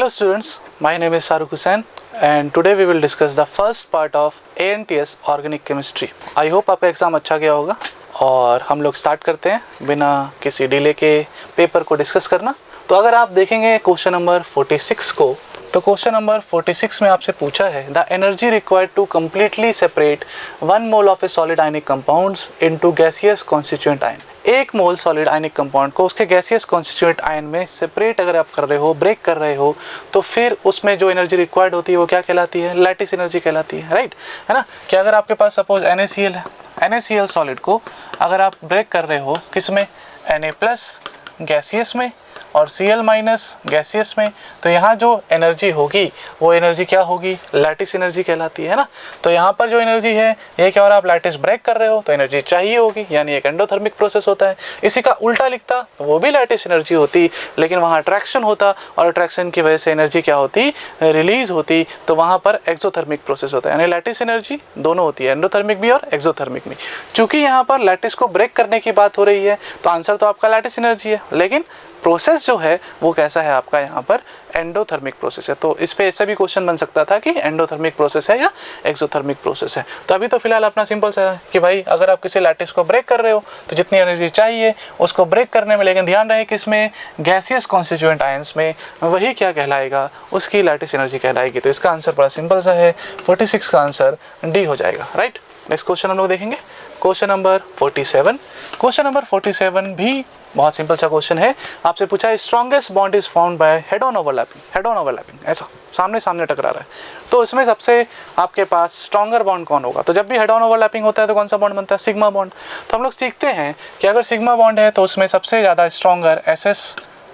Hello students, my name is Saruk Hussain and today we will discuss the first part of ANTS Organic Chemistry. I hope आपका exam अच्छा गया होगा और हम लोग start करते हैं बिना किसी डिले के पेपर को डिस्कस करना। तो अगर आप देखेंगे क्वेश्चन नंबर 46 को, तो क्वेश्चन नंबर 46 में आपसे पूछा है the energy required to completely separate 1 mole of a solid ionic compounds into gaseous constituent ion. 1 mole solid ionic compound को उसके गैसियस कॉन्स्टिट्यूएंट आयन में सेपरेट अगर आप कर रहे हो, ब्रेक कर रहे हो, तो फिर उसमें जो एनर्जी रिक्वायर्ड होती है वो क्या कहलाती है? लैटिस एनर्जी कहलाती है, राइट? है ना? कि अगर आपके पास सपोज NaCl है, NaCl सॉलिड को अगर आप ब्रेक कर रहे हो किस में? Na+ गैसियस में और Cl- गैसियस में, तो यहाँ जो एनर्जी होगी वो एनर्जी क्या होगी? लैटिस एनर्जी कहलाती है ना। तो यहाँ पर जो एनर्जी है ये क्या हो रहा है? आप लैटिस ब्रेक कर रहे हो तो एनर्जी चाहिए होगी, यानी एक एंडोथर्मिक प्रोसेस होता है। इसी का उल्टा लिखता तो वो भी लैटिस एनर्जी होती, लेकिन वहाँ अट्रैक्शन होता और अट्रैक्शन की वजह से एनर्जी क्या होती? रिलीज होती, तो वहाँ पर एक्सोथर्मिक प्रोसेस होता है। यानी लैटिस एनर्जी दोनों होती है, एंडोथर्मिक भी और एक्सोथर्मिक भी। चूँकि यहाँ पर लैटिस को ब्रेक करने की बात हो रही है तो आंसर तो आपका लैटिस एनर्जी है, लेकिन प्रोसेस जो है वो कैसा है आपका? यहाँ पर एंडोथर्मिक प्रोसेस है। तो इस पे ऐसा भी क्वेश्चन बन सकता था कि एंडोथर्मिक प्रोसेस है या एक्सोथर्मिक प्रोसेस है। तो अभी तो फिलहाल अपना सिंपल सा है कि भाई अगर आप किसी लैटिस को ब्रेक कर रहे हो तो जितनी एनर्जी चाहिए उसको ब्रेक करने में, लेकिन ध्यान रहे किसमें? गैसियस कॉन्स्टिट्यूएंट आयंस में, वही क्या कहलाएगा? उसकी लैटिस एनर्जी कहलाएगी। तो इसका आंसर बड़ा सिंपल सा है, 46 का आंसर डी हो जाएगा, राइट? नेक्स्ट क्वेश्चन हम लोग देखेंगे, क्वेश्चन नंबर 47। क्वेश्चन नंबर 47 भी बहुत सिंपल सा क्वेश्चन है। आपसे पूछा है strongest bond is found by head on overlapping. Head on overlapping ऐसा सामने सामने टकरा रहा है, तो इसमें सबसे आपके पास स्ट्रॉन्गर बॉन्ड कौन होगा? तो जब भी हेड ऑन ओवरलैपिंग होता है तो कौन सा बॉन्ड बनता है? Sigma bond. तो हम लोग सीखते हैं कि अगर सिग्मा बॉन्ड है तो उसमें सबसे ज़्यादा स्ट्रॉन्गर SS,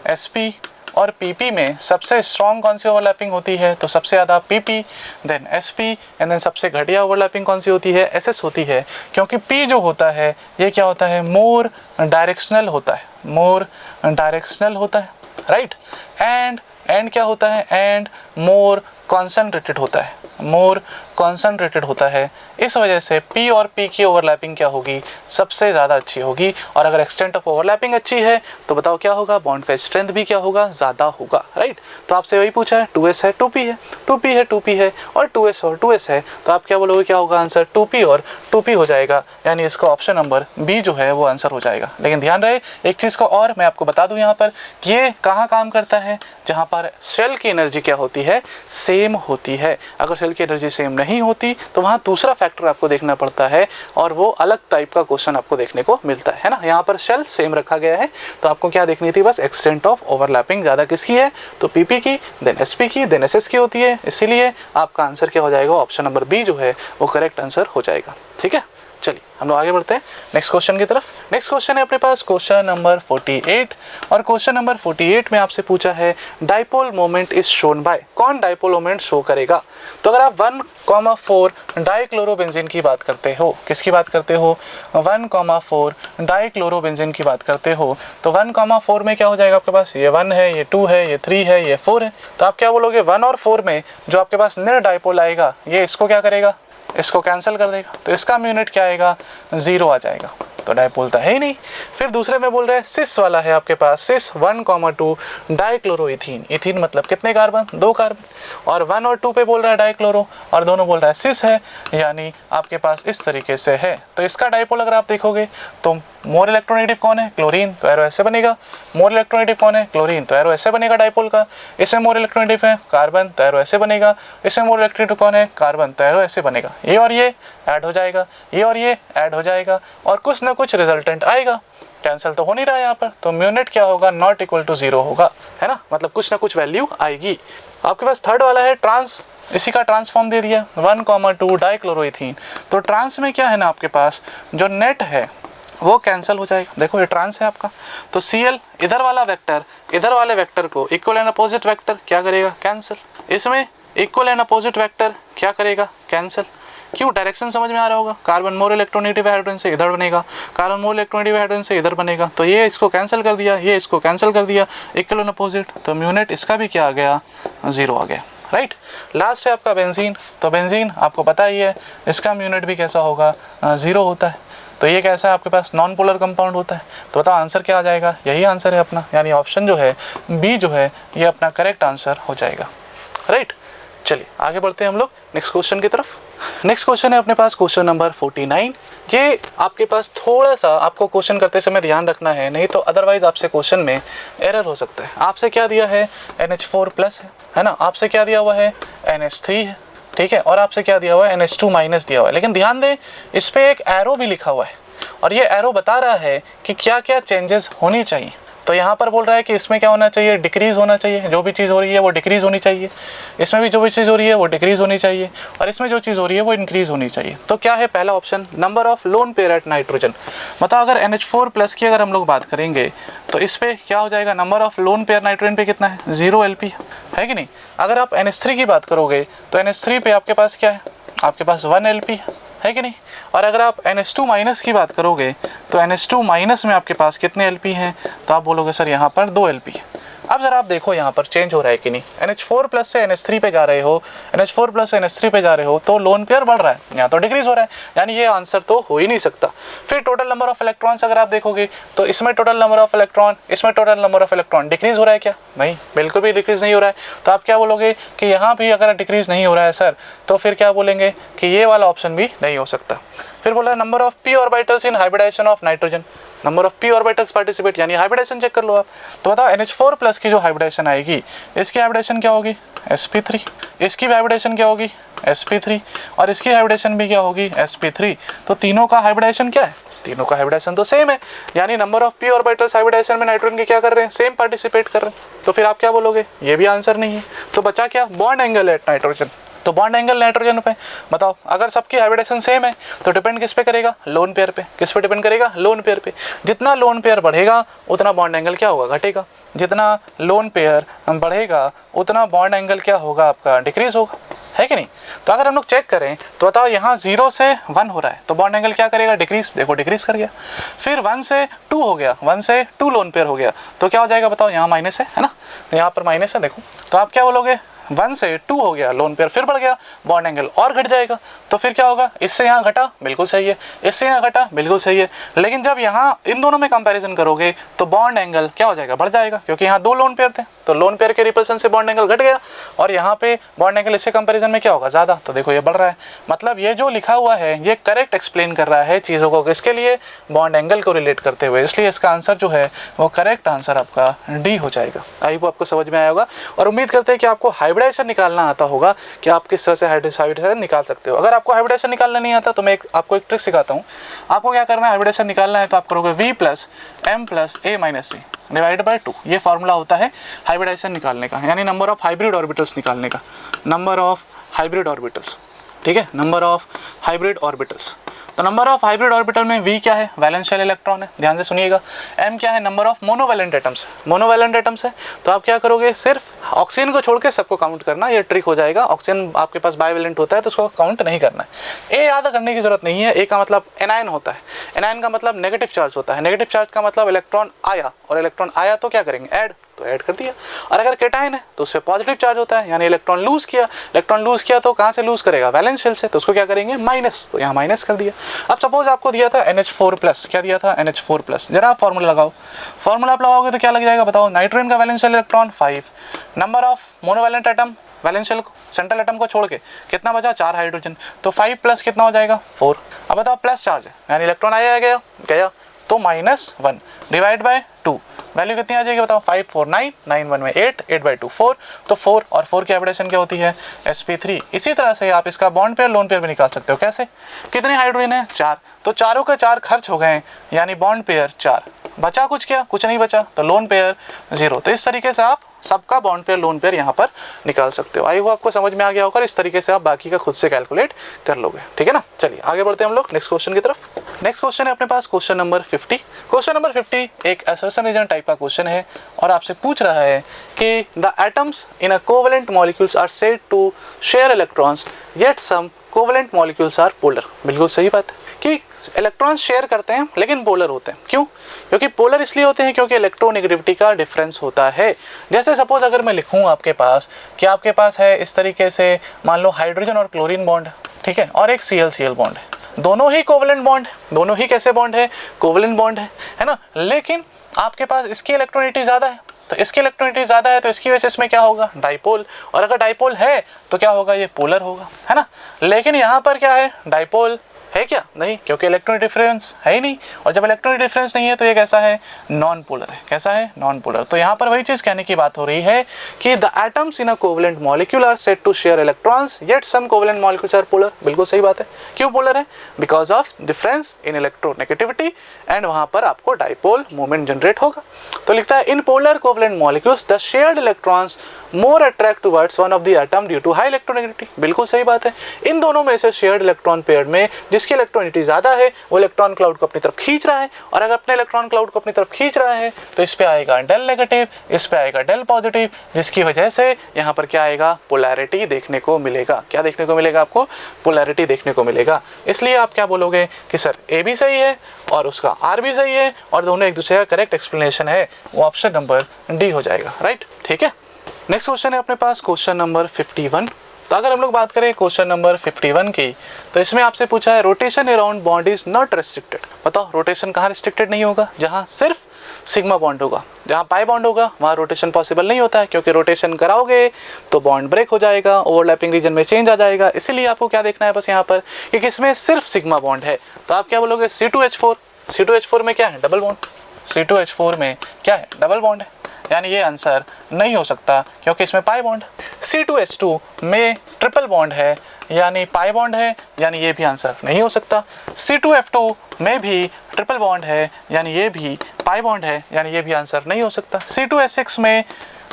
SP और PP में सबसे स्ट्रॉन्ग कौन सी ओवरलैपिंग होती है? तो सबसे ज़्यादा PP, then SP and then सबसे घटिया ओवरलैपिंग कौन सी होती है? SS होती है, क्योंकि P जो होता है ये क्या होता है? मोर डायरेक्शनल होता है, मोर डायरेक्शनल होता है, राइट? एंड क्या होता है? एंड मोर कॉन्सनट्रेटेड होता है, मोर कॉन्सनट्रेटेड होता है। इस वजह से P और P की ओवरलैपिंग क्या होगी? सबसे ज़्यादा अच्छी होगी। और अगर एक्सटेंट ऑफ ओवरलैपिंग अच्छी है तो बताओ क्या होगा? बॉन्ड का स्ट्रेंथ भी क्या होगा? ज़्यादा होगा, राइट? तो आपसे वही पूछा है 2S है 2P है, 2P है 2P है और 2S और 2S है, तो आप क्या बोलोगे? क्या होगा आंसर? 2P और 2P हो जाएगा, यानी इसका ऑप्शन नंबर बी जो है वो आंसर हो जाएगा। लेकिन ध्यान रहे एक चीज़ को और मैं आपको बता दूँ यहाँ पर कि ये कहाँ काम करता है? जहाँ पर शेल की एनर्जी क्या होती है? सेम होती है। अगर शेल की एनर्जी सेम नहीं होती तो वहाँ दूसरा फैक्टर आपको देखना पड़ता है और वो अलग टाइप का क्वेश्चन आपको देखने को मिलता है ना। यहाँ पर शेल सेम रखा गया है तो आपको क्या देखनी थी? बस एक्सटेंट ऑफ ओवरलैपिंग ज़्यादा किसकी है? तो PP की, देन SP की, देन SS की होती है। इसीलिए आपका आंसर क्या हो जाएगा? ऑप्शन नंबर बी जो है वो करेक्ट आंसर हो जाएगा, ठीक है? चलिए हम लोग आगे बढ़ते हैं नेक्स्ट क्वेश्चन की तरफ। नेक्स्ट क्वेश्चन है अपने पास क्वेश्चन नंबर 48 और क्वेश्चन नंबर 48 में आपसे पूछा है dipole moment is shown by. कौन डाइपोल मोमेंट शो करेगा? तो अगर आप 1,4 डाइक्लोरोबेंजीन की बात करते हो, किसकी बात करते हो? 1,4 डाइक्लोरोबेंजीन की बात करते हो, तो 1,4 में क्या हो जाएगा आपके पास? ये 1 है, ये 2 है, ये 3 है, ये 4 है। तो आप क्या बोलोगे? 1 और 4 में जो आपके पास नेट डाइपोल आएगा ये इसको क्या करेगा? इसको कैंसिल कर देगा, तो इसका यूनिट क्या आएगा? 0 आ जाएगा। तो डाइपोल तो है ही नहीं। फिर दूसरे में बोल रहे हैं सिस वाला है आपके पास, सिस 1,2 डाइक्लोरोइथीन। इथीन मतलब कितने कार्बन? 2 कार्बन। और 1 और 2 पे बोल रहा है डाइक्लोरो और दोनों बोल रहा है सिस है, यानी आपके पास इस तरीके से है। तो इसका डाइपोल अगर आप देखोगे तो मोर इलेक्ट्रोनेगेटिव कौन है? क्लोरीन, तो एरो ऐसे बनेगा। मोर इलेक्ट्रोनेगेटिव कौन है? क्लोरीन, तो एरो ऐसे बनेगा डाइपोल का। इसमें मोर इलेक्ट्रोनेगेटिव है कार्बन, तो एरो ऐसे बनेगा। इसमें मोर इलेक्ट्रोनेगेटिव कौन है? कार्बन, तो एरो ऐसे बनेगा। ये और ये ऐड हो जाएगा, ये और ये ऐड हो जाएगा और कुछ ना कुछ रिजल्टेंट आएगा। कैंसिल तो हो नहीं रहा है यहाँ पर, तो म्यूनिट क्या होगा? नॉट इक्वल टू 0 होगा, है ना? मतलब कुछ ना कुछ वैल्यू आएगी। आपके पास थर्ड वाला है ट्रांस, इसी का ट्रांसफॉर्म दे दिया 1,2 डाइक्लोरोइथीन। तो ट्रांस में क्या है ना आपके पास जो नेट है वो कैंसिल हो जाएगा। देखो ये ट्रांस है आपका, तो Cl इधर वाला वेक्टर इधर वाले वेक्टर को इक्वल एंड अपोजिट वेक्टर क्या करेगा? कैंसिल। इसमें इक्वल एंड अपोजिट वेक्टर क्या करेगा? कैंसिल। क्यों? डायरेक्शन समझ में आ रहा होगा। कार्बन मोर इलेक्ट्रोनेगेटिव हाइड्रोजन से इधर बनेगा, कार्बन मोर इलेक्ट्रोनेगेटिव हाइड्रोजन से इधर बनेगा, तो ये इसको कैंसिल कर दिया, ये इसको कैंसिल कर दिया, इक्वल एंड अपोजिट, तो म्यूनिट इसका भी क्या आ गया? 0 आ गया, राइट? लास्ट है आपका बेंजीन। तो बेंजीन आपको पता ही है इसका म्यूनिट भी कैसा होगा? 0 होता है। तो ये कैसा है आपके पास, नॉन पोलर कंपाउंड होता है। तो बताओ आंसर क्या आ जाएगा, यही आंसर है अपना, यानी ऑप्शन जो है बी जो है ये अपना करेक्ट आंसर हो जाएगा, राइट। चलिए आगे बढ़ते हैं हम लोग नेक्स्ट क्वेश्चन की तरफ। नेक्स्ट क्वेश्चन है अपने पास क्वेश्चन नंबर 49। ये आपके पास थोड़ा सा आपको क्वेश्चन करते समय ध्यान रखना है, नहीं तो अदरवाइज आपसे क्वेश्चन में एरर हो सकता है। आपसे क्या दिया है, NH4+ है ना, आपसे क्या दिया हुआ है, NH3 है, ठीक है, और आपसे क्या दिया हुआ है, NH2- दिया हुआ है। लेकिन ध्यान दें इस पर एक एरो भी लिखा हुआ है और ये एरो बता रहा है कि क्या क्या चेंजेस होनी चाहिए। तो यहाँ पर बोल रहा है कि इसमें क्या होना चाहिए, डिक्रीज़ होना चाहिए, जो भी चीज़ हो रही है वो डिक्रीज़ होनी चाहिए, इसमें भी जो भी चीज़ हो रही है वो डिक्रीज़ होनी चाहिए, और इसमें जो चीज़ हो रही है वो इंक्रीज़ होनी चाहिए। तो क्या है पहला option, number of lone pair at nitrogen. मतलब अगर NH4+ की अगर हम लोग बात करेंगे तो इस पर क्या हो जाएगा, number of lone pair nitrogen पे कितना है, 0 LP है कि नहीं। अगर आप NH3 की बात करोगे तो NH3 पे आपके पास क्या है, आपके पास 1 LP है कि नहीं। और अगर आप NH2- की बात करोगे तो NH2- में आपके पास कितने LP हैं, तो आप बोलोगे सर यहाँ पर 2 LP है। अब ज़रा आप देखो यहाँ पर चेंज हो रहा है कि नहीं, NH4+ से NH3 पे जा रहे हो, NH4+ से NH3 पे जा रहे हो तो लोन पेयर बढ़ रहा है, यहाँ तो डिक्रीज हो रहा है, यानी ये आंसर तो हो ही नहीं सकता। फिर टोटल नंबर ऑफ इलेक्ट्रॉन्स अगर आप देखोगे तो इसमें टोटल नंबर ऑफ इलेक्ट्रॉन, इसमें total number of electron decrease हो रहा है क्या, नहीं, बिल्कुल भी डिक्रीज नहीं हो रहा है। तो आप क्या बोलोगे कि यहाँ भी अगर डिक्रीज नहीं हो रहा है सर, तो फिर क्या बोलेंगे कि ये वाला ऑप्शन भी नहीं हो सकता। फिर बोला number of p orbitals in hybridization of nitrogen, number of p orbitals participate, यानी हाइब्रिडेशन चेक कर लो आप। तो बताओ NH4+ की जो हाइब्रिडेशन आएगी, इसकी हाइब्रिडेशन क्या होगी, sp3, इसकी भी हाइब्रिडेशन क्या होगी, sp3, और इसकी हाइब्रिडेशन भी क्या होगी, sp3। तो तीनों का हाइब्रिडेशन क्या है, तीनों का हाइब्रिडेशन तो सेम है, यानी number of p orbitals hybridization में नाइट्रोजन के क्या कर रहे हैं, सेम पार्टिसिपेट कर रहे हैं। तो फिर आप क्या बोलोगे, ये भी आंसर नहीं है। तो बचा क्या, बॉन्ड एंगल एट नाइट्रोजन। तो बॉन्ड एंगल नाइट्रोजन पे बताओ, अगर सबकी हाइब्रिडेशन सेम है तो डिपेंड किस पे करेगा, लोन पेयर पे। किस पे डिपेंड करेगा, लोन पेयर पे। जितना लोन पेयर बढ़ेगा उतना बॉन्ड एंगल क्या होगा, घटेगा। जितना लोन पेयर बढ़ेगा उतना बॉन्ड एंगल क्या होगा आपका, डिक्रीज होगा, है कि नहीं। तो अगर हम लोग चेक करें तो बताओ यहाँ 0 से 1 हो रहा है तो बॉन्ड एंगल क्या करेगा, डिक्रीज, देखो डिक्रीज कर गया। फिर 1 से 2 हो गया, 1 से 2 लोन पेयर हो गया तो क्या हो जाएगा बताओ, यहाँ माइनस है ना, तो यहाँ पर माइनस है देखो। तो आप क्या बोलोगे, 1 से 2 हो गया, लोन पेयर फिर बढ़ गया, बॉन्ड एंगल और घट जाएगा। तो फिर क्या होगा, इससे यहाँ घटा, बिल्कुल सही है, इससे यहाँ घटा, बिल्कुल सही है। लेकिन जब यहाँ इन दोनों में कंपैरिजन करोगे तो बॉन्ड एंगल क्या हो जाएगा, बढ़ जाएगा, क्योंकि यहाँ 2 लोन पेयर थे तो लोन पेयर के रिपल्सन से बॉन्ड एंगल घट गया, और यहाँ पे बॉन्ड एंगल इससे कंपैरिजन में क्या होगा, ज़्यादा। तो देखो ये बढ़ रहा है। मतलब ये जो लिखा हुआ है ये करेक्ट एक्सप्लेन कर रहा है चीज़ों को, किसके लिए, बॉन्ड एंगल को रिलेट करते हुए। इसलिए इसका आंसर जो है वो करेक्ट आंसर आपका डी हो जाएगा। आई होप आपको समझ में आया होगा, और उम्मीद करते हैं कि आपको हाइब्रिडेशन निकालना आता होगा कि आप किस तरह से हाइब्रिडेशन निकाल सकते हो। अगर आपको हाइब्रिडेशन निकालना नहीं आता तो मैं आपको एक ट्रिक सिखाता हूँ। आपको क्या करना है, हाइब्रिडेशन निकालना है तो आप करोगे V + M + A - C divide by 2। ये फार्मूला होता है हाइब्रिडेशन निकालने का, यानी नंबर ऑफ हाइब्रिड ऑर्बिटल्स निकालने का, नंबर ऑफ हाइब्रिड ऑर्बिटल्स, ठीक है, नंबर ऑफ हाइब्रिड ऑर्बिटल्स। तो नंबर ऑफ हाइब्रिड ऑर्बिटल में V क्या है, वैलेंस शेल इलेक्ट्रॉन है, ध्यान से सुनिएगा। M क्या है, number of monovalent atoms, monovalent atoms है। तो आप क्या करोगे, सिर्फ ऑक्सीजन को छोड़ के सबको काउंट करना, ये ट्रिक हो जाएगा। ऑक्सीजन आपके पास बाइवैलेंट होता है तो उसको काउंट नहीं करना है। ए याद करने की जरूरत नहीं है। ए का मतलब एनायन होता है, एनायन का मतलब नेगेटिव चार्ज होता है, नेगेटिव चार्ज का मतलब इलेक्ट्रॉन आया, और इलेक्ट्रॉन आया तो क्या करेंगे, ऐड, तो ऐड कर दिया। और अगर केटाइन है तो उस पर पॉजिटिव चार्ज होता है, यानी इलेक्ट्रॉन लूज किया, इलेक्ट्रॉन लूज किया तो कहाँ से लूज करेगा, वैलेंस शेल से, तो उसको क्या करेंगे, माइनस, तो यहाँ माइनस कर दिया। अब सपोज आपको दिया था NH4+, क्या दिया था, NH4+, जरा आप फॉर्मूला लगाओ। फॉर्मूला आप लगाओगे तो क्या लग जाएगा बताओ, नाइट्रोजन का valence shell electron 5, number of monovalent atom, valence shell central atom को छोड़ के कितना बचा, 4 हाइड्रोजन, तो 5 + कितना हो जाएगा, 4। अब बताओ प्लस चार्ज है, यानी इलेक्ट्रॉन आया गया गया तो -1 डिवाइड बाय 2, वैल्यू कितनी आ जाएगी बताओ, 5 4 9 9 1 में 8 8/2 4, तो 4 और 4 की हाइब्रिडेशन क्या होती है, sp3। इसी तरह से आप इसका बॉन्ड पेयर लोन पेयर भी निकाल सकते हो। कैसे, कितने हाइड्रोजन है, 4, तो चारों के 4 खर्च हो गए, यानी बॉन्ड पेयर 4, बचा कुछ क्या, कुछ नहीं बचा, तो लोन पेयर 0। तो इस तरीके से आप सबका बॉन्ड पेयर लोन पेयर यहाँ पर निकाल सकते हो। आई होप आपको समझ में आ गया होगा, इस तरीके से आप बाकी का खुद से कैलकुलेट कर लोगे, ठीक है ना। चलिए आगे बढ़ते हैं हम लोग नेक्स्ट क्वेश्चन की तरफ। नेक्स्ट क्वेश्चन है अपने पास क्वेश्चन नंबर 50। क्वेश्चन नंबर 50 एक असर्शन रीजन टाइप का क्वेश्चन है, और आपसे पूछ रहा है कि the atoms in a covalent molecules are said to share electrons yet some covalent molecules are polar. बिल्कुल सही बात है कि इलेक्ट्रॉन्स शेयर करते हैं लेकिन पोलर होते हैं। क्यों, क्योंकि पोलर इसलिए होते हैं क्योंकि इलेक्ट्रोनेगेटिविटी का डिफरेंस होता है। जैसे सपोज अगर मैं लिखूं आपके पास कि आपके पास है इस तरीके से, मान लो हाइड्रोजन और क्लोरीन बॉन्ड, ठीक है, और एक Cl Cl बॉन्ड है। दोनों ही कोवेलेंट बॉन्ड है, दोनों ही कैसे बॉन्ड है, कोवेलेंट बॉन्ड है ना, लेकिन आपके पास इसकी इलेक्ट्रोनेगेटिविटी ज़्यादा है, तो इसकी इलेक्ट्रोनेगेटिविटी ज़्यादा है तो इसकी वजह से इसमें क्या होगा, डाइपोल, और अगर डाइपोल है तो क्या होगा, ये पोलर होगा, है ना। लेकिन यहाँ पर क्या है, डाइपोल है क्या, नहीं, क्योंकि इलेक्ट्रॉनिक डिफरेंस है ही नहीं, और जब इलेक्ट्रॉनिक डिफरेंस नहीं है तो ये कैसा है, नॉन पोलर है, कैसा है, नॉन पोलर। तो यहाँ पर वही चीज़ कहने की बात हो रही है कि the atoms in a covalent molecule are said to share electrons yet some covalent molecules are polar. बिल्कुल सही बात है, क्यों पोलर है, because of difference in electronegativity, and वहाँ पर आपको डाइपोल मूवमेंट जनरेट होगा। तो लिखता है in polar covalent molecules the shared electrons more attract towards one of the atom due to high electronegativity. बिल्कुल सही बात है, इन दोनों में से शेयर्ड इलेक्ट्रॉन पेयर में जिसकी इलेक्ट्रोनेगेटिविटी ज़्यादा है वो इलेक्ट्रॉन क्लाउड को अपनी तरफ खींच रहा है, और अगर अपने इलेक्ट्रॉन क्लाउड को अपनी तरफ खींच रहा है तो इस पे आएगा डेल नेगेटिव, इस पे आएगा डेल पॉजिटिव, जिसकी वजह से यहाँ पर क्या आएगा, पोलैरिटी देखने को मिलेगा। क्या देखने को मिलेगा आपको, पोलैरिटी देखने को मिलेगा। इसलिए आप क्या बोलोगे कि सर ए भी सही है और उसका आर भी सही है, और दोनों एक दूसरे का करेक्ट एक्सप्लेनेशन है, वो ऑप्शन नंबर डी हो जाएगा, राइट, ठीक है। नेक्स्ट क्वेश्चन है अपने पास क्वेश्चन नंबर 51। तो अगर हम लोग बात करें क्वेश्चन नंबर 51 की, तो इसमें आपसे पूछा है rotation around bond is not restricted. बताओ रोटेशन कहाँ रिस्ट्रिक्टेड नहीं होगा, जहाँ सिर्फ सिग्मा बॉन्ड होगा, जहाँ पाई बॉन्ड होगा वहाँ रोटेशन पॉसिबल नहीं होता है, क्योंकि रोटेशन कराओगे तो बॉन्ड ब्रेक हो जाएगा, ओवरलैपिंग रीजन में चेंज आ जाएगा। इसीलिए आपको क्या देखना है बस यहाँ पर कि किसमें सिर्फ सिग्मा बॉन्ड है, तो आप क्या बोलोगे, C2H4। C2H4 में क्या है, डबल बॉन्ड, C2H4 में क्या है, डबल बॉन्ड है, यानी ये आंसर नहीं हो सकता क्योंकि इसमें पाई बॉन्ड। C2H2 में ट्रिपल बॉन्ड है यानी पाई बॉन्ड है, यानी ये भी आंसर नहीं हो सकता। C2F2 में भी ट्रिपल बॉन्ड है यानी ये भी पाई बॉन्ड है, यानी ये भी आंसर नहीं हो सकता। C2H6 में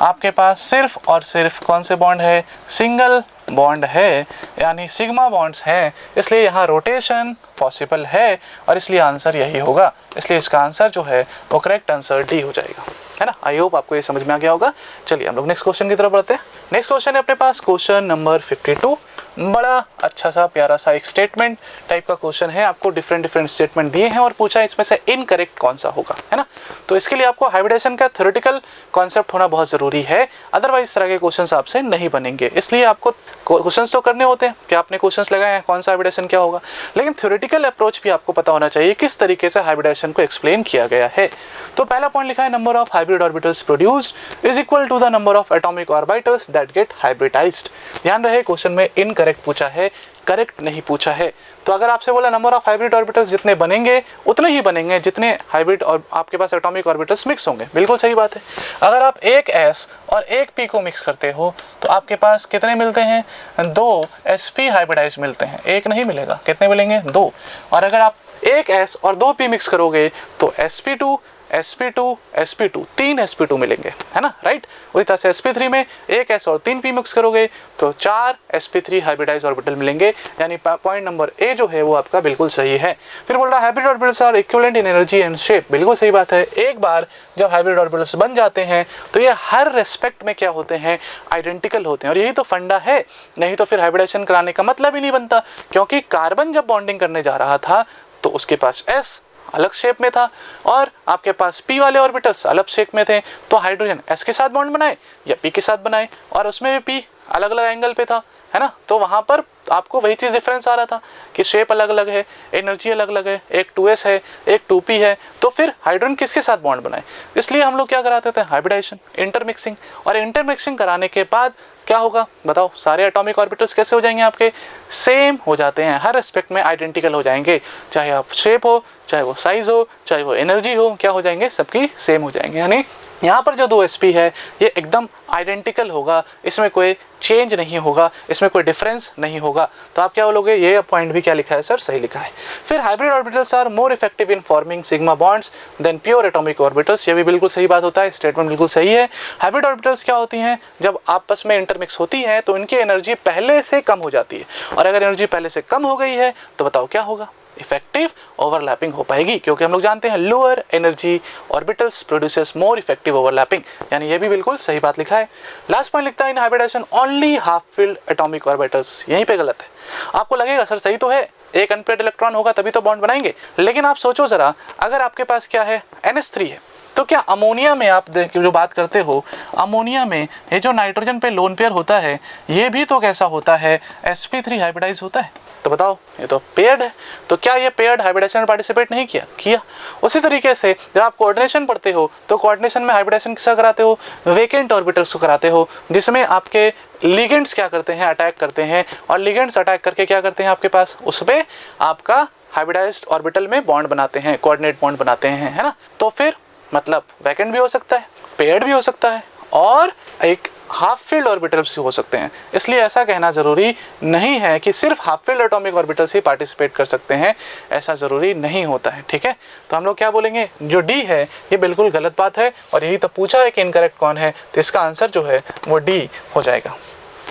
आपके पास सिर्फ और सिर्फ कौन से बॉन्ड है, सिंगल बॉन्ड है, यानी सिग्मा बॉन्ड्स हैं, इसलिए यहाँ रोटेशन पॉसिबल है और इसलिए आंसर यही होगा। इसलिए इसका आंसर जो है वो करेक्ट आंसर डी हो जाएगा, है ना। आई होप आपको ये समझ में आ गया होगा। चलिए हम लोग नेक्स्ट क्वेश्चन की तरफ बढ़ते हैं। नेक्स्ट क्वेश्चन है अपने पास क्वेश्चन नंबर 52। बड़ा अच्छा सा प्यारा सा एक स्टेटमेंट टाइप का क्वेश्चन है, आपको डिफरेंट स्टेटमेंट दिए हैं और पूछा है इसमें से इनकरेक्ट कौन सा होगा, है ना। तो इसके लिए आपको हाइब्रिडेशन का थ्योरेटिकल कॉन्सेप्ट होना बहुत ज़रूरी है, अदरवाइज इस तरह के क्वेश्चंस आपसे नहीं बनेंगे। इसलिए आपको क्वेश्चंस तो करने होते हैं कि आपने क्वेश्चंस लगाए हैं कौन सा हाइब्रिडेशन क्या होगा, लेकिन थ्योरेटिकल अप्रोच भी आपको पता होना चाहिए किस तरीके से हाइब्रिडेशन को एक्सप्लेन किया गया है। तो पहला पॉइंट लिखा है number of hybrid orbitals produced is equal to the number of atomic orbitals that get hybridized. ध्यान रहे क्वेश्चन में इनकरेक्ट पूछा है, करेक्ट नहीं पूछा है। तो अगर आपसे बोला नंबर ऑफ हाइब्रिड ऑर्बिटल्स जितने बनेंगे उतने ही बनेंगे जितने हाइब्रिड और आपके पास एटॉमिक ऑर्बिटल्स मिक्स होंगे, बिल्कुल सही बात है। अगर आप एक S और एक P को मिक्स करते हो तो आपके पास कितने मिलते हैं, 2 sp हाइब्रिडाइज मिलते हैं, एक नहीं मिलेगा, कितने मिलेंगे, 2। और अगर आप एक S और 2 P मिक्स करोगे तो sp2 sp2 sp2 3 sp2 मिलेंगे, है ना, राइट। उसी तरह से sp3 में एक S और 3 P मिक्स करोगे तो 4 sp3 हाइब्रिडाइज ऑर्बिटल मिलेंगे, यानी पॉइंट नंबर ए जो है वो आपका बिल्कुल सही है। फिर बोल रहा है hybrid orbitals are equivalent in energy and shape, बिल्कुल सही बात है। एक बार जब हाइब्रिड ऑर्बिटल्स बन जाते हैं तो ये हर रेस्पेक्ट में क्या होते हैं, आइडेंटिकल होते हैं, और यही तो फंडा है, नहीं तो फिर हाइब्रिडेशन कराने का मतलब ही नहीं बनता। क्योंकि कार्बन जब बॉन्डिंग करने जा रहा था तो उसके पास S अलग शेप में था और आपके पास P वाले ऑर्बिटल्स अलग शेप में थे, तो हाइड्रोजन S के साथ बॉन्ड बनाए या P के साथ बनाए, और उसमें भी P अलग अलग एंगल पे था, है ना। तो वहाँ पर आपको वही चीज़ डिफरेंस आ रहा था कि शेप अलग अलग है, एनर्जी अलग अलग है, एक 2s है एक 2p है, तो फिर हाइड्रोजन किसके साथ बॉन्ड बनाए। इसलिए हम लोग क्या कराते थे, हाइब्रिडाइजेशन, इंटरमिक्सिंग। और इंटरमिक्सिंग कराने के बाद क्या होगा बताओ, सारे एटॉमिक ऑर्बिटल्स कैसे हो जाएंगे, आपके सेम हो जाते हैं, हर एस्पेक्ट में आइडेंटिकल हो जाएंगे, चाहे आप शेप हो, चाहे वो साइज हो, चाहे वो एनर्जी हो, क्या हो जाएंगे, सबकी सेम हो जाएंगे। यानी यहाँ पर जो 2 sp है ये एकदम आइडेंटिकल होगा, इसमें कोई चेंज नहीं होगा, इसमें कोई डिफरेंस नहीं होगा। तो आप क्या बोलोगे, ये पॉइंट भी क्या लिखा है सर, सही लिखा है। फिर hybrid orbitals are more effective in forming sigma bonds than pure atomic orbitals, ये भी बिल्कुल सही बात होता है, स्टेटमेंट बिल्कुल सही है। हाइब्रिड ऑर्बिटल्स क्या होती हैं, जब आपस में इंटरमिक्स होती हैं तो इनकी एनर्जी पहले से कम हो जाती है, और अगर एनर्जी पहले से कम हो गई है तो बताओ क्या होगा, इफेक्टिव ओवरलैपिंग हो पाएगी, क्योंकि हम लोग जानते हैं lower energy orbitals produces more effective overlapping, यानी ये भी बिल्कुल सही बात लिखा है। लास्ट पॉइंट लिखता है in hybridisation only half filled atomic orbitals, यहीं पे गलत है। आपको लगेगा सर सही तो है, एक अनपेयर्ड इलेक्ट्रॉन होगा तभी तो बॉन्ड बनाएंगे, लेकिन आप सोचो जरा, अगर आपके पास क्या है, NH3 है, तो क्या अमोनिया में आप जो बात करते हो, अमोनिया में ये जो नाइट्रोजन पे लोन पेयर होता है ये भी तो कैसा होता है, sp3 हाइब्रिडाइज होता है। तो बताओ ये तो पेयर्ड है, तो क्या ये पेयर्ड हाइब्रिडेशन में पार्टिसिपेट नहीं किया। उसी तरीके से जब आप कोऑर्डिनेशन पढ़ते हो तो कोऑर्डिनेशन में हाइब्रिडेशन किसका कराते हो, वेकेंट ऑर्बिटल्स को कराते हो, जिसमें आपके लिगेंड्स क्या करते हैं, अटैक करते हैं, और लिगेंड्स अटैक करके क्या करते हैं आपके पास, उसमें आपका हाइब्रिडाइज्ड ऑर्बिटल में बॉन्ड बनाते हैं, कोऑर्डिनेट बॉन्ड बनाते हैं, है ना। तो फिर मतलब वैकेंट भी हो सकता है, पेयर्ड भी हो सकता है, और एक हाफ फील्ड ऑर्बिटल्स भी हो सकते हैं। इसलिए ऐसा कहना ज़रूरी नहीं है कि सिर्फ हाफ फील्ड एटॉमिक ऑर्बिटल्स ही पार्टिसिपेट कर सकते हैं, ऐसा ज़रूरी नहीं होता है, ठीक है। तो हम लोग क्या बोलेंगे, जो डी है ये बिल्कुल गलत बात है, और यही तो पूछा है कि इनकरेक्ट कौन है, तो इसका आंसर जो है वो डी हो जाएगा,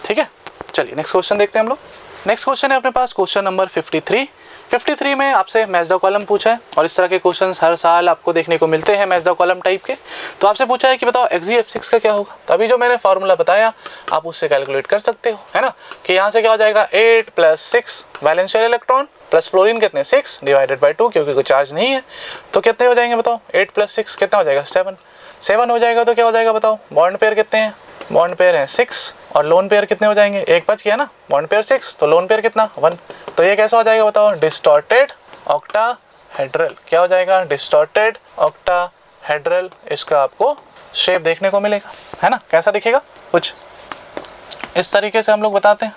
ठीक है। चलिए नेक्स्ट क्वेश्चन देखते हैं हम लोग। नेक्स्ट क्वेश्चन है अपने पास क्वेश्चन नंबर 53 में आपसे मैच द कॉलम पूछा है, और इस तरह के क्वेश्चंस हर साल आपको देखने को मिलते हैं मैच द कॉलम टाइप के। तो आपसे पूछा है कि बताओ XgF6 का क्या होगा। तो अभी जो मैंने फार्मूला बताया आप उससे कैलकुलेट कर सकते हो, है ना, कि यहाँ से क्या हो जाएगा 8 + 6 वैलेंशियल इलेक्ट्रॉन प्लस फ्लोरीन कितने 6 डिवाइडेड बाई 2, क्योंकि कोई चार्ज नहीं है। तो कितने हो जाएंगे बताओ, 8 + 6 कितना हो जाएगा 7 हो जाएगा। तो क्या हो जाएगा बताओ, बॉन्ड पेयर कितने हैं, बॉन्ड पेयर है 6, और लोन पेयर कितने हो जाएंगे, एक बच गया ना, बॉन्ड पेयर 6 तो लोन पेयर कितना 1। तो ये कैसा हो जाएगा बताओ, डिस्टॉर्टेड ऑक्टाहेड्रल। क्या हो जाएगा, डिस्टॉर्टेड ऑक्टाहेड्रल। इसका आपको शेप देखने को मिलेगा, है ना, कैसा दिखेगा, कुछ इस तरीके से हम लोग बताते हैं।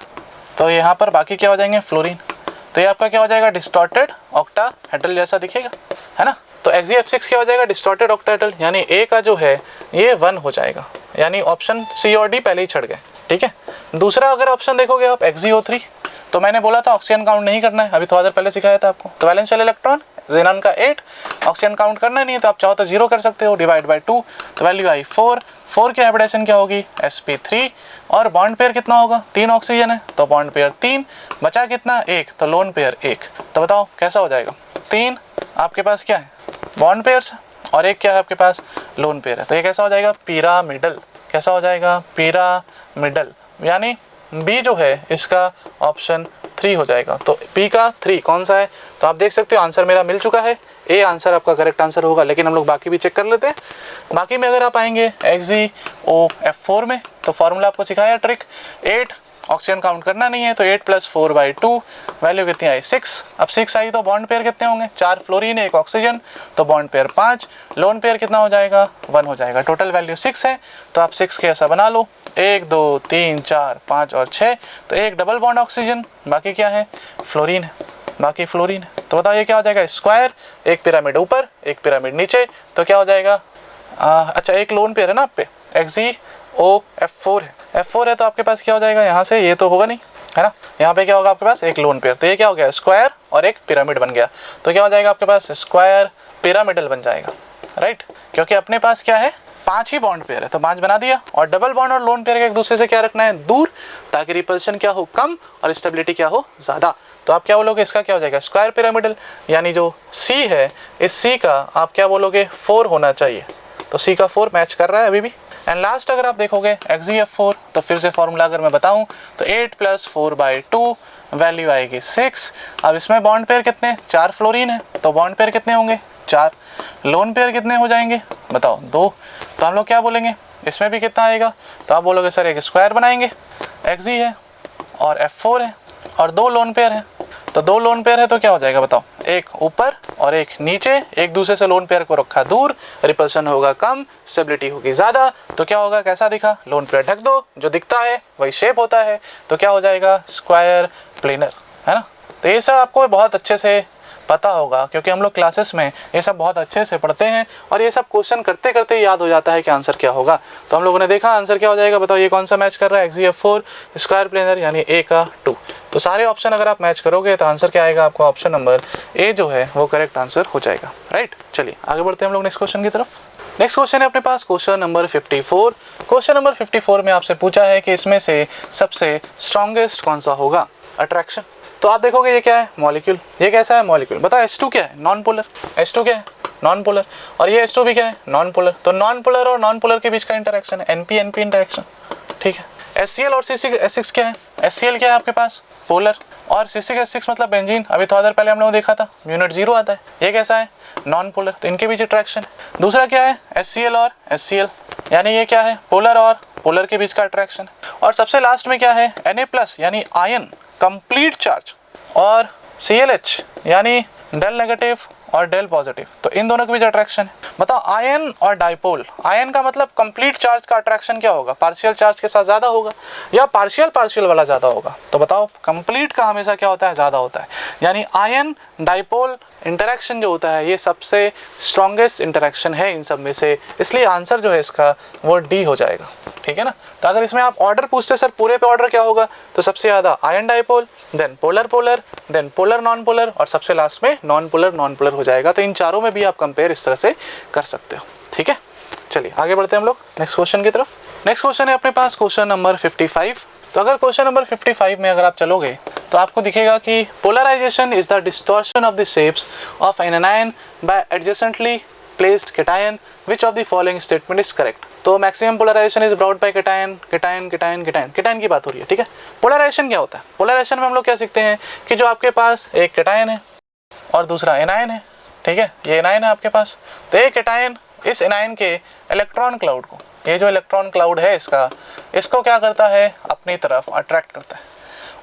तो यहाँ पर बाकी क्या हो जाएंगे, फ्लोरीन। तो ये आपका क्या हो जाएगा, डिस्टॉर्टेड ऑक्टाहेड्रल जैसा दिखेगा, है ना। तो XgF6 क्या हो जाएगा, डिस्टॉर्टेड ऑक्टाहेड्रल, यानी ए का जो है ये 1 हो जाएगा, यानी ऑप्शन सी और डी पहले ही छड़ गए, ठीक है। दूसरा अगर ऑप्शन देखोगे आप XgO3, तो मैंने बोला था ऑक्सीजन काउंट नहीं करना है, अभी थोड़ा देर पहले सिखाया था आपको। तो वैलेंशियल इलेक्ट्रॉन जेनॉन का 8, ऑक्सीजन काउंट करना नहीं है तो आप चाहो तो 0 कर सकते हो, डिवाइड बाई 2, तो वैल्यू आई 4 की हाइब्रिडेशन क्या होगी, sp3, और बॉन्ड पेयर कितना होगा, 3 ऑक्सीजन है तो बॉन्ड पेयर 3, बचा कितना 1, तो लोन पेयर 1। तो बताओ कैसा हो जाएगा, 3 आपके पास क्या है बॉन्ड पेयर्स, और एक क्या है आपके पास लोन पेयर है। तो ये कैसा हो जाएगा, पिरामिडल। कैसा हो जाएगा, पिरामिडल, यानी बी जो है इसका ऑप्शन 3 हो जाएगा। तो पी का 3 कौन सा है, तो आप देख सकते हो आंसर मेरा मिल चुका है, ए आंसर आपका करेक्ट आंसर होगा। लेकिन हम लोग बाकी भी चेक कर लेते हैं। बाकी में अगर आप आएंगे XgO4 में, तो फार्मूला आपको सिखाया ट्रिक, 8 ऑक्सीजन काउंट करना नहीं है तो 8 + 4/2, वैल्यू कितनी आई 6। अब 6 आई तो बॉन्ड पेयर कितने होंगे, 4 फ्लोरीन 1 ऑक्सीजन, तो बॉन्ड पेयर 5, लोन पेयर कितना हो जाएगा 1 हो जाएगा। टोटल वैल्यू 6 है, तो आप 6 के ऐसा बना लो, 1 2 3 4 5 और 6, तो एक डबल बॉन्ड ऑक्सीजन, बाकी क्या है फ्लोरीन है, बाकी फ्लोरीन है। तो बताओ ये क्या हो जाएगा, स्क्वायर, एक पिरामिड ऊपर एक पिरामिड नीचे, तो क्या हो जाएगा, अच्छा एक लोन पेयर है ना आप पे, XgO4 है, F4 है, तो आपके पास क्या हो जाएगा, यहाँ से ये तो होगा नहीं, है ना, यहाँ पे क्या होगा आपके पास एक लोन पेयर, तो ये क्या हो गया स्क्वायर और एक पिरामिड बन गया। तो क्या हो जाएगा आपके पास स्क्वायर पिरामिडल बन जाएगा, राइट, क्योंकि अपने पास क्या है 5 ही बॉन्ड पेयर है तो 5 बना दिया। और डबल बॉन्ड और लोन पेयर के एक दूसरे से क्या रखना है दूर, ताकि रिपल्शन क्या हो कम और स्टेबिलिटी क्या हो ज़्यादा। तो आप क्या बोलोगे, इसका क्या हो जाएगा स्क्वायर पिरामिडल, यानी जो C है इस C का आप क्या बोलोगे 4 होना चाहिए। तो C का 4 मैच कर रहा है अभी भी। एंड लास्ट अगर आप देखोगे XgF4, तो फिर से फॉर्मूला अगर मैं बताऊं तो 8 + 4/2, वैल्यू आएगी 6। अब इसमें बॉन्ड पेयर कितने, 4 फ्लोरीन है तो बॉन्ड पेयर कितने होंगे 4, लोन पेयर कितने हो जाएंगे बताओ 2। तो हम लोग क्या बोलेंगे, इसमें भी कितना आएगा, तो आप बोलोगे सर एक स्क्वायर बनाएंगे, Xg है और F4 है और 2 लोन पेयर है। तो 2 लोन पेयर है तो क्या हो जाएगा बताओ, एक ऊपर और एक नीचे, एक दूसरे से लोन पेयर को रखा दूर, रिपल्शन होगा कम, स्टेबिलिटी होगी ज़्यादा। तो क्या होगा, कैसा दिखा, लोन पेयर ढक दो, जो दिखता है वही शेप होता है, तो क्या हो जाएगा स्क्वायर प्लेनर, है ना। तो ये सब आपको बहुत अच्छे से पता होगा, क्योंकि हम लोग क्लासेस में ये सब बहुत अच्छे से पढ़ते हैं और ये सब क्वेश्चन करते करते याद हो जाता है कि आंसर क्या होगा। तो हम लोगों ने देखा आंसर क्या हो जाएगा, बताओ ये कौन सा मैच कर रहा है, XgF4 स्क्वायर प्लेनर, यानी A का 2। तो सारे ऑप्शन अगर आप मैच करोगे तो आंसर क्या आएगा आपको, ऑप्शन नंबर A जो है वो करेक्ट आंसर हो जाएगा, राइट। चलिए आगे बढ़ते हैं हम लोग नेक्स्ट क्वेश्चन की तरफ। नेक्स्ट क्वेश्चन है अपने पास क्वेश्चन नंबर 54। क्वेश्चन नंबर 54 में आपसे पूछा है कि इसमें से सबसे स्ट्रॉन्गेस्ट कौन सा होगा अट्रैक्शन। तो आप देखोगे ये क्या है मॉलिक्यूल, ये कैसा है मॉलिक्यूल, बताओ H2 क्या है नॉन पोलर, H2 क्या है नॉन पोलर, और ये H2 भी क्या है नॉन पोलर। तो नॉन पोलर और नॉन पोलर के बीच का इंटरेक्शन है NP-NP इंटरेक्शन, ठीक है। HCl और C6H6 क्या है? HCl क्या है आपके पास? पोलर, और C6H6 मतलब बेंजीन, अभी थोड़ा देर पहले हम लोगों ने देखा था यूनिट 0 आता है, ये कैसा है? नॉन पोलर, तो इनके बीच अट्रैक्शन है। दूसरा क्या है? HCl और HCl, यानी ये क्या है? पोलर और पोलर के बीच का अट्रैक्शन है। और सबसे लास्ट में क्या है? Na+ यानी आयन कंप्लीट चार्ज, और ClH यानी डेल नेगेटिव और डेल पॉजिटिव, तो इन दोनों के बीच अट्रैक्शन है। बताओ आयन और डाइपोल, आयन का मतलब कंप्लीट चार्ज का अट्रैक्शन क्या होगा? पार्शियल चार्ज के साथ ज़्यादा होगा या पार्शियल वाला ज़्यादा होगा? तो बताओ कंप्लीट का हमेशा क्या होता है? ज़्यादा होता है। यानी आयन डाइपोल इंटरेक्शन जो होता है ये सबसे स्ट्रॉन्गेस्ट इंटरेक्शन है इन सब में से, इसलिए आंसर जो है इसका वो डी हो जाएगा। ठीक है ना? तो अगर इसमें आप ऑर्डर पूछते सर पूरे पे ऑर्डर क्या होगा, तो सबसे ज़्यादा ion dipole, then polar polar, then polar non polar, और सबसे लास्ट में नॉन पोलर हो जाएगा। तो इन चारों में भी आप कंपेयर इस तरह से कर सकते हो। ठीक है, चलिए आगे बढ़ते हैं हम लोग नेक्स्ट क्वेश्चन की तरफ। नेक्स्ट क्वेश्चन है अपने पास क्वेश्चन नंबर 55। तो अगर क्वेश्चन नंबर 55 में अगर आप चलोगे तो आपको दिखेगा कि polarisation is the distortion of the shapes of an anion by adjacently placed cation, which of the following statement is correct. तो maximum polarisation is brought by cation, cation cation cation, cation की बात हो रही है। ठीक है, polarisation क्या होता है? पोलराइजेशन में हम लोग क्या सीखते हैं कि जो आपके पास एक कैटायन है और दूसरा एनायन है, ठीक है, ये एनायन है आपके पास, तो एक कैटायन इस एनायन के इलेक्ट्रॉन क्लाउड को, ये जो इलेक्ट्रॉन क्लाउड है इसको क्या करता है? अपनी तरफ अट्रैक्ट करता है,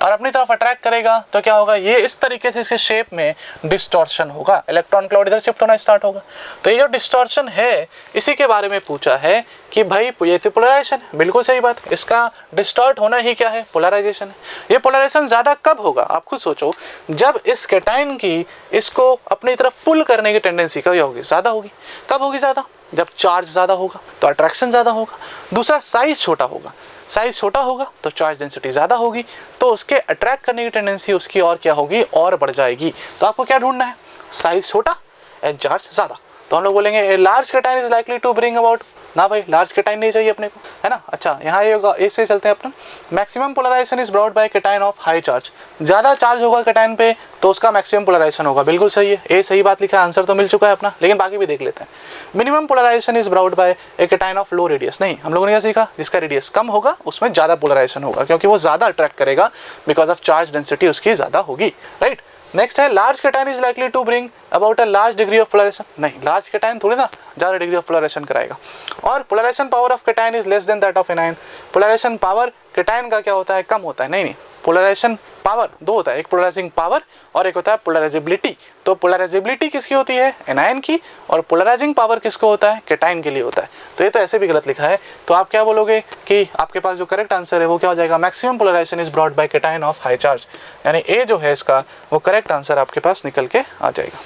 और अपनी तरफ अट्रैक्ट करेगा तो क्या होगा? ये इस तरीके से इसके शेप में डिस्टॉर्शन होगा, इलेक्ट्रॉन क्लाउड इधर शिफ्ट होना स्टार्ट होगा। तो ये जो डिस्टॉर्शन है इसी के बारे में पूछा है कि भाई ये तो पोलराइजेशन है, बिल्कुल सही बात, इसका डिस्टॉर्ट होना ही क्या है? पोलराइजेशन है। ये पोलराइजेशन ज़्यादा कब होगा? आप खुद सोचो, जब इस कैटायन की इसको अपनी तरफ पुल करने की टेंडेंसी कब होगी? ज़्यादा होगी। कब होगी ज़्यादा? जब चार्ज ज़्यादा होगा तो अट्रैक्शन ज़्यादा होगा। दूसरा साइज़ छोटा होगा, साइज़ छोटा होगा तो चार्ज डेंसिटी ज़्यादा होगी, तो उसके अट्रैक्ट करने की टेंडेंसी उसकी और क्या होगी? और बढ़ जाएगी। तो आपको क्या ढूंढना है? साइज़ छोटा एंड चार्ज ज़्यादा। तो हम लोग बोलेंगे large cation is likely to bring about, ना भाई लार्ज कैटायन नहीं चाहिए अपने को, है ना। अच्छा, यहाँ ये होगा, इससे चलते हैं अपना maximum polarisation is brought by cation of high charge. ज़्यादा चार्ज होगा कैटायन पे तो उसका मैक्सिमम पोलराइजेशन होगा, बिल्कुल सही है, ए सही बात लिखा है, आंसर तो मिल चुका है अपना। लेकिन बाकी भी देख लेते हैं। Minimum polarization is brought by a cation of low radius, नहीं, हम लोगों ने क्या सीखा? जिसका रेडियस कम होगा उसमें ज़्यादा पोलराइजेशन होगा, क्योंकि वो ज़्यादा अट्रैक्ट करेगा बिकॉज ऑफ चार्ज डेंसिटी उसकी ज़्यादा होगी, राइट। नेक्स्ट है large cation is likely to bring about a large degree of polarization, नहीं, लार्ज कैटायन थोड़ी ना ज़्यादा डिग्री ऑफ पोलराइजेशन कराएगा। और polarization power of cation is less than that of anion, polarization power cation का क्या होता है? कम होता है। नहीं, पोलराइजेशन पावर दो होता है, एक पोलराइजिंग पावर और एक होता है पोलराइजेबिलिटी। तो पोलराइजेबिलिटी किसकी होती है? एनायन की, और पोलराइजिंग पावर किसको होता है? कैटायन के लिए होता है। तो ये तो ऐसे भी गलत लिखा है, तो आप क्या बोलोगे कि आपके पास जो करेक्ट आंसर है वो क्या हो जाएगा? Maximum polarisation is brought by cation of high charge, यानी ए जो है इसका वो करेक्ट आंसर आपके पास निकल के आ जाएगा।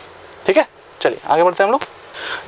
ठीक है, चलिए आगे बढ़ते हैं हम लोग।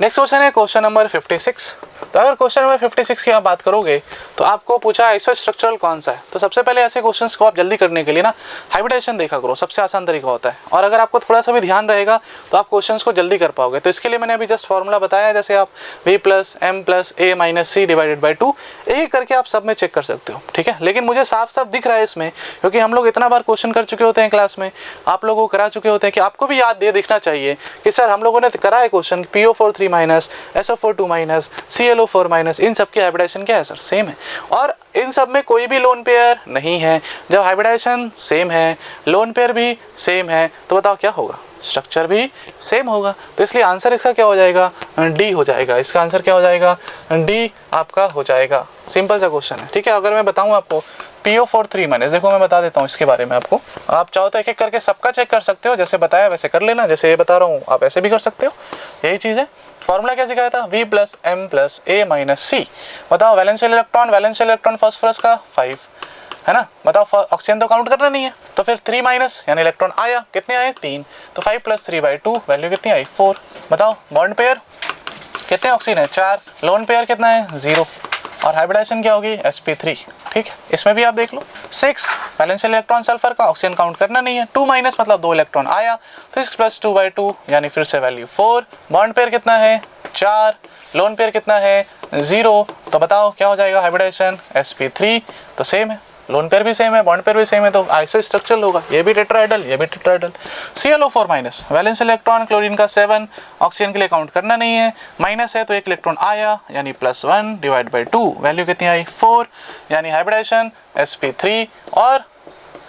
नेक्स्ट क्वेश्चन है क्वेश्चन नंबर 56। तो अगर क्वेश्चन नंबर 56 की आप बात करोगे तो आपको पूछा आइसोस्ट्रक्चरल कौन सा है। तो सबसे पहले ऐसे क्वेश्चंस को आप जल्दी करने के लिए ना हाइब्रिडाइजेशन देखा करो, सबसे आसान तरीका होता है, और अगर आपको थोड़ा सा भी ध्यान रहेगा तो आप क्वेश्चंस को जल्दी कर पाओगे। तो इसके लिए मैंने अभी जस्ट फॉर्मूला बताया, जैसे आप v + m + a - c divided by 2 एक करके आप सब में चेक कर सकते हो। ठीक है, लेकिन मुझे साफ साफ दिख रहा है इसमें, क्योंकि हम लोग इतना बार क्वेश्चन कर चुके होते हैं क्लास में, आप लोगों को करा चुके होते हैं कि आपको भी याद दिखना चाहिए कि सर हम लोगों ने करा है क्वेश्चन PO4 3- SO4 2- ClO4-, इन सब की हाइब्रिडाइजेशन क्या है सर? सेम है, और इन सब में कोई भी लोन पेयर नहीं है। जब हाइब्रिडाइजेशन सेम है, लोन पेयर भी सेम है, तो बताओ क्या होगा? स्ट्रक्चर भी सेम होगा। तो इसलिए आंसर इसका क्या हो जाएगा? डी हो जाएगा। इसका आंसर क्या हो जाएगा? डी आपका हो जाएगा। सिंपल सा क्वेश्चन है। ठीक है, अगर मैं बताऊं आपको PO4 3- देखो मैं बता देता हूँ इसके बारे में आपको, आप चाहो तो एक एक करके सबका चेक कर सकते हो, जैसे बताया वैसे कर लेना, जैसे ये बता रहा हूँ आप ऐसे भी कर सकते हो, यही चीज़ है। फॉर्मूला क्या सिखाया था? v + m + a - c। बताओ वैलेंशियल इलेक्ट्रॉन फास्फोरस का 5 है ना। बताओ ऑक्सीजन तो काउंट करना नहीं है, तो फिर 3- यानी इलेक्ट्रॉन आया, कितने आए? 3, तो 5 + 3/2 वैल्यू कितनी आई? 4। बताओ बॉन्ड पेयर कितने ऑक्सीजन है? 4। लोन पेयर कितना है? 0। और हाइब्रिडाइजेशन क्या होगी? sp3। ठीक है, इसमें भी आप देख लो। 6 वैलेंशियल इलेक्ट्रॉन सल्फर का, ऑक्सीजन काउंट करना नहीं है। 2- मतलब 2 इलेक्ट्रॉन आया, तो 6 + 2/2 यानी फिर से वैल्यू 4। बॉन्ड पेयर कितना है? 4। लोन पेयर कितना है? 0। तो बताओ क्या हो जाएगा हाइब्रिडाइजेशन? sp3। तो सेम है, लोन पेयर भी सेम है, बॉन्ड पेयर भी सेम है, तो आइसो स्ट्रक्चरल होगा, ये भी टेट्राहेड्रल, ये भी tetrahedral. ClO4 minus, valence electron chlorine का 7, ऑक्सीजन के लिए काउंट करना नहीं है, माइनस है तो एक इलेक्ट्रॉन आया, यानी +1 डिवाइड बाई 2, वैल्यू कितनी आई 4, यानी हाइब्रिडाइजेशन sp3, और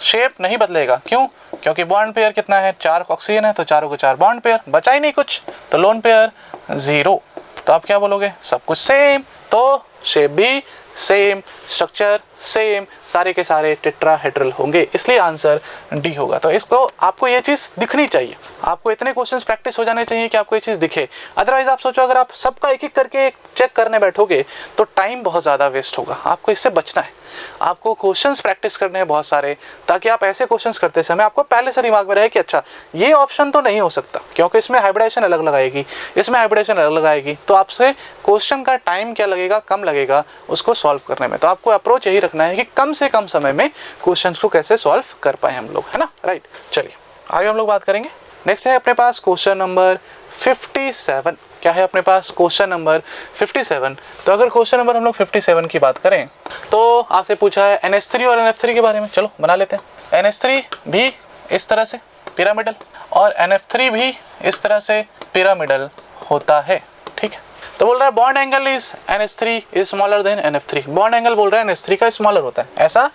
शेप नहीं बदलेगा, क्यों? क्योंकि बॉन्ड पेयर कितना है, 4 ऑक्सीजन है, तो चारों को 4 बॉन्ड पेयर, बचा ही नहीं कुछ, तो लोन पेयर 0। तो आप क्या बोलोगे, सब कुछ सेम, तो शेप भी सेम, स्ट्रक्चर सेम, सारे के सारे टेट्राहेड्रल होंगे, इसलिए आंसर डी होगा। तो इसको आपको ये चीज़ दिखनी चाहिए, आपको इतने क्वेश्चंस प्रैक्टिस हो जाने चाहिए कि आपको ये चीज़ दिखे। अदरवाइज आप सोचो अगर आप सबका एक एक करके चेक करने बैठोगे तो टाइम बहुत ज़्यादा वेस्ट होगा, आपको इससे बचना है। आपको क्वेश्चंस प्रैक्टिस करने हैं बहुत सारे, ताकि आप ऐसे क्वेश्चंस करते समय आपको पहले से दिमाग में रहे कि अच्छा ये ऑप्शन तो नहीं हो सकता, क्योंकि इसमें हाइब्रिडाइजेशन अलग लगाएगी, इसमें हाइब्रिडाइजेशन अलग लगाएगी, तो आपसे क्वेश्चन का टाइम क्या लगेगा, कम लगेगा उसको सॉल्व करने में। तो आपको अप्रोच यही रखना है कि कम से कम समय में क्वेश्चन को कैसे सॉल्व कर पाए हम लोग, है ना, राइट। चलिए आगे हम लोग बात करेंगे। नेक्स्ट है अपने पास क्वेश्चन नंबर 57। क्या है अपने पास, क्वेश्चन नंबर 57। तो अगर क्वेश्चन नंबर हम लोग 57 की बात करें तो आपसे पूछा है NH3 और NF3 के बारे में। चलो बना लेते हैं। NH3 भी इस तरह से पिरामिडल और NF3 भी इस तरह से पिरामिडल होता है, ठीक है। तो बोल रहा है bond angle is NH3 is smaller than NF3। Bond angle बोल रहा है NH3 का स्मॉलर होता है, ऐसा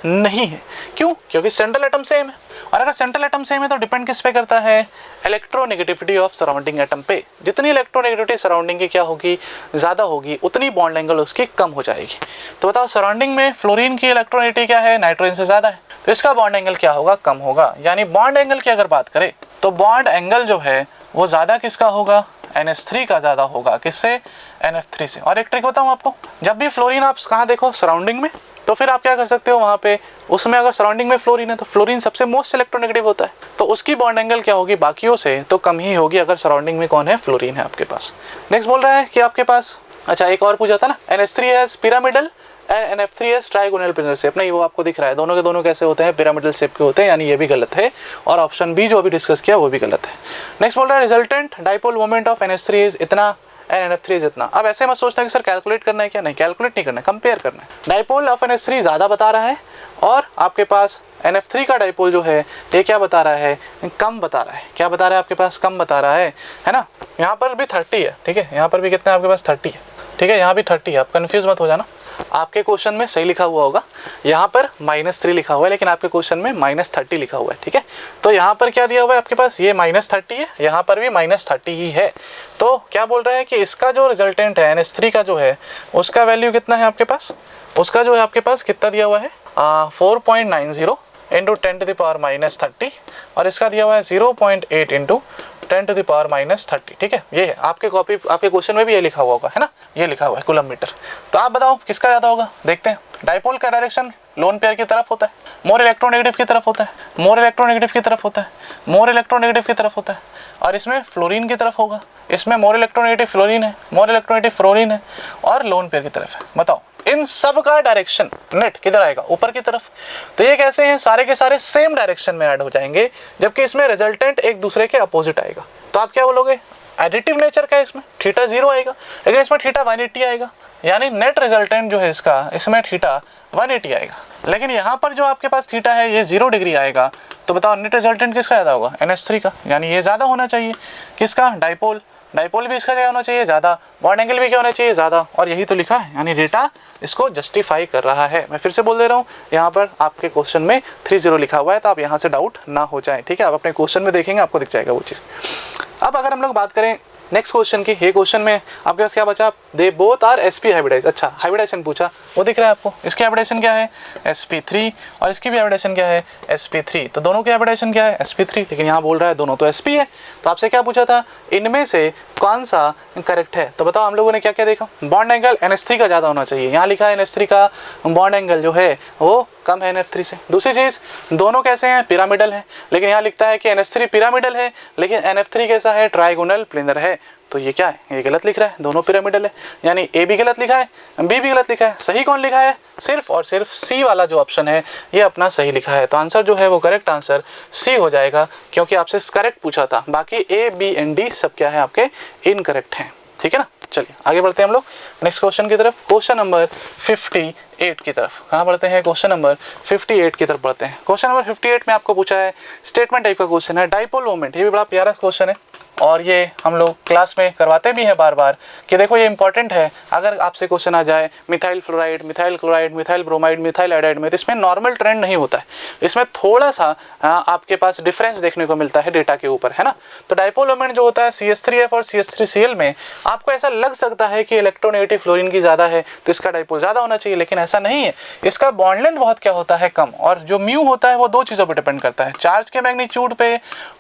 नहीं है। क्यों? क्योंकि सेंट्रल एटम सेम है, और अगर सेंट्रल एटम सेम है तो डिपेंड किस पे करता है, इलेक्ट्रोनेगेटिविटी ऑफ सराउंडिंग एटम पे। जितनी इलेक्ट्रोनेगेटिविटी सराउंडिंग की क्या होगी, ज़्यादा होगी, उतनी बॉन्ड एंगल उसकी कम हो जाएगी। तो बताओ सराउंडिंग में फ्लोरीन की इलेक्ट्रोनेगेटिविटी क्या है, नाइट्रोजन से ज़्यादा है, तो इसका बॉन्ड एंगल क्या होगा, कम होगा। यानी बॉन्ड एंगल की अगर बात करें तो बॉन्ड एंगल जो है वो ज़्यादा किसका होगा, NH3 का ज़्यादा होगा, किससे, NF3 से। और एक ट्रिक बताऊँ आपको, जब भी फ्लोरीन आप कहाँ देखो, सराउंडिंग में, तो फिर आप क्या कर सकते हो वहाँ पे, उसमें अगर सराउंडिंग में फ्लोरीन है तो फ्लोरीन सबसे मोस्ट इलेक्ट्रोनेगेटिव होता है, तो उसकी बॉन्ड एंगल क्या होगी, बाकियों से तो कम ही होगी अगर सराउंडिंग में कौन है, फ्लोरीन है आपके पास। नेक्स्ट बोल रहा है कि आपके पास, अच्छा एक और पूछा था ना, NH3 has pyramidal and NF3 has trigonal planar shape. नहीं, वो आपको दिख रहा है, दोनों के दोनों कैसे होते हैं, पिरामिडल शेप के होते हैं, यानी ये भी गलत है, और ऑप्शन बी जो अभी डिस्कस किया वो भी गलत है। नेक्स्ट बोल रहा है resultant dipole moment of NH3 is इतना एंड NF3 इज इतना। अब ऐसे मत सोचना कि सर कैलकुलेट करना है, क्या नहीं, कैलकुलेट नहीं करना है, कंपेयर करना है। डाइपोल ऑफ NH3 ज़्यादा बता रहा है, और आपके पास NF3 का डाइपोल जो है ये क्या बता रहा है, कम बता रहा है। क्या बता रहा है आपके पास, कम बता रहा है ना। यहाँ पर भी 30 है, ठीक है, यहाँ पर भी कितना है आपके पास, 30 है, ठीक है, यहाँ भी 30 है। आप कन्फ्यूज मत हो जाना, आपके क्वेश्चन में सही लिखा हुआ होगा, यहाँ पर -3 लिखा हुआ है, लेकिन आपके क्वेश्चन में -30 लिखा हुआ है, ठीक है। तो यहाँ पर क्या दिया हुआ है आपके पास, ये -30 है, यहाँ पर भी -30 ही है। तो क्या बोल रहा है कि इसका जो रिजल्टेंट है NH3 का जो है उसका वैल्यू कितना है आपके पास, उसका जो है आपके पास कितना दिया हुआ है, 4.90 इंटू 10⁻³ 30, और इसका दिया हुआ है 0.8 इंटू 10⁻³ ठीक है। ये है आपके कॉपी, आपके क्वेश्चन में भी ये लिखा हुआ होगा, है ना, ये लिखा हुआ है कूलम मीटर। तो आप बताओ किसका ज़्यादा होगा, देखते हैं। डाइपोल का डायरेक्शन लोन पेयर की तरफ होता है, मोर इलेक्ट्रोनेगेटिव की तरफ होता है, मोर इलेक्ट्रोनेगेटिव की तरफ होता है, मोर इलेक्ट्रोनेगेटिव की तरफ होता है, और इसमें फ्लोरीन की तरफ होगा, इसमें मोर इलेक्ट्रोनेगेटिव फ्लोरीन है, मोर इलेक्ट्रोनेगेटिव फ्लोरीन है, और लोन पेयर की तरफ है। बताओ इन सब का डायरेक्शन नेट किधर आएगा, ऊपर की तरफ। तो ये कैसे हैं, सारे के सारे सेम डायरेक्शन में ऐड हो जाएंगे, जबकि इसमें रिजल्टेंट एक दूसरे के अपोजिट आएगा। तो आप क्या बोलोगे, एडिटिव नेचर का है, इसमें थीटा 0 आएगा, लेकिन इसमें थीटा 180 आएगा, यानी नेट रिजल्टेंट जो है इसका, इसमें थीटा 180 आएगा। लेकिन यहाँ पर जो आपके पास थीटा है ये 0 डिग्री आएगा। तो बताओ नेट रिजल्टेंट किसका ज़्यादा होगा, NH3 का, यानी ये ज़्यादा होना चाहिए। किसका, डाइपोल, डाइपोल भी इसका क्या होना चाहिए, ज़्यादा, बॉन्ड एंगल भी क्या होना चाहिए, ज़्यादा, और यही तो लिखा है, यानी डेटा इसको जस्टिफाई कर रहा है। मैं फिर से बोल दे रहा हूँ, यहाँ पर आपके क्वेश्चन में 30 लिखा हुआ है, तो आप यहाँ से डाउट ना हो जाए, ठीक है। आप अपने क्वेश्चन में देखेंगे आपको दिख जाएगा वो चीज़। अब अगर हम लोग बात करें नेक्स्ट क्वेश्चन की, ये क्वेश्चन में आपके पास क्या बचा, they both are sp hybridize. अच्छा हाइब्रिडाइजेशन पूछा, वो दिख रहा है आपको, इसकी हाइब्रिडाइजेशन क्या है sp3, और इसकी भी हाइब्रिडाइजेशन क्या है sp3। तो दोनों की हाइब्रिडाइजेशन क्या है sp3, लेकिन यहाँ बोल रहा है दोनों तो sp है। तो आपसे क्या पूछा था, इनमें से कौन सा करेक्ट है। तो बताओ हम लोगों ने क्या क्या देखा, बॉन्ड एंगल NH3 का ज़्यादा होना चाहिए, यहाँ लिखा है NH3 का बॉन्ड एंगल जो है वो कम है NF3 से। दूसरी चीज़, दोनों कैसे हैं, पिरामिडल है, लेकिन यहाँ लिखता है कि NH3 पिरामिडल है, लेकिन NF3 कैसा है, ट्राइगोनल प्लेनर है। तो ये क्या है, ये गलत लिख रहा है, दोनों पिरामिडल है, यानी ए भी गलत लिखा है, बी भी गलत लिखा है। सही कौन लिखा है, सिर्फ और सिर्फ सी वाला जो ऑप्शन है ये अपना सही लिखा है। तो आंसर जो है वो करेक्ट आंसर सी हो जाएगा, क्योंकि आपसे करेक्ट पूछा था। बाकी ए बी एंड डी सब क्या है आपके इनकरेक्ट हैं, ठीक है ना। चलिए आगे बढ़ते हैं हम लोग नेक्स्ट क्वेश्चन की तरफ। क्वेश्चन नंबर 58 58 की तरफ। कहाँ बढ़ते हैं? क्वेश्चन नंबर 58 की तरफ बढ़ते हैं। क्वेश्चन नंबर 58 में आपको पूछा है, स्टेटमेंट टाइप का क्वेश्चन है, डाइपोल मोमेंट। ये भी बड़ा प्यारा क्वेश्चन है और ये हम लोग क्लास में करवाते भी हैं बार बार कि देखो ये इंपॉर्टेंट है। अगर आपसे क्वेश्चन आ जाए methyl fluoride, methyl chloride, methyl bromide, methyl iodide में, तो इसमें नॉर्मल ट्रेंड नहीं होता है, इसमें थोड़ा सा आपके पास डिफरेंस देखने को मिलता है डेटा के ऊपर, है ना। तो डाइपोल मोमेंट जो होता है CH3F और CH3Cl में, आपको ऐसा लग सकता है कि इलेक्ट्रोनेगेटिव फ्लोरीन की ज़्यादा है तो इसका डाइपोल ज़्यादा होना चाहिए, लेकिन ऐसा नहीं है। इसका बॉन्ड लेंथ बहुत क्या होता है? कम। और जो म्यू होता है वो दो चीज़ों पर डिपेंड करता है, चार्ज के मैग्नीट्यूड पे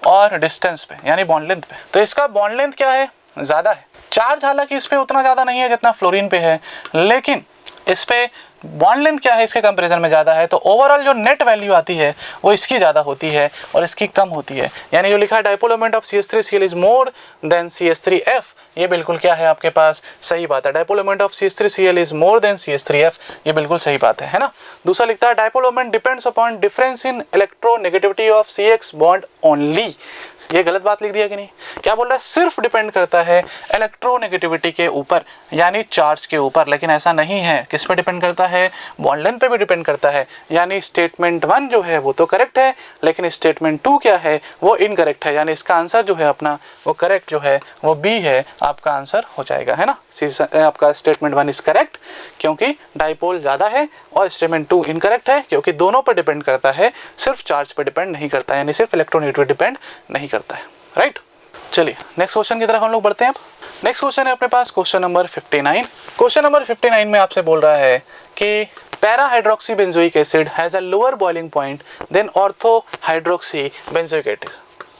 और डिस्टेंस पे, यानी बॉन्ड लेंथ पे। तो इसका बॉन्ड लेंथ क्या है? ज़्यादा है। चार्ज हालांकि इस पे उतना ज़्यादा नहीं है जितना फ्लोरीन पे है, लेकिन इस पे बॉन्ड लेंथ क्या है इसके कंपैरिजन में ज़्यादा है, तो ओवरऑल जो नेट वैल्यू आती है वो इसकी ज़्यादा होती है और इसकी कम होती है। यानी जो लिखा है dipole moment of CH3Cl is more than CH3F, ये बिल्कुल क्या है आपके पास? सही बात है। Dipole moment of CH3Cl is more than CH3F, ये बिल्कुल सही बात है ना। दूसरा लिखता है dipole moment depends upon difference in electronegativity of CX bond only. ये गलत बात लिख दिया कि नहीं? क्या बोल रहा है? सिर्फ डिपेंड करता है इलेक्ट्रोनेगेटिविटी के ऊपर, यानी चार्ज के ऊपर, लेकिन ऐसा नहीं है। किस पे डिपेंड करता है? बॉन्ड लेंथ पे भी डिपेंड करता है। यानी स्टेटमेंट 1 जो है वो तो करेक्ट है, लेकिन स्टेटमेंट 2 क्या है? वो इनकरेक्ट है। यानी इसका आंसर जो है अपना वो करेक्ट जो है वो बी है, आपका आंसर हो जाएगा, है ना। आपका स्टेटमेंट 1 इज करेक्ट क्योंकि डाइपोल ज़्यादा है, और स्टेटमेंट 2 इनकरेक्ट है क्योंकि दोनों पर डिपेंड करता है, सिर्फ चार्ज पर डिपेंड नहीं करता है, यानी सिर्फ इलेक्ट्रोनेगेटिविटी डिपेंड नहीं करता है, राइट। चलिए नेक्स्ट क्वेश्चन की तरफ हम लोग बढ़ते हैं। नेक्स्ट क्वेश्चन है अपने पास क्वेश्चन नंबर 59। क्वेश्चन नंबर 59 में आपसे बोल रहा है कि para hydroxy benzoic acid has a lower boiling point than ortho hydroxy benzoic acid.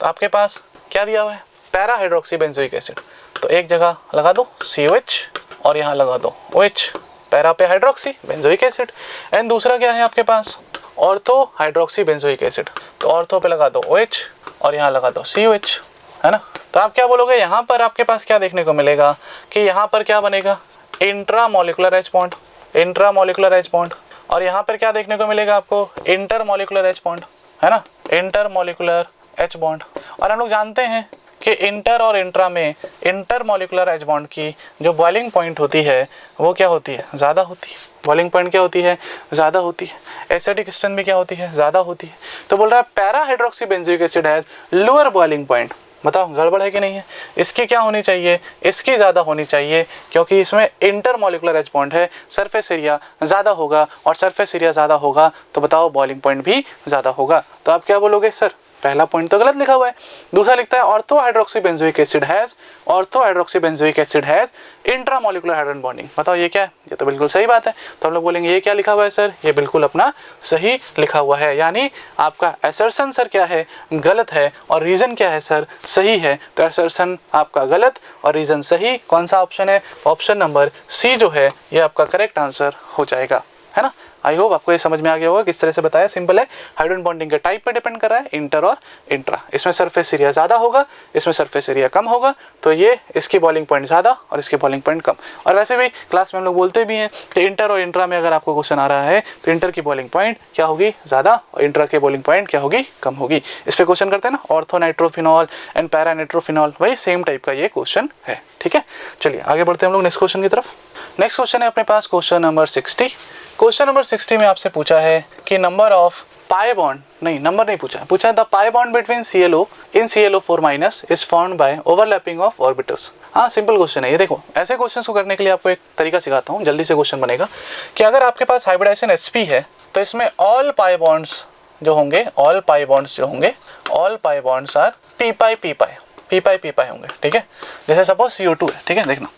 तो आपके पास क्या दिया हुआ है? Para hydroxy benzoic acid. तो एक जगह लगा दो COH और यहाँ लगा दो OH, पैरा पे हाइड्रोक्सी बेंजोइक एसिड। एंड दूसरा क्या है आपके पास? Ortho hydroxy benzoic acid. तो ऑर्थो पे लगा दो OH और यहाँ लगा दो COH, है ना। तो आप क्या बोलोगे? यहाँ पर आपके पास क्या देखने को मिलेगा कि यहाँ पर क्या बनेगा? Intramolecular H bond, intramolecular H bond. और यहाँ पर क्या देखने को मिलेगा आपको? इंटरमोलिकुलर H बॉन्ड, है ना, इंटरमोलिकुलर H बॉन्ड। और हम लोग जानते हैं कि इंटर और इंट्रा में इंटरमोलिकुलर H बॉन्ड की जो बॉइलिंग पॉइंट होती है वो क्या होती है? ज़्यादा होती है। बॉइलिंग पॉइंट क्या होती है? ज़्यादा होती है। एसिडिक स्ट्रेंथ भी क्या होती है? ज़्यादा होती है। तो बोल रहा है para hydroxy benzoic acid has lower boiling point. बताओ गड़बड़ है कि नहीं है? इसकी क्या होनी चाहिए? इसकी ज़्यादा होनी चाहिए क्योंकि इसमें इंटरमोलिकुलर H बॉन्ड है, सरफेस एरिया ज़्यादा होगा, और सरफेस एरिया ज़्यादा होगा तो बताओ बॉइलिंग पॉइंट भी ज़्यादा होगा। तो आप क्या बोलोगे? सर पहला पॉइंट तो गलत लिखा हुआ है। दूसरा लिखता है ortho hydroxy benzoic acid has, ortho hydroxy benzoic acid has intramolecular hydrogen bonding. बताओ ये क्या है? ये तो बिल्कुल सही बात है। तो हम लोग बोलेंगे ये क्या लिखा हुआ है सर? ये बिल्कुल अपना सही लिखा हुआ है। यानी आपका असर्शन सर क्या है? गलत है। और रीज़न क्या है सर? सही है। तो असर्शन आपका गलत और रीज़न सही। कौन सा ऑप्शन है? ऑप्शन नंबर C जो है ये आपका करेक्ट आंसर हो जाएगा, है ना। आई होप आपको ये समझ में आ गया होगा किस तरह से बताया। सिंपल है, हाइड्रोजन बॉन्डिंग के टाइप पे डिपेंड कर रहा है, इंटर और इंट्रा। इसमें सरफेस एरिया ज़्यादा होगा, इसमें सरफेस एरिया कम होगा, तो ये इसकी बॉइलिंग पॉइंट ज़्यादा और इसकी बॉइलिंग पॉइंट कम। और वैसे भी क्लास में हम लोग बोलते भी हैं कि इंटर और इंट्रा में अगर आपको क्वेश्चन आ रहा है तो इंटर की बॉइलिंग पॉइंट क्या होगी? ज़्यादा, और इंट्रा की बॉइलिंग पॉइंट क्या होगी? कम होगी। इस पर क्वेश्चन करते हैं ना, ortho nitrophenol and para nitrophenol, वही सेम टाइप का ये क्वेश्चन है, ठीक है। चलिए आगे बढ़ते हैं हम लोग नेक्स्ट क्वेश्चन की तरफ। नेक्स्ट क्वेश्चन है अपने पास क्वेश्चन नंबर 60। क्वेश्चन नंबर 60 में आपसे पूछा है कि नंबर ऑफ पाई बॉन्ड, नहीं नंबर नहीं पूछा है, पूछा है the pi bond between ClO in ClO4- is formed by overlapping of orbitals. हाँ सिंपल क्वेश्चन है ये। देखो ऐसे क्वेश्चन को करने के लिए आपको एक तरीका सिखाता हूँ, जल्दी से क्वेश्चन बनेगा कि अगर आपके पास हाइब्रिडाइजेशन sp है तो इसमें ऑल पाई बॉन्ड्स जो होंगे, ऑल पाई बॉन्ड्स जो होंगे, all pi bonds are p pi होंगे, ठीक है। जैसे सपोज CO2 है, ठीक है। देखना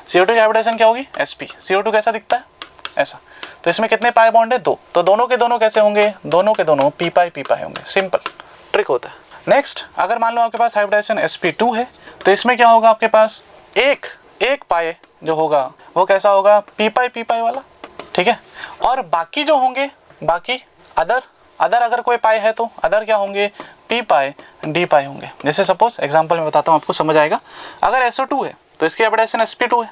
CO2 की हाइब्रिडाइजेशन क्या होगी? sp। CO2 कैसा दिखता है? ऐसा। तो इसमें कितने पाई बॉन्ड है? 2। तो दोनों के दोनों कैसे होंगे? दोनों के दोनों p पाई होंगे। सिंपल ट्रिक होता है। नेक्स्ट, अगर मान लो आपके पास हाइब्रिडाइजेशन sp2 है तो इसमें क्या होगा आपके पास? एक पाई जो होगा वो कैसा होगा? p पाई वाला, ठीक है। और बाकी जो होंगे, बाकी अदर अगर कोई पाई है तो अदर क्या होंगे? p पाई d पाई होंगे। जैसे सपोज एग्जांपल में बताता हूँ, आपको समझ आएगा। अगर SO2 है तो इसकी हाइब्रिडाइजेशन sp2 है,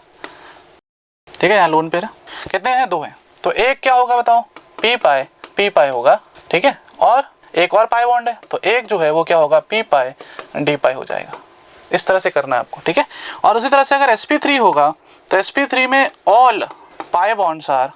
ठीक है। यहाँ लोन पे कितने हैं? 2 हैं। तो एक क्या होगा बताओ? p पाई होगा, ठीक है। और एक और पाई बॉन्ड है तो एक जो है वो क्या होगा? p पाई d पाई हो जाएगा। इस तरह से करना है आपको, ठीक है। और उसी तरह से अगर sp3 होगा तो sp3 में all pi bonds are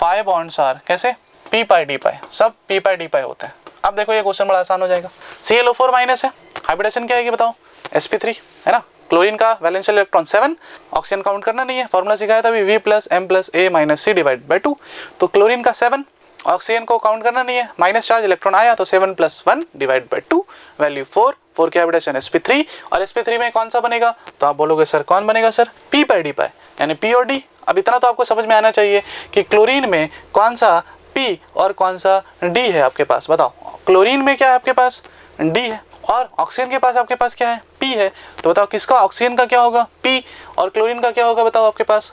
pi bonds are कैसे, पी पाई डी पाई, सब पी पाई डी पाई होते हैं। अब देखो ये क्वेश्चन बड़ा आसान हो जाएगा। ClO4 माइनस है, हाइब्रिडेशन क्या है ये बताओ, sp3 है ना। क्लोरीन का वैलेंशियल इलेक्ट्रॉन 7, ऑक्सीजन काउंट करना नहीं है, फॉर्मूला सिखाया था अभी V+M+A-C डिवाइड बाई 2। तो क्लोरीन का 7, ऑक्सीजन को काउंट करना नहीं है, माइनस चार्ज इलेक्ट्रॉन आया तो 7 + 1 डिवाइड बाई 2, वैल्यू 4 की हाइब्रिडेशन sp3, और sp3 में कौन सा बनेगा, तो आप बोलोगे सर कौन बनेगा सर, p पाई डी पाई, यानी p और d। अब इतना तो आपको समझ में आना चाहिए कि क्लोरीन में कौन सा p और कौन सा d है आपके पास, बताओ। क्लोरीन में क्या है आपके पास, d है, और ऑक्सीजन के पास आपके पास क्या है, p है। तो बताओ किसका, ऑक्सीजन का क्या होगा p, और क्लोरीन का क्या होगा बताओ आपके पास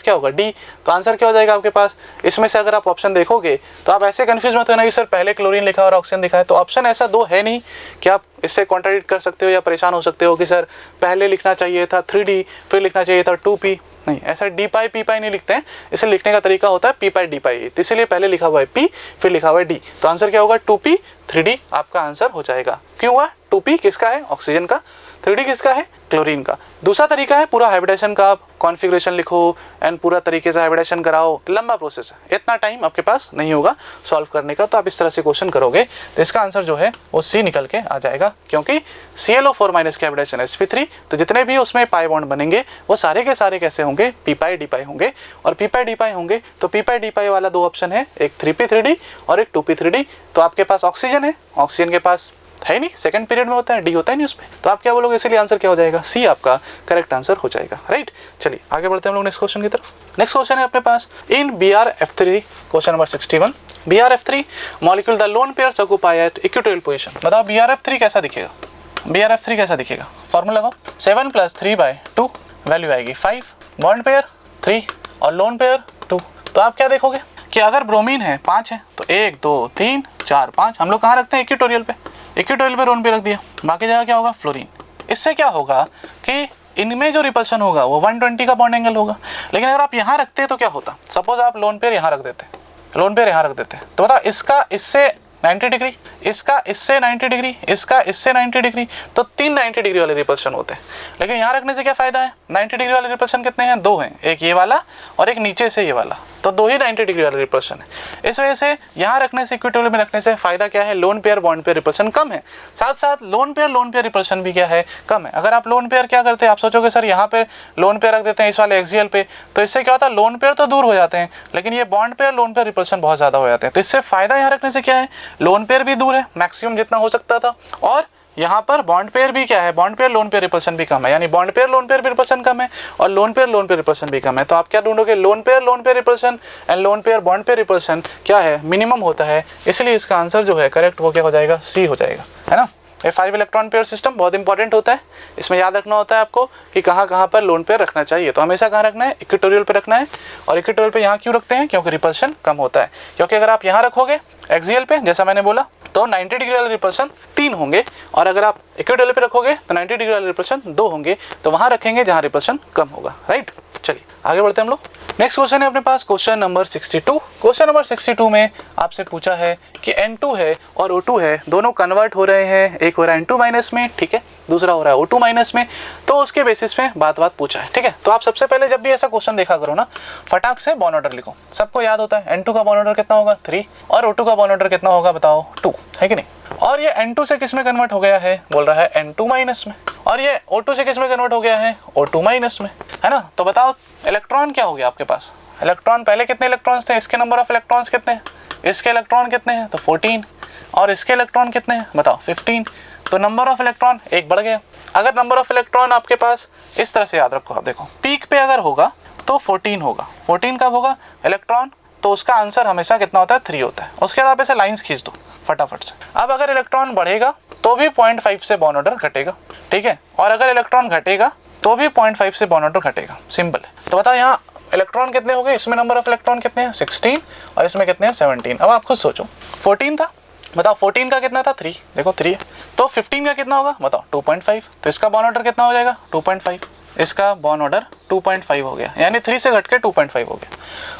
क्या होगा d। तो आंसर क्या हो जाएगा आपके पास। इसमें से अगर आप ऑप्शन देखोगे तो आप ऐसे कंफ्यूज मत होना कि सर पहले क्लोरीन लिखा और ऑक्सीजन लिखा है। तो ऑप्शन ऐसा दो है नहीं कि आप इससे कॉन्ट्राडिक्ट कर सकते हो या परेशान हो सकते हो कि सर पहले लिखना चाहिए था 3D, फिर लिखना चाहिए था 2p। नहीं, ऐसा डी पाई पी पाई नहीं लिखते हैं, इसे लिखने का तरीका होता है पी पाई डी पाई। तो इसलिए पहले लिखा हुआ है p, फिर लिखा हुआ है d। तो आंसर क्या होगा, 2p 3d आपका आंसर हो जाएगा। क्यों हुआ, 2p किसका है, ऑक्सीजन का, 3d किसका है, क्लोरीन का। दूसरा तरीका है पूरा हाइब्रिडेशन का आप कॉन्फ़िगरेशन लिखो एंड पूरा तरीके से हाइब्रिडेशन कराओ, लंबा प्रोसेस है, इतना टाइम आपके पास नहीं होगा सॉल्व करने का। तो आप इस तरह से क्वेश्चन करोगे तो इसका आंसर जो है वो सी निकल के आ जाएगा, क्योंकि ClO4 माइनस की हाइब्रिडेशन sp3, तो जितने भी उसमें पाई बॉन्ड बनेंगे वो सारे के सारे कैसे होंगे, p पाई डी पाई होंगे। और p पाई डी पाई होंगे तो p पाई डी पाई वाला दो ऑप्शन है, एक 3p 3d और एक 2p 3d। तो आपके पास ऑक्सीजन है, ऑक्सीजन के पास है नहीं, सेकंड पीरियड में होता है, डी होता है नहीं उसमें, तो आप क्या बोलोगे, इसलिए आंसर क्या हो जाएगा, सी आपका करेक्ट आंसर हो जाएगा। राइट, चलिए आगे बढ़ते हैं हम लोग नेक्स्ट क्वेश्चन की तरफ। नेक्स्ट क्वेश्चन है अपने पास, in BrF3 question number 61, BrF3 molecule the lone pairs occupy at equatorial position. बताओ BrF3 कैसा दिखेगा, BrF3 कैसा दिखेगा, फॉर्मूला लगाओ, 7 + 3/2, वैल्यू आएगी 5, बॉन्ड पेयर 3 और लोन पेयर 2। तो आप क्या देखोगे कि अगर ब्रोमीन है 5 है तो 1 2 3 4 5 हम लोग कहाँ रखते हैं, इक्विटोरियल पे, इक्विटोरियल पे लोन पे रख दिया, बाकी जगह क्या होगा, फ्लोरीन। इससे क्या होगा कि इनमें जो रिपल्शन होगा वो 120 का बॉन्ड एंगल होगा। लेकिन अगर आप यहाँ रखते तो क्या होता, सपोज आप लोन पेयर यहाँ रख देते, लोन पेयर यहाँ रख देते, तो बताओ इसका इससे 90 डिग्री, इसका इससे 90 डिग्री, इसका इससे 90 डिग्री, तो 3 90 डिग्री वाले रिपल्शन होते हैं। लेकिन यहाँ रखने से क्या फ़ायदा है, 90 डिग्री वाले रिपल्शन कितने हैं, 2 हैं, एक ये वाला और एक नीचे से ये वाला, तो 2 ही 90 डिग्री वाले रिपल्शन है। इस वजह से यहाँ रखने से, इक्विटोरियल में रखने से फ़ायदा क्या है, lone pair bond pair repulsion कम है, साथ साथ लोन पेयर रिपल्शन भी क्या है, कम है। अगर आप लोन पेयर क्या करते हैं, आप सोचोगे सर यहाँ पे लोन पेयर रख देते हैं इस वाले एक्सियल पे, तो इससे क्या होता है, लोन पेयर तो दूर हो जाते हैं, लेकिन ये bond pair lone pair repulsion बहुत ज़्यादा हो जाते हैं। तो इससे फ़ायदा यहाँ रखने से क्या है, लोन पेयर भी दूर है मैक्सिमम जितना हो सकता था, और यहाँ पर बॉन्ड पेयर भी क्या है, bond pair lone pair repulsion भी कम है, यानी bond pair lone pair repulsion कम है और लोन पेयर रिपल्शन भी कम है। तो आप क्या ढूंढोगे, lone pair repulsion and lone pair bond pair repulsion क्या है, मिनिमम होता है, इसलिए इसका आंसर जो है करेक्ट वो क्या हो जाएगा, सी हो जाएगा, है ना। ये 5 इलेक्ट्रॉन पेयर सिस्टम बहुत इंपॉर्टेंट होता है, इसमें याद रखना होता है आपको कि कहाँ कहाँ पर लोन पेयर रखना चाहिए। तो हमेशा कहाँ रखना है, इक्विटोरियल पे रखना है। और इक्विटोरियल पे यहाँ क्यों रखते हैं, क्योंकि रिपल्शन कम होता है, क्योंकि अगर आप यहाँ रखोगे एक्सियल पे जैसा मैंने बोला तो 90 डिग्री वाले रिपल्शन 3 होंगे, और अगर आप इक्विटोरियल पे रखोगे तो 90 डिग्री वाले रिपल्शन 2 होंगे, तो वहाँ रखेंगे जहाँ रिपल्शन कम होगा। राइट, चलिए आगे बढ़ते हैं हम लोग। नेक्स्ट क्वेश्चन है अपने पास क्वेश्चन नंबर 62। क्वेश्चन नंबर 62 में आपसे पूछा है कि N2 है और O2 है, दोनों कन्वर्ट हो रहे हैं, एक हो रहा है N2 माइनस में, ठीक है, दूसरा हो रहा है O2 माइनस में, तो उसके बेसिस पे बात पूछा है, ठीक है। तो आप सबसे पहले जब भी ऐसा क्वेश्चन देखा करो ना, फटाक से बॉन्ड ऑर्डर लिखो। सबको याद होता है N2 का बॉन्ड ऑर्डर कितना होगा 3 और O2 का बॉन्ड ऑर्डर कितना होगा बताओ 2, है कि नहीं। और ये N2 से किस में कन्वर्ट हो गया है, बोल रहा है N2 माइनस में, और ये O2 से किस में कन्वर्ट हो गया है, O2 माइनस में, है ना। तो बताओ इलेक्ट्रॉन क्या हो गया आपके पास, इलेक्ट्रॉन पहले कितने इलेक्ट्रॉन्स थे, इसके नंबर ऑफ इलेक्ट्रॉन्स कितने हैं, इसके इलेक्ट्रॉन कितने हैं तो 14, और इसके इलेक्ट्रॉन कितने हैं बताओ 15, तो नंबर ऑफ इलेक्ट्रॉन एक बढ़ गया। अगर नंबर ऑफ इलेक्ट्रॉन आपके पास इस तरह से याद रखो, आप देखो पीक पे अगर होगा तो 14 होगा, 14 कब होगा इलेक्ट्रॉन, तो उसका आंसर हमेशा कितना होता है 3 होता है। उसके बाद आप ऐसे लाइंस खींच दो फटाफट से। अब अगर इलेक्ट्रॉन बढ़ेगा तो भी 0.5 से बॉन्ड ऑर्डर घटेगा, ठीक है, और अगर इलेक्ट्रॉन घटेगा तो भी 0.5 से बॉन्ड ऑर्डर घटेगा, सिंपल है। तो बताओ यहाँ इलेक्ट्रॉन कितने हो गए, इसमें नंबर ऑफ इलेक्ट्रॉन कितने हैं 16 और इसमें कितने हैं 17। अब आप खुद सोचो 14 था, बताओ 14 का कितना था 3, देखो 3 है, तो 15 का कितना होगा बताओ 2.5, तो इसका बॉन्ड ऑर्डर कितना हो जाएगा 2.5, इसका बॉन्ड ऑर्डर 2.5 हो गया, यानी 3 से घट के 2.5 हो गया।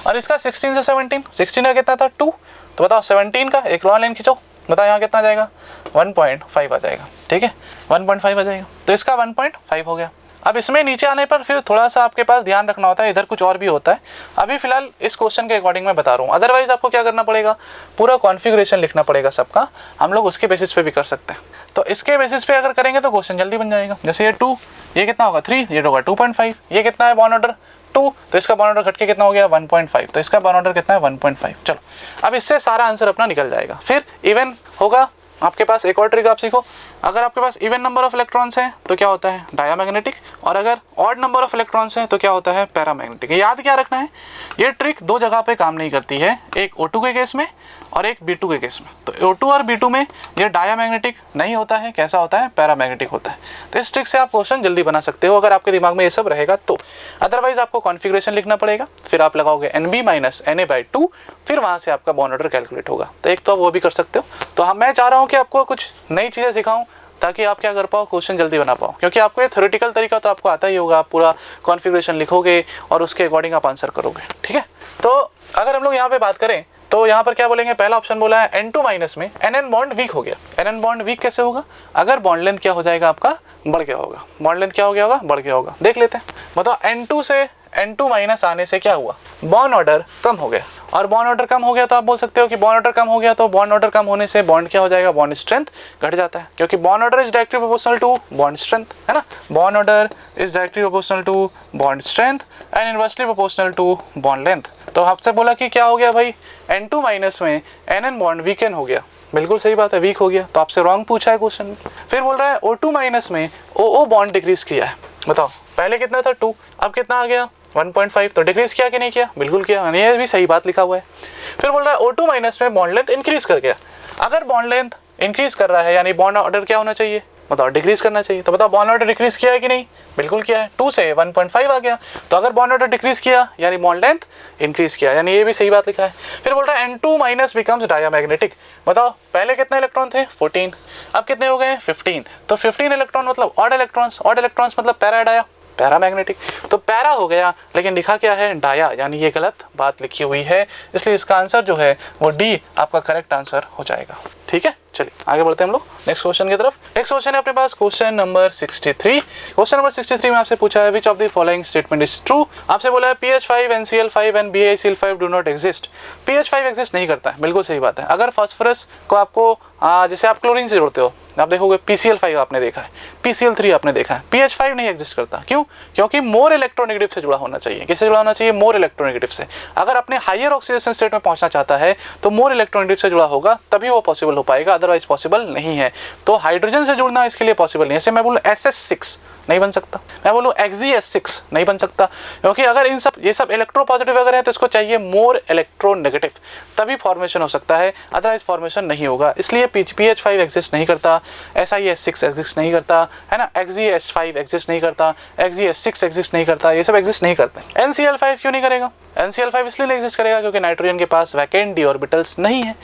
और इसका 16 से 17, 16 का कितना था 2, तो बताओ 17 का एक लॉन्ग लाइन खींचो, बताओ यहाँ कितना आ जाएगा 1.5 आ जाएगा, ठीक है 1.5 आ जाएगा, तो इसका 1.5 हो गया। अब इसमें नीचे आने पर फिर थोड़ा सा आपके पास ध्यान रखना होता है, इधर कुछ और भी होता है। अभी फिलहाल इस क्वेश्चन के अकॉर्डिंग मैं बता रहा हूँ, अदरवाइज आपको क्या करना पड़ेगा, पूरा कॉन्फ़िगरेशन लिखना पड़ेगा सबका, हम लोग उसके बेसिस पे भी कर सकते हैं। तो इसके बेसिस पे अगर करेंगे तो क्वेश्चन जल्दी बन जाएगा। जैसे ये 2, ये कितना होगा 3, ये होगा 2.5, ये कितना है बॉन्ड ऑर्डर 2, तो इसका बॉन्ड ऑर्डर घट के कितना हो गया 1.5, तो इसका बॉन्ड ऑर्डर कितना है 1.5। चलो अब इससे सारा आंसर अपना निकल जाएगा। फिर इवन होगा आपके पास एक और ट्रिक आप सीखो, अगर आपके पास इवन नंबर ऑफ इलेक्ट्रॉन्स हैं तो क्या होता है डायामैग्नेटिक, और अगर ऑड नंबर ऑफ इलेक्ट्रॉन्स हैं तो क्या होता है पैरामैग्नेटिक। याद क्या रखना है, ये ट्रिक दो जगह पे काम नहीं करती है, एक O2 के केस में और एक B2 के केस में। तो O2 और B2 में ये डायामैग्नेटिक नहीं होता है, कैसा होता है पैरामैग्नेटिक होता है। तो इस ट्रिक से आप क्वेश्चन जल्दी बना सकते हो अगर आपके दिमाग में ये सब रहेगा तो, अदरवाइज आपको कॉन्फ़िगरेशन लिखना पड़ेगा, फिर आप लगाओगे NB माइनस Na/2, फिर वहाँ से आपका बॉन्ड ऑर्डर कैलकुलेट होगा। तो एक तो आप वो भी कर सकते हो। तो हम मैं चाह रहा हूँ कि आपको कुछ नई चीज़ें सिखाऊं ताकि आप क्या कर पाओ, क्वेश्चन जल्दी बना पाओ, क्योंकि आपको ये थ्योरेटिकल तरीका तो आपको आता ही होगा, आप पूरा कॉन्फ़िगरेशन लिखोगे और उसके अकॉर्डिंग आप आंसर करोगे। ठीक है, तो अगर हम लोग यहाँ पे बात करें तो यहाँ पर क्या बोलेंगे, पहला ऑप्शन बोला है N2 माइनस में NN बॉन्ड वीक हो गया। NN बॉन्ड वीक कैसे होगा, अगर बॉन्ड लेंथ क्या हो जाएगा आपका बढ़ गया होगा, बॉन्ड लेंथ क्या हो गया होगा बढ़ गया होगा। देख लेते हैं, बताओ N2 से N2 माइनस आने से क्या हुआ, बॉन्ड ऑर्डर कम हो गया, और बॉन्ड ऑर्डर कम हो गया तो आप बोल सकते हो कि बॉन्ड ऑर्डर कम हो गया, तो बॉन्ड ऑर्डर कम होने से बॉन्ड क्या हो जाएगा, बॉन्ड स्ट्रेंथ घट जाता है, क्योंकि bond order is directly proportional to bond strength, है ना। Bond order is directly proportional to bond strength and inversely proportional to bond length. तो आपसे बोला कि क्या हो गया भाई, N2 माइनस में NN बॉन्ड वीकन हो गया, बिल्कुल सही बात है, वीक हो गया, तो आपसे रॉन्ग पूछा है क्वेश्चन में। फिर बोल रहा है O2 माइनस में OO बॉन्ड डिक्रीज किया है। बताओ पहले कितना था 2, अब कितना आ गया 1.5, तो डिक्रीज किया कि नहीं किया, बिल्कुल किया, ये भी सही बात लिखा हुआ है। फिर बोल रहा है O2 माइनस में बॉन्ड लेंथ इंक्रीज कर गया। अगर बॉन्ड लेंथ इंक्रीज कर रहा है यानी बॉन्ड ऑर्डर क्या होना चाहिए, बताओ डिक्रीज करना चाहिए। तो बताओ बॉन्ड ऑर्डर डिक्रीज किया है कि नहीं, बिल्कुल किया है, 2 से 1.5 आ गया। तो अगर बॉन्ड ऑर्डर डिक्रीज किया यानी बॉन्ड लेंथ इंक्रीज किया, यानी ये भी सही बात लिखा है। फिर बोल रहा है N2 माइनस बिकम्स डायामैग्नेटिक। बताओ पहले कितने इलेक्ट्रॉन थे 14, अब कितने हो गए 15, तो 15 इलेक्ट्रॉन मतलब ऑड इलेक्ट्रॉन्स, ऑड इलेक्ट्रॉन्स मतलब पैरा डाया, पैरामैग्नेटिक, तो पैरा हो गया लेकिन लिखा क्या है डाया, यानी ये गलत बात लिखी हुई है, इसलिए इसका आंसर जो है वो डी आपका करेक्ट आंसर हो जाएगा। ठीक है, चलिए आगे बढ़ते हैं हम लोग नेक्स्ट क्वेश्चन की तरफ। नेक्स्ट क्वेश्चन है अपने पास क्वेश्चन नंबर 63। क्वेश्चन नंबर 63 में आपसे पूछा है which of the following statement is true. आपसे बोला है PH5 NCl5 and BaCl5 do not exist. PH5 exist नहीं करता है, बिल्कुल सही बात है। अगर फास्फोरस को आपको जैसे आप क्लोरीन से जोड़ते हो, आप देखोगे PCl5 आपने देखा है, PCl3 आपने देखा है, PH5 नहीं एग्जिस्ट करता। क्यों, क्योंकि मोर इलेक्ट्रोनेगेटिव से जुड़ा होना चाहिए। किससे जुड़ा होना चाहिए, मोर इलेक्ट्रोनेगेटिव से। अगर अपने हायर ऑक्सीडेशन स्टेट में पहुंचना चाहता है तो मोर इलेक्ट्रोनेगेटिव से जुड़ा होगा, तभी वो पॉसिबल हो पाएगा, अदरवाइज पॉसिबल नहीं है। तो हाइड्रोजन से जुड़ना इसके लिए पॉसिबल नहीं है। जैसे मैं बोलूँ SS6 नहीं बन सकता, मैं बोलूँ XeS6 नहीं बन सकता, क्योंकि अगर इन सब ये सब इलेक्ट्रो पॉजिटिव अगर है तो इसको चाहिए मोर इलेक्ट्रोनेगेटिव, तभी फॉर्मेशन हो सकता है, अदरवाइज फॉर्मेशन नहीं होगा। इसलिए PH5 एग्जिस्ट नहीं करता, SiS6 एग्जिस्ट नहीं करता, है ना, XeS5 एग्जिस्ट नहीं करता, XeS6 एग्जिस्ट नहीं करता, ये सब एग्जिस्ट नहीं करते। NCl5 क्यों नहीं करेगा, NCl5 इसलिए नहीं एग्जिस्ट करेगा क्योंकि नाइट्रोजन के पास वैकेंट डी ऑर्बिटल्स नहीं है।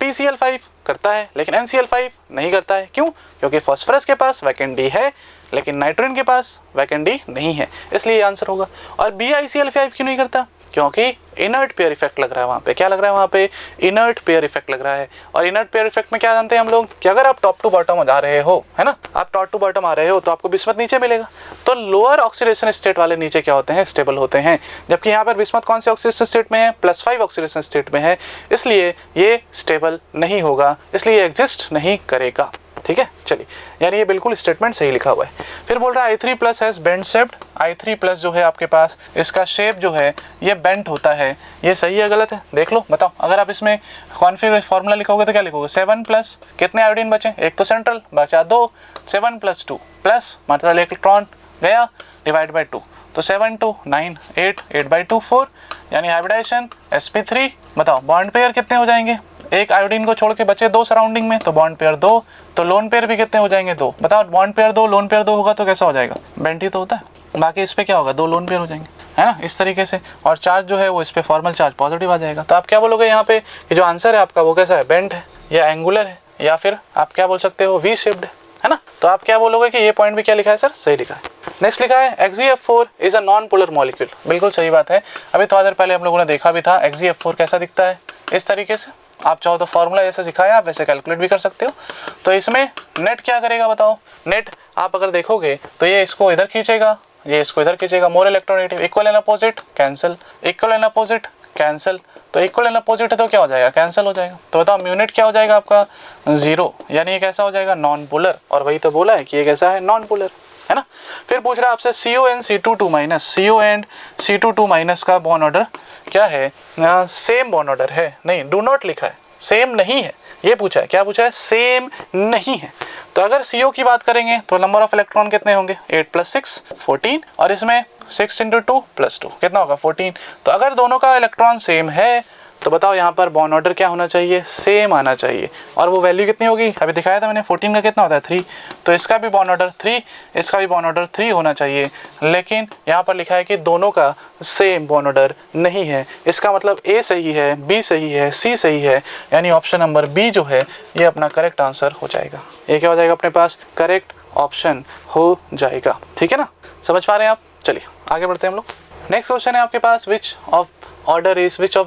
PCl5 करता है लेकिन NCl5 नहीं करता है, क्यों, क्योंकि फास्फोरस के पास वैकेंट डी है लेकिन नाइट्रोजन के पास वैकेंट डी नहीं है, इसलिए ये आंसर होगा। और BiCl5 क्यों नहीं करता, क्योंकि इनर्ट पेयर इफेक्ट लग रहा है वहाँ पे। क्या लग रहा है वहाँ पे, इनर्ट पेयर इफेक्ट लग रहा है। और इनर्ट पेयर इफेक्ट में क्या जानते हैं हम लोग कि अगर आप टॉप टू बॉटम जा रहे हो, है ना, आप टॉप टू बॉटम आ रहे हो तो आपको बिस्मथ नीचे मिलेगा, तो लोअर ऑक्सीडेशन स्टेट वाले नीचे क्या होते हैं, स्टेबल होते हैं, जबकि यहाँ पर बिस्मथ कौन से ऑक्सीडेशन स्टेट में है, +5 ऑक्सीडेशन स्टेट में है, इसलिए ये स्टेबल नहीं होगा, इसलिए एग्जिस्ट नहीं करेगा। ठीक है, चलिए, यानी ये बिल्कुल स्टेटमेंट सही लिखा हुआ है। फिर बोल रहा है I3+ has bent shaped. I3+ जो है आपके पास, इसका शेप जो है ये बेंट होता है, ये सही है गलत है, देख लो, बताओ। अगर आप इसमें कॉन्फिगर फार्मूला लिखोगे तो क्या लिखोगे, 7+ कितने आयोडीन बचे, एक तो सेंट्रल बचा 2, 7+2 प्लस मात्रा इलेक्ट्रॉन गया डिवाइड बाई 2, तो 7 2 9 8 8/2 4, यानी हाइब्रिडाइजेशन sp3। बताओ बॉन्ड पेयर कितने हो जाएंगे, एक आयोडीन को छोड़ के बचे 2 सराउंडिंग में, तो बॉन्ड पेयर 2, तो लोन पेयर भी कितने हो जाएंगे 2। बताओ बॉन्ड पेयर 2 लोन पेयर 2 होगा तो कैसा हो जाएगा, बेंट ही तो होता है, बाकी इस पे क्या होगा 2 लोन पेयर हो जाएंगे, है ना, इस तरीके से। और चार्ज जो है वो इस पे फॉर्मल चार्ज पॉजिटिव आ जाएगा। तो आप क्या बोलोगे यहाँ पे कि जो आंसर है आपका वो कैसा है, बेंट है या एंगुलर है, या फिर आप क्या बोल सकते हो वी शेप्ड है ना। तो आप क्या बोलोगे कि ये पॉइंट भी क्या लिखा है सर, सही लिखा है। नेक्स्ट लिखा है XeF4 is a non polar molecule, बिल्कुल सही बात है। अभी थोड़ा देर पहले हम लोगों ने देखा भी था XeF4 कैसा दिखता है, इस तरीके से। आप चाहो तो फॉर्मूला जैसे सिखाया आप वैसे कैलकुलेट भी कर सकते हो। तो इसमें नेट क्या करेगा बताओ, नेट आप अगर देखोगे तो ये इसको इधर खींचेगा ये इसको इधर खींचेगा, more electronegative, equal and opposite cancel, equal and opposite cancel, तो इक्वल एंड अपोजिट है तो क्या हो जाएगा, कैंसिल हो जाएगा। तो बताओ म्यूनिट क्या हो जाएगा आपका, 0, यानी ये कैसा हो जाएगा, नॉन पोलर। और वही तो बोला है कि ये कैसा है, नॉन पोलर, है ना। फिर पूछ रहा है आपसे CO एंड C22 माइनस का बॉन्ड ऑर्डर क्या है, सेम बॉन्ड ऑर्डर है, नहीं डू नॉट लिखा है, सेम नहीं है, ये पूछा है। क्या पूछा है, सेम नहीं है। तो अगर CO की बात करेंगे तो नंबर ऑफ इलेक्ट्रॉन कितने होंगे, 8 + 6 14, और इसमें 6 × 2 + 2 कितना होगा, 14। तो अगर दोनों का इलेक्ट्रॉन सेम है तो बताओ यहाँ पर बॉन्ड ऑर्डर क्या होना चाहिए, सेम आना चाहिए। और वो वैल्यू कितनी होगी, अभी दिखाया था मैंने, 14 का कितना होता है, 3। तो इसका भी बॉन्ड ऑर्डर 3, इसका भी बॉन्ड ऑर्डर 3 होना चाहिए। लेकिन यहाँ पर लिखा है कि दोनों का सेम बॉन्ड ऑर्डर नहीं है। इसका मतलब A सही है, B सही है, C सही है, यानी ऑप्शन नंबर B जो है ये अपना करेक्ट आंसर हो जाएगा। ये क्या हो जाएगा अपने पास, करेक्ट ऑप्शन हो जाएगा। ठीक है ना, समझ पा रहे हैं आप। चलिए आगे बढ़ते हैं हम लोग। नेक्स्ट क्वेश्चन है आपके पास, which of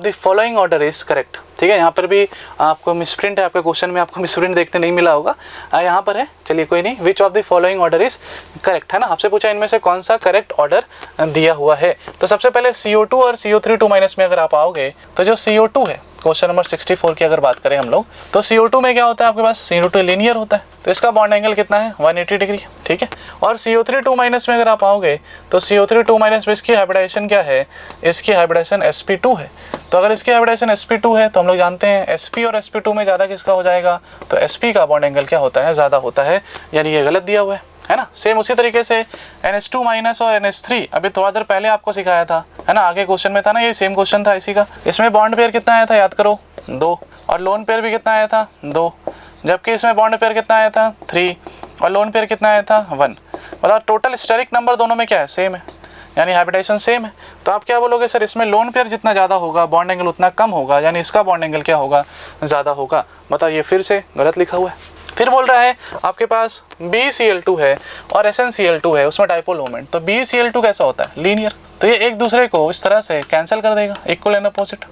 the following order is correct. ठीक है, यहाँ पर भी आपको मिसप्रिंट है, आपके क्वेश्चन में आपको मिसप्रिंट देखने नहीं मिला होगा, यहाँ पर है। चलिए कोई नहीं, विच of the following order is correct, है ना। आपसे पूछा इनमें से कौन सा करेक्ट ऑर्डर दिया हुआ है। तो सबसे पहले CO2 और CO3 में अगर आप आओगे तो जो CO2 है, क्वेश्चन नंबर 64 की अगर बात करें हम लोग, तो CO2 में क्या होता है आपके पास, CO2 लीनियर होता है, तो इसका बॉन्ड एंगल कितना है, 180 डिग्री। ठीक है, और CO3 में अगर आप आओगे तो CO3 में इसकी हाइब्रिडाइजेशन क्या है, इसकी हाइब्रिडाइजेशन sp2 है। तो अगर इसकी हाइब्रिडाइजेशन sp2 है तो हम लोग जानते हैं sp और sp2 में ज़्यादा किसका हो जाएगा, तो sp का बॉन्ड एंगल क्या होता है, ज़्यादा होता है, यानी ये गलत दिया हुआ है ना। सेम उसी तरीके से NH2- और NH3 अभी थोड़ा देर पहले आपको सिखाया था, है ना, आगे क्वेश्चन में था ना, ये सेम क्वेश्चन था इसी का। इसमें बॉन्ड पेयर कितना आया था, याद करो, 2, और लोन पेयर भी कितना आया था, 2, जबकि इसमें बॉन्ड पेयर कितना आया था, 3, और लोन पेयर कितना आया था, 1। बताओ टोटल स्टेरिक नंबर दोनों में क्या है, सेम है, यानी हाइब्रिडाइजेशन सेम है। तो आप क्या बोलोगे, सर इसमें लोन पेयर जितना ज़्यादा होगा बॉन्ड एंगल उतना कम होगा, यानी इसका बॉन्ड एंगल क्या होगा, ज़्यादा होगा। बताओ ये फिर से गलत लिखा हुआ है। फिर बोल रहा है आपके पास BCl2 है और SnCl2 है, उसमें डाइपोल मोमेंट, तो BCl2 कैसा होता है, लीनियर, तो ये एक दूसरे को इस तरह से कैंसिल कर देगा, इक्वल एंड अपोजिट।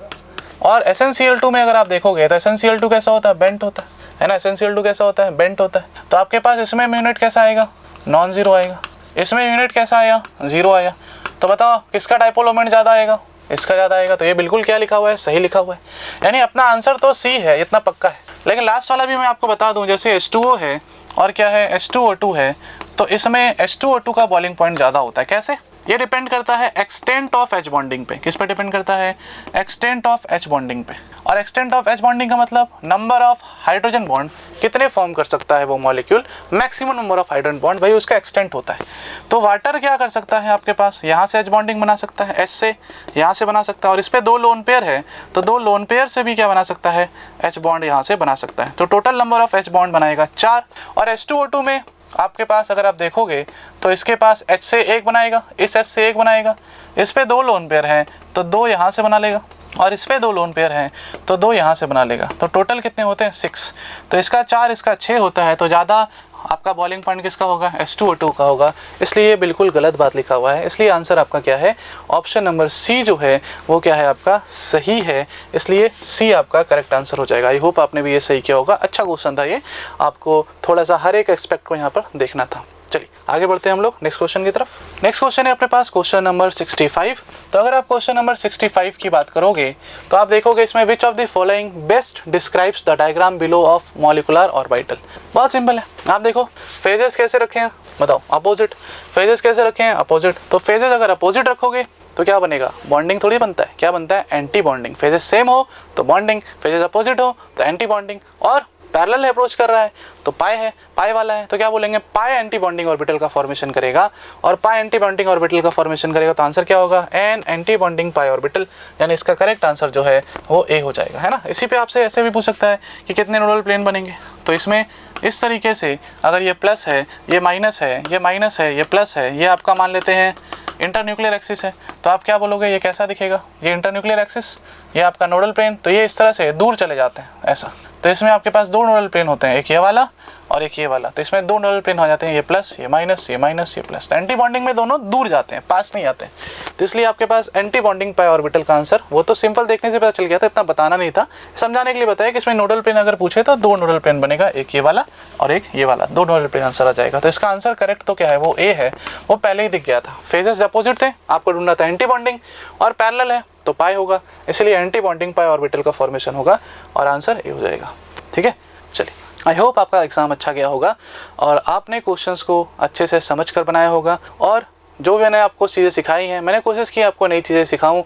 और SnCl2 में अगर आप देखोगे तो SnCl2 कैसा होता है, बेंट होता है ना, SnCl2 कैसा होता है, बेंट होता है। तो आपके पास इसमें यूनिट कैसा आएगा, नॉन जीरो आएगा, इसमें यूनिट कैसा आया, 0 आया। तो बताओ किसका डाइपोल मोमेंट ज़्यादा आएगा, इसका ज़्यादा आएगा। तो ये बिल्कुल क्या लिखा हुआ है, सही लिखा हुआ है, यानी अपना आंसर तो C है, इतना पक्का है। लेकिन लास्ट वाला भी मैं आपको बता दूं, जैसे H2O है और क्या है, H2O2 है, तो इसमें H2O2 का बॉइलिंग पॉइंट ज़्यादा होता है। कैसे, ये डिपेंड करता है एक्सटेंट ऑफ H बॉन्डिंग पे। किस पे डिपेंड करता है, एक्सटेंट ऑफ H बॉन्डिंग पे। और एक्सटेंट ऑफ H बॉन्डिंग का मतलब नंबर ऑफ हाइड्रोजन बॉन्ड कितने फॉर्म कर सकता है वो molecule, maximum number of hydrogen bond, वही उसका एक्सटेंट होता है। तो वाटर क्या कर सकता है आपके पास, यहाँ से H बॉन्डिंग बना सकता है, H से यहाँ से बना सकता है, और इस पर 2 लोन पेयर है तो 2 लोन पेयर से भी क्या बना सकता है, H बॉन्ड यहाँ से बना सकता है। तो total number of H bond बनाएगा 4। और H2O2 में आपके पास अगर आप देखोगे तो इसके पास H से 1 बनाएगा, इस H से 1 बनाएगा, इस पे 2 लोन पेयर हैं तो 2 यहाँ से बना लेगा, और इस पे 2 लोन पेयर हैं तो 2 यहाँ से बना लेगा। तो टोटल कितने होते हैं, 6। तो इसका 4 इसका 6 होता है, तो ज़्यादा आपका बॉइलिंग पॉइंट किसका होगा, H2O2 का होगा। इसलिए ये बिल्कुल गलत बात लिखा हुआ है, इसलिए आंसर आपका क्या है, ऑप्शन नंबर C जो है वो क्या है आपका, सही है। इसलिए C आपका करेक्ट आंसर हो जाएगा। आई होप आपने भी ये सही किया होगा। अच्छा क्वेश्चन था ये, आपको थोड़ा सा हर एक एस्पेक्ट को यहाँ पर देखना था। चलिए आगे बढ़ते हैं हम लोग नेक्स्ट क्वेश्चन की तरफ। नेक्स्ट क्वेश्चन है अपने पास क्वेश्चन नंबर 65। तो अगर आप क्वेश्चन नंबर 65 की बात करोगे तो आप देखोगे इसमें विच of the following best describes the diagram below of molecular orbital. बहुत सिंपल है, आप देखो फेजेस कैसे रखे हैं, बताओ अपोजिट। फेजेस कैसे रखे हैं, अपोजिट। तो फेजेस अगर अपोजिट रखोगे तो क्या बनेगा, बॉन्डिंग थोड़ी बनता है, क्या बनता है, एंटी बॉन्डिंग। फेजेस सेम हो तो बॉन्डिंग, फेजेस अपोजिट हो तो एंटी बॉन्डिंग। और पैरेलल अप्रोच कर रहा है तो पाई है, पाई वाला है तो क्या बोलेंगे, पाई एंटी बॉन्डिंग ऑर्बिटल का फॉर्मेशन करेगा, और पाई एंटी बॉन्डिंग ऑर्बिटल का फॉर्मेशन करेगा तो आंसर क्या होगा, an anti bonding pi orbital, यानी इसका करेक्ट आंसर जो है वो ए हो जाएगा, है ना। इसी पे आपसे ऐसे भी पूछ सकता है कि कितने नोडल प्लेन बनेंगे, तो इसमें इस तरीके से अगर ये प्लस है, ये माइनस है, ये माइनस है, ये प्लस है, ये आपका मान लेते हैं इंटरन्यूक्लियर एक्सिस है, तो आप क्या बोलोगे, ये कैसा दिखेगा, ये इंटरन्यूक्लियर एक्सिस ये आपका नोडल प्लेन, तो ये इस तरह से दूर चले जाते हैं ऐसा। तो इसमें आपके पास दो नोडल प्लेन होते हैं, एक ये वाला और एक ये वाला। तो इसमें दो नोडल प्लेन हो जाते हैं, ये प्लस, ये माइनस, ये माइनस, ये प्लस। तो एंटी बॉन्डिंग में दोनों दूर जाते हैं, पास नहीं आते हैं। तो इसलिए आपके पास एंटी बॉन्डिंग पाई ऑर्बिटल का आंसर, वो तो सिंपल देखने से पता चल गया था, इतना बताना नहीं था, समझाने के लिए बताया कि इसमें नोडल प्लेन अगर पूछे तो दो नोडल प्लेन बनेगा, एक ये वाला और एक ये वाला, दो नोडल प्लेन आंसर आ जाएगा। तो इसका आंसर करेक्ट तो क्या है, वो ए है, वो पहले ही दिख गया था। फेजेस अपोजिट थे, आपको ढूंढना था एंटी बॉन्डिंग, और पैरेलल है तो पाई होगा, इसलिए एंटी बॉन्डिंग पाई ऑर्बिटल का फॉर्मेशन होगा और आंसर ए हो जाएगा। ठीक है, चलिए, आई होप आपका एग्जाम अच्छा गया होगा और आपने क्वेश्चंस को अच्छे से समझ कर बनाया होगा। और जो मैंने आपको चीज़ें सिखाई हैं, मैंने कोशिश की आपको नई चीज़ें सिखाऊं,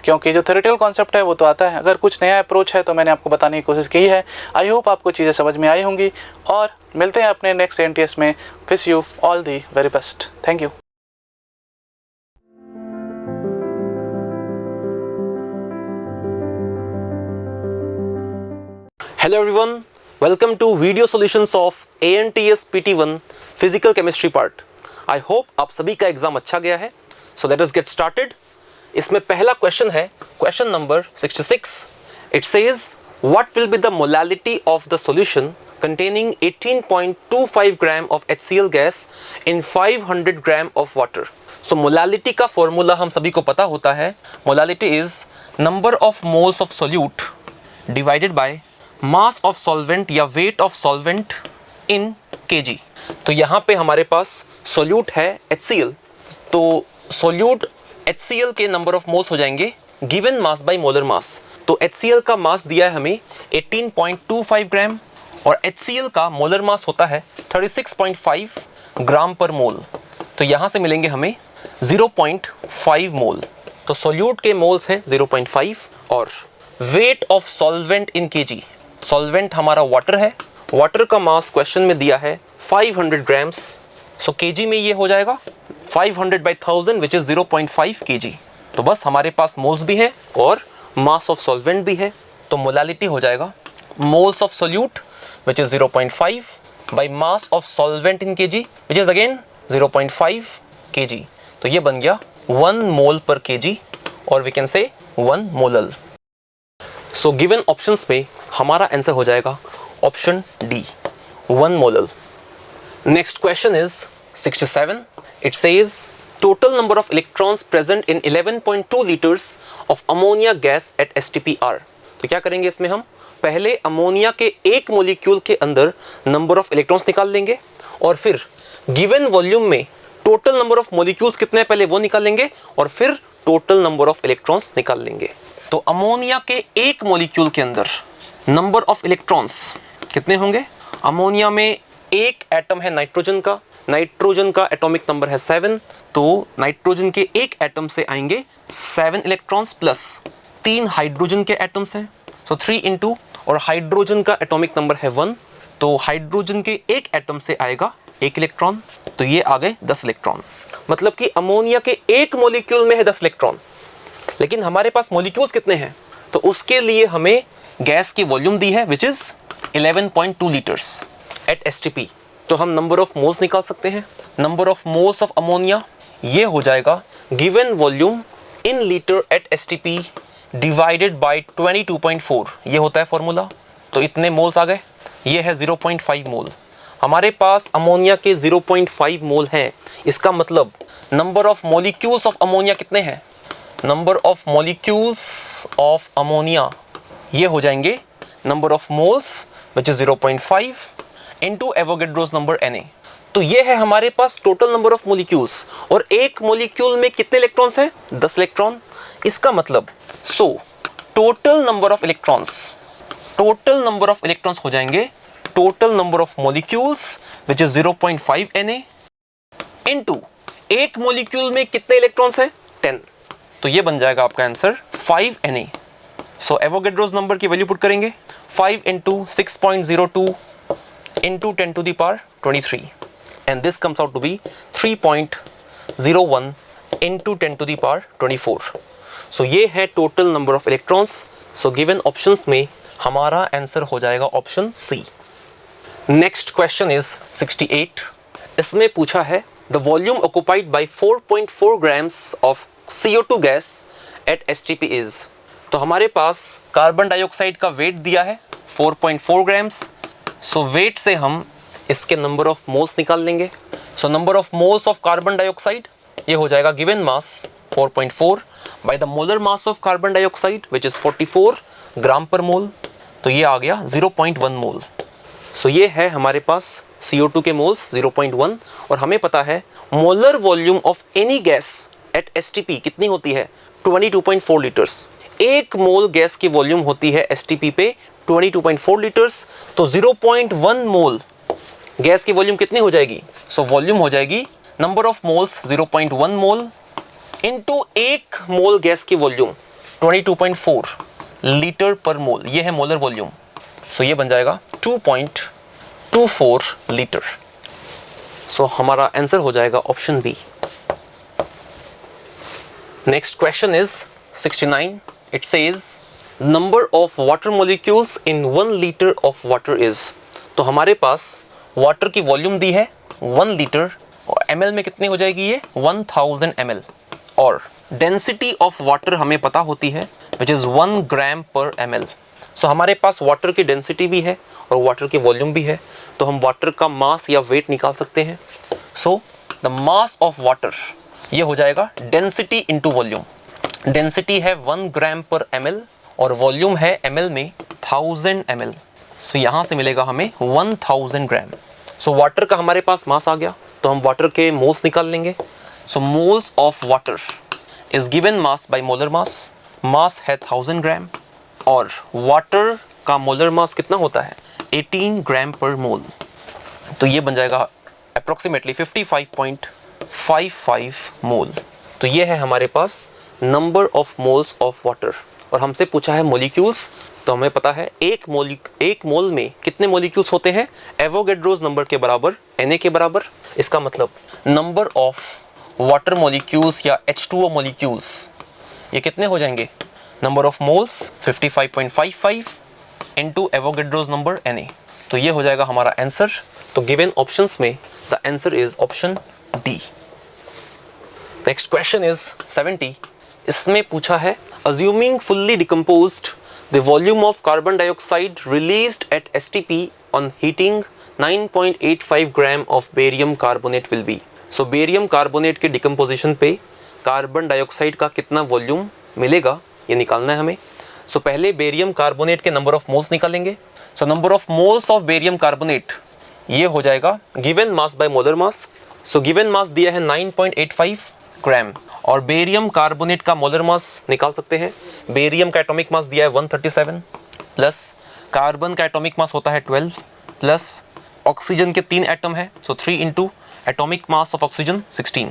क्योंकि जो थ्योरेटिकल कॉन्सेप्ट है वो तो आता है, अगर कुछ नया अप्रोच है तो मैंने आपको बताने की कोशिश की है। आई होप आपको चीज़ें समझ में आई होंगी और मिलते हैं अपने नेक्स्ट एएनटीएस में। Wish you all the very best. Thank you. Hello everyone, welcome to video solutions of ANTS PT1 Physical Chemistry part. I hope आप सभी का एग्जाम अच्छा गया है। So let us get started. इसमें पहला क्वेश्चन है question number 66. It says what will be the molality of the solution containing 18.25 gram of HCl gas in 500 gram of water. So molality का फॉर्मूला हम सभी को पता होता है। Molality is number of moles of solute divided by mass of solvent या weight of solvent in KG. तो यहाँ पे हमारे पास सोल्यूट है HCl, तो सोल्यूट HCl के नंबर ऑफ मोल्स हो जाएंगे given mass by molar mass. तो HCl का मास दिया है हमें 18.25 ग्राम और HCl का मोलर मास होता है 36.5 ग्राम पर मोल। तो यहाँ से मिलेंगे हमें 0.5 मोल। तो सोल्यूट के मोल्स हैं 0.5 और wait of solvent in KG, solvent हमारा वाटर है, वाटर का मास क्वेश्चन में दिया है 500 ग्राम्स। सो केजी में ये हो जाएगा 500/1000 विच इज 0.5 केजी। तो बस हमारे पास मोल्स भी है और मास ऑफ सॉल्वेंट भी है, तो मोलालिटी हो जाएगा moles of solute which is 0.5 by mass of solvent in KG which is again 0.5 KG. तो ये बन गया 1 मोल पर केजी और वी कैन से 1 मोलल। सो गिवन ऑप्शंस में हमारा आंसर हो जाएगा option D, 1 molal. Next question is 67. It says total number of electrons present in 11.2 litres of ammonia gas at STPR. तो क्या करेंगे इसमें, हम पहले अमोनिया के एक मोलिक्यूल के अंदर नंबर ऑफ इलेक्ट्रॉन्स निकाल लेंगे और फिर गिवन वॉल्यूम में टोटल नंबर ऑफ मोलिक्यूल्स कितने हैं पहले वो निकाल लेंगे और फिर टोटल नंबर ऑफ इलेक्ट्रॉन्स निकाल लेंगे। तो अमोनिया के एक मोलिक्यूल के अंदर नंबर ऑफ इलेक्ट्रॉन्स कितने होंगे? अमोनिया में एक एटम है नाइट्रोजन का, नाइट्रोजन का एटॉमिक नंबर है 7, तो नाइट्रोजन के एक एटम से आएंगे 7 इलेक्ट्रॉन्स प्लस 3 हाइड्रोजन के एटम्स हैं, सो 3 इंटू, और हाइड्रोजन का एटॉमिक नंबर है 1, तो हाइड्रोजन के एक एटम से आएगा 1 इलेक्ट्रॉन, तो ये आ गए 10 इलेक्ट्रॉन। मतलब कि अमोनिया के एक मोलिक्यूल में है 10 इलेक्ट्रॉन, लेकिन हमारे पास मोलिक्यूल्स कितने हैं? तो उसके लिए हमें गैस की वॉल्यूम दी है which is 11.2 litres at STP। तो हम नंबर ऑफ मोल्स निकाल सकते हैं। Number of moles of ammonia ये हो जाएगा given volume in litre at STP divided by 22.4, ये होता है फॉर्मूला। तो इतने मोल्स आ गए, ये है 0.5 मोल। हमारे पास अमोनिया के 0.5 मोल हैं, इसका मतलब number of molecules of ammonia कितने हैं? Number of molecules of ammonia ये हो जाएंगे number of moles which is 0.5 into Avogadro's number Na। तो ये है हमारे पास टोटल नंबर ऑफ मॉलिक्यूल्स, और एक मॉलिक्यूल में कितने इलेक्ट्रॉन्स हैं? 10 इलेक्ट्रॉन। इसका मतलब टोटल नंबर ऑफ इलेक्ट्रॉन्स हो जाएंगे total number of molecules which is 0.5 Na into एक मॉलिक्यूल में कितने इलेक्ट्रॉन्स हैं? 10। तो ये बन जाएगा आपका answer 5 Na। So Avogadro's number की वैल्यू पुट करेंगे 5 into 6.02 into 10 to the power 23 and this comes out to be 3.01 into 10 to the power 24। So ये है total number of electrons. So given options में हमारा आंसर हो जाएगा option C. Next question is 68. इसमें पूछा है the volume occupied by 4.4 grams of CO2 gas eight STP is. तो हमारे पास कार्बन डाइऑक्साइड का वेट दिया है 4.4 ग्राम्स। सो वेट से हम इसके नंबर ऑफ मोल्स निकाल लेंगे। सो number of moles of carbon dioxide ये हो जाएगा given mass 4.4 by the molar mass of carbon dioxide which is 44 ग्राम पर मोल। तो ये आ गया 0.1 मोल। सो ये है हमारे पास CO2 के मोल्स 0.1। और हमें पता है molar volume of any gas at STP कितनी होती है 22.4 लीटर्स। एक मोल गैस की वॉल्यूम होती है STP पे 22.4 लीटर्स। तो 0.1 मोल गैस की वॉल्यूम कितनी हो जाएगी? सो वॉल्यूम हो जाएगी number of moles 0.1 mole into एक मोल गैस की वॉल्यूम 22.4 लीटर पर मोल। ये है मोलर वॉल्यूम। सो ये बन जाएगा 2.24 लीटर। सो हमारा आंसर हो जाएगा option B. Next question is 69. It says number of water molecules in 1 litre of water is. तो हमारे पास वाटर की वॉल्यूम दी है 1 लीटर और ml में कितनी हो जाएगी ये 1000 ml। और डेंसिटी ऑफ वाटर हमें पता होती है विच इज 1 ग्राम पर ml। सो हमारे पास वाटर की डेंसिटी भी है और वाटर की वॉल्यूम भी है। तो हम वाटर का मास या वेट निकाल सकते हैं। So the mass of water ये हो जाएगा डेंसिटी इंटू वॉल्यूम। डेंसिटी है 1 ग्राम पर ml और वॉल्यूम है ml में 1000 ml। सो यहाँ से मिलेगा हमें 1000 ग्राम। सो वाटर का हमारे पास मास आ गया तो हम वाटर के मोल्स निकाल लेंगे। So moles of water is given mass by molar mass. Mass है 1000 ग्राम और वाटर का मोलर मास कितना होता है 18 ग्राम पर मोल। तो ये बन जाएगा अप्रोक्सीमेटली 55.55 मोल। तो ये है हमारे पास number of moles of water. और हमसे पूछा है मॉलिक्यूल्स। तो हमें पता है एक मोल में कितने मॉलिक्यूल्स होते हैं एवोगैड्रोस नंबर के बराबर Na के बराबर। इसका मतलब नंबर ऑफ वाटर मॉलिक्यूल्स या H2O मॉलिक्यूल्स ये कितने हो जाएंगे number of moles 55.55 into Avogadro's number Na। तो ये हो जाएगा हमारा आंसर। तो गिवन ऑप्शंस में the answer is option D. Next question is 70. इसमें पूछा है assuming fully decomposed the volume of carbon dioxide released at STP on heating 9.85 gram of barium carbonate will be. So barium carbonate के decomposition पे carbon dioxide का कितना volume मिलेगा ये निकालना है हमें। सो पहले बेरियम कार्बोनेट के नंबर ऑफ मोल्स निकालेंगे। सो number of moles of barium carbonate ये हो जाएगा given mass by molar mass. So given mass दिया है 9.85 ग्राम और बेरियम कार्बोनेट का मोलर मास निकाल सकते हैं। बेरियम का एटॉमिक मास दिया है 137 प्लस कार्बन का एटॉमिक मास होता है 12 प्लस ऑक्सीजन के 3 एटम है। सो 3 into atomic mass of oxygen 16।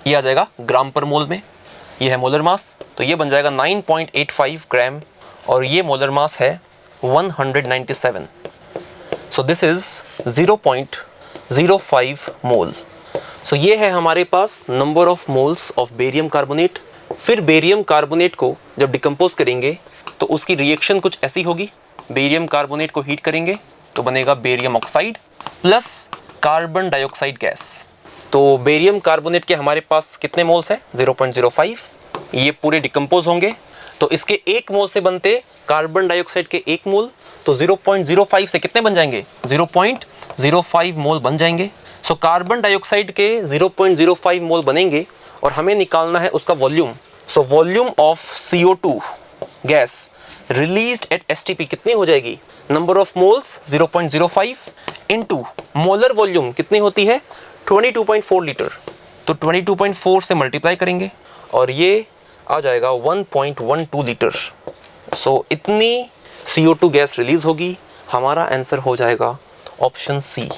ये आ जाएगा ग्राम पर मोल में। ये है मोलर मास। तो ये बन जाएगा 9.85 ग्राम और ये मोलर मास है 197। सो दिस इज 0.05 मोल। सो ये है हमारे पास number of moles of barium carbonate. फिर बेरियम कार्बोनेट को जब डिकम्पोज करेंगे तो उसकी रिएक्शन कुछ ऐसी होगी। बेरियम कार्बोनेट को हीट करेंगे तो बनेगा barium oxide plus carbon dioxide gas. तो बेरियम कार्बोनेट के हमारे पास कितने मोल्स हैं 0.05। ये पूरे डिकम्पोज होंगे तो इसके 1 मोल से बनते कार्बन डाइऑक्साइड के 1 मोल। तो 0.05 से कितने बन जाएंगे 0.05 मोल बन जाएंगे। सो कार्बन डाइऑक्साइड के 0.05 मोल बनेंगे और हमें निकालना है उसका volume. So volume of CO2 gas released at STP कितनी हो जाएगी number of moles 0.05 into molar volume कितनी होती है 22.4 लीटर। तो 22.4 से मल्टीप्लाई करेंगे और ये आ जाएगा 1.12 लीटर। सो इतनी CO2 गैस रिलीज होगी। हमारा आंसर हो जाएगा option C.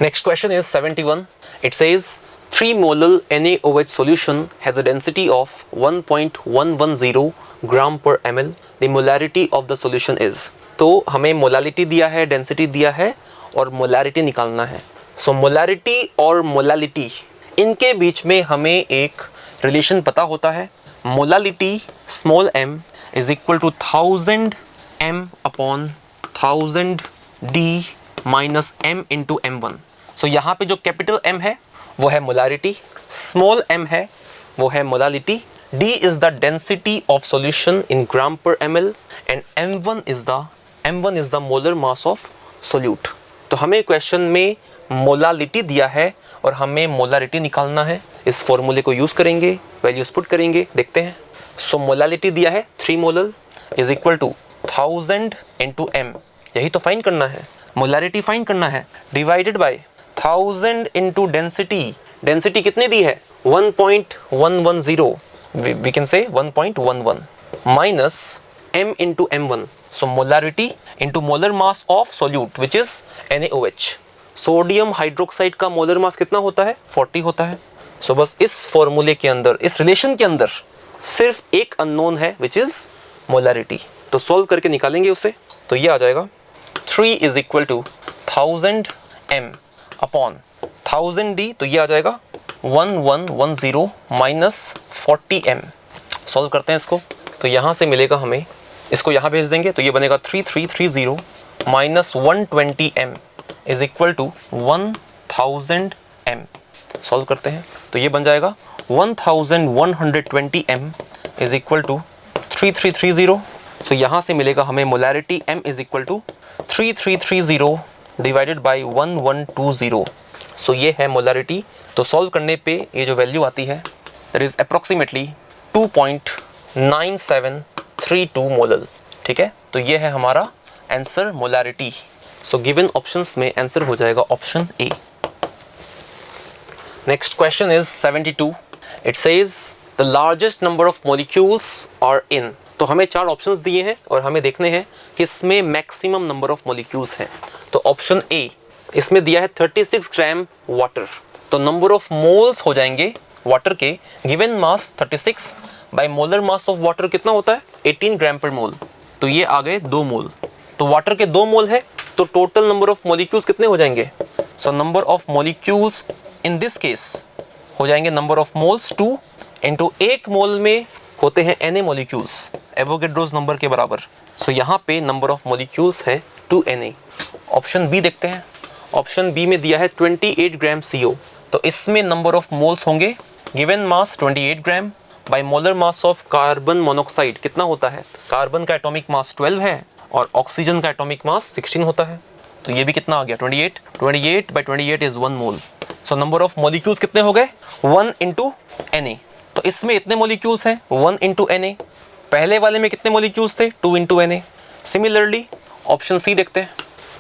Next question is 71. It says 3 molar NaOH solution has a density of 1.110 gram per ml. The molarity of the solution is. तो हमें मोलालिटी दिया है, डेंसिटी दिया है और मोलारिटी निकालना है। सो मोलारिटी और मोलालिटी इनके बीच में हमें एक रिलेशन पता होता है। Molality small m is equal to 1000 m upon 1000 d minus m into m1। सो यहाँ पे जो कैपिटल M है वो है मोलारिटी, स्मॉल m है वो है molality, D is the density of solution in gram per ml and M1 is the molar mass of solute. तो हमें क्वेश्चन में मोलालिटी दिया है और हमें मोलारिटी निकालना है. इस फॉर्मूले को यूज करेंगे, वैल्यूज पुट करेंगे, देखते हैं. सो मोलालिटी दिया है 3 molar is equal to 1000 into m. यही तो फाइंड करना है, मोलारिटी फाइंड करना है. Divided by 1000 into density. Density कितनी दी है? 1.110. We can say 1.11 minus m into m1. So molarity into molar mass of solute which is NaOH. Sodium hydroxide का मोलर मास कितना होता है? 40 होता है. सो बस इस फॉर्मूले के अंदर, इस रिलेशन के अंदर सिर्फ एक अननोन है विच इज मोलारिटी. तो सॉल्व करके निकालेंगे उसे. तो ये आ जाएगा 3 is equal to 1000 m upon 1000 d. तो ये आ जाएगा 1110 माइनस 40 m. सॉल्व करते हैं इसको. तो यहाँ से मिलेगा हमें, इसको यहाँ भेज देंगे तो ये बनेगा 3330 minus 120 m is equal to 1000 m. Solve करते हैं तो ये बन जाएगा 1120 m is equal to 3330. So यहाँ से मिलेगा हमें molarity m is equal to 3330 divided by 1120. So ये है मोलैरिटी. तो सॉल्व करने पे ये जो वैल्यू आती है दैट इज अप्रोक्सीमेटली 2.9732 मोलर. ठीक है, तो ये है हमारा answer molarity. So given options में आंसर हो जाएगा option A. Next question is 72. It says the largest number of molecules are in. तो हमें 4 ऑप्शंस दिए हैं और हमें देखने हैं कि इसमें मैक्सिमम नंबर ऑफ मॉलिक्यूल्स हैं. तो ऑप्शन ए, इसमें दिया है 36 ग्राम वाटर. तो नंबर ऑफ मोल्स हो जाएंगे वाटर के given mass 36 bye molar mass of water कितना होता है? 18 ग्राम पर मोल. तो ये आ गए 2 मोल. तो वाटर के 2 मोल है तो टोटल नंबर ऑफ मॉलिक्यूल्स कितने हो जाएंगे? सो number of molecules in this case हो जाएंगे नंबर ऑफ मोल्स 2 इंटू 1 मोल में होते हैं Na मॉलिक्यूल्स, एवोगैड्रोस नंबर के बराबर. सो यहाँ पे नंबर ऑफ मॉलिक्यूल्स है 2Na. ऑप्शन बी देखते हैं. ऑप्शन बी में दिया है 28 ग्राम CO. तो इसमें नंबर ऑफ मोल्स होंगे given mass 28 gram by molar mass of carbon monoxide कितना होता है? कार्बन का एटॉमिक मास 12 है और ऑक्सीजन का एटॉमिक मास 16 होता है. तो ये भी कितना आ गया? 28 by 28 is 1 mole. So number of molecules कितने हो गए? 1 इंटू Na. तो इसमें इतने मॉलिक्यूल्स हैं 1 इंटू Na. पहले वाले में कितने मॉलिक्यूल्स थे? 2 into Na. Similarly option C देखते हैं.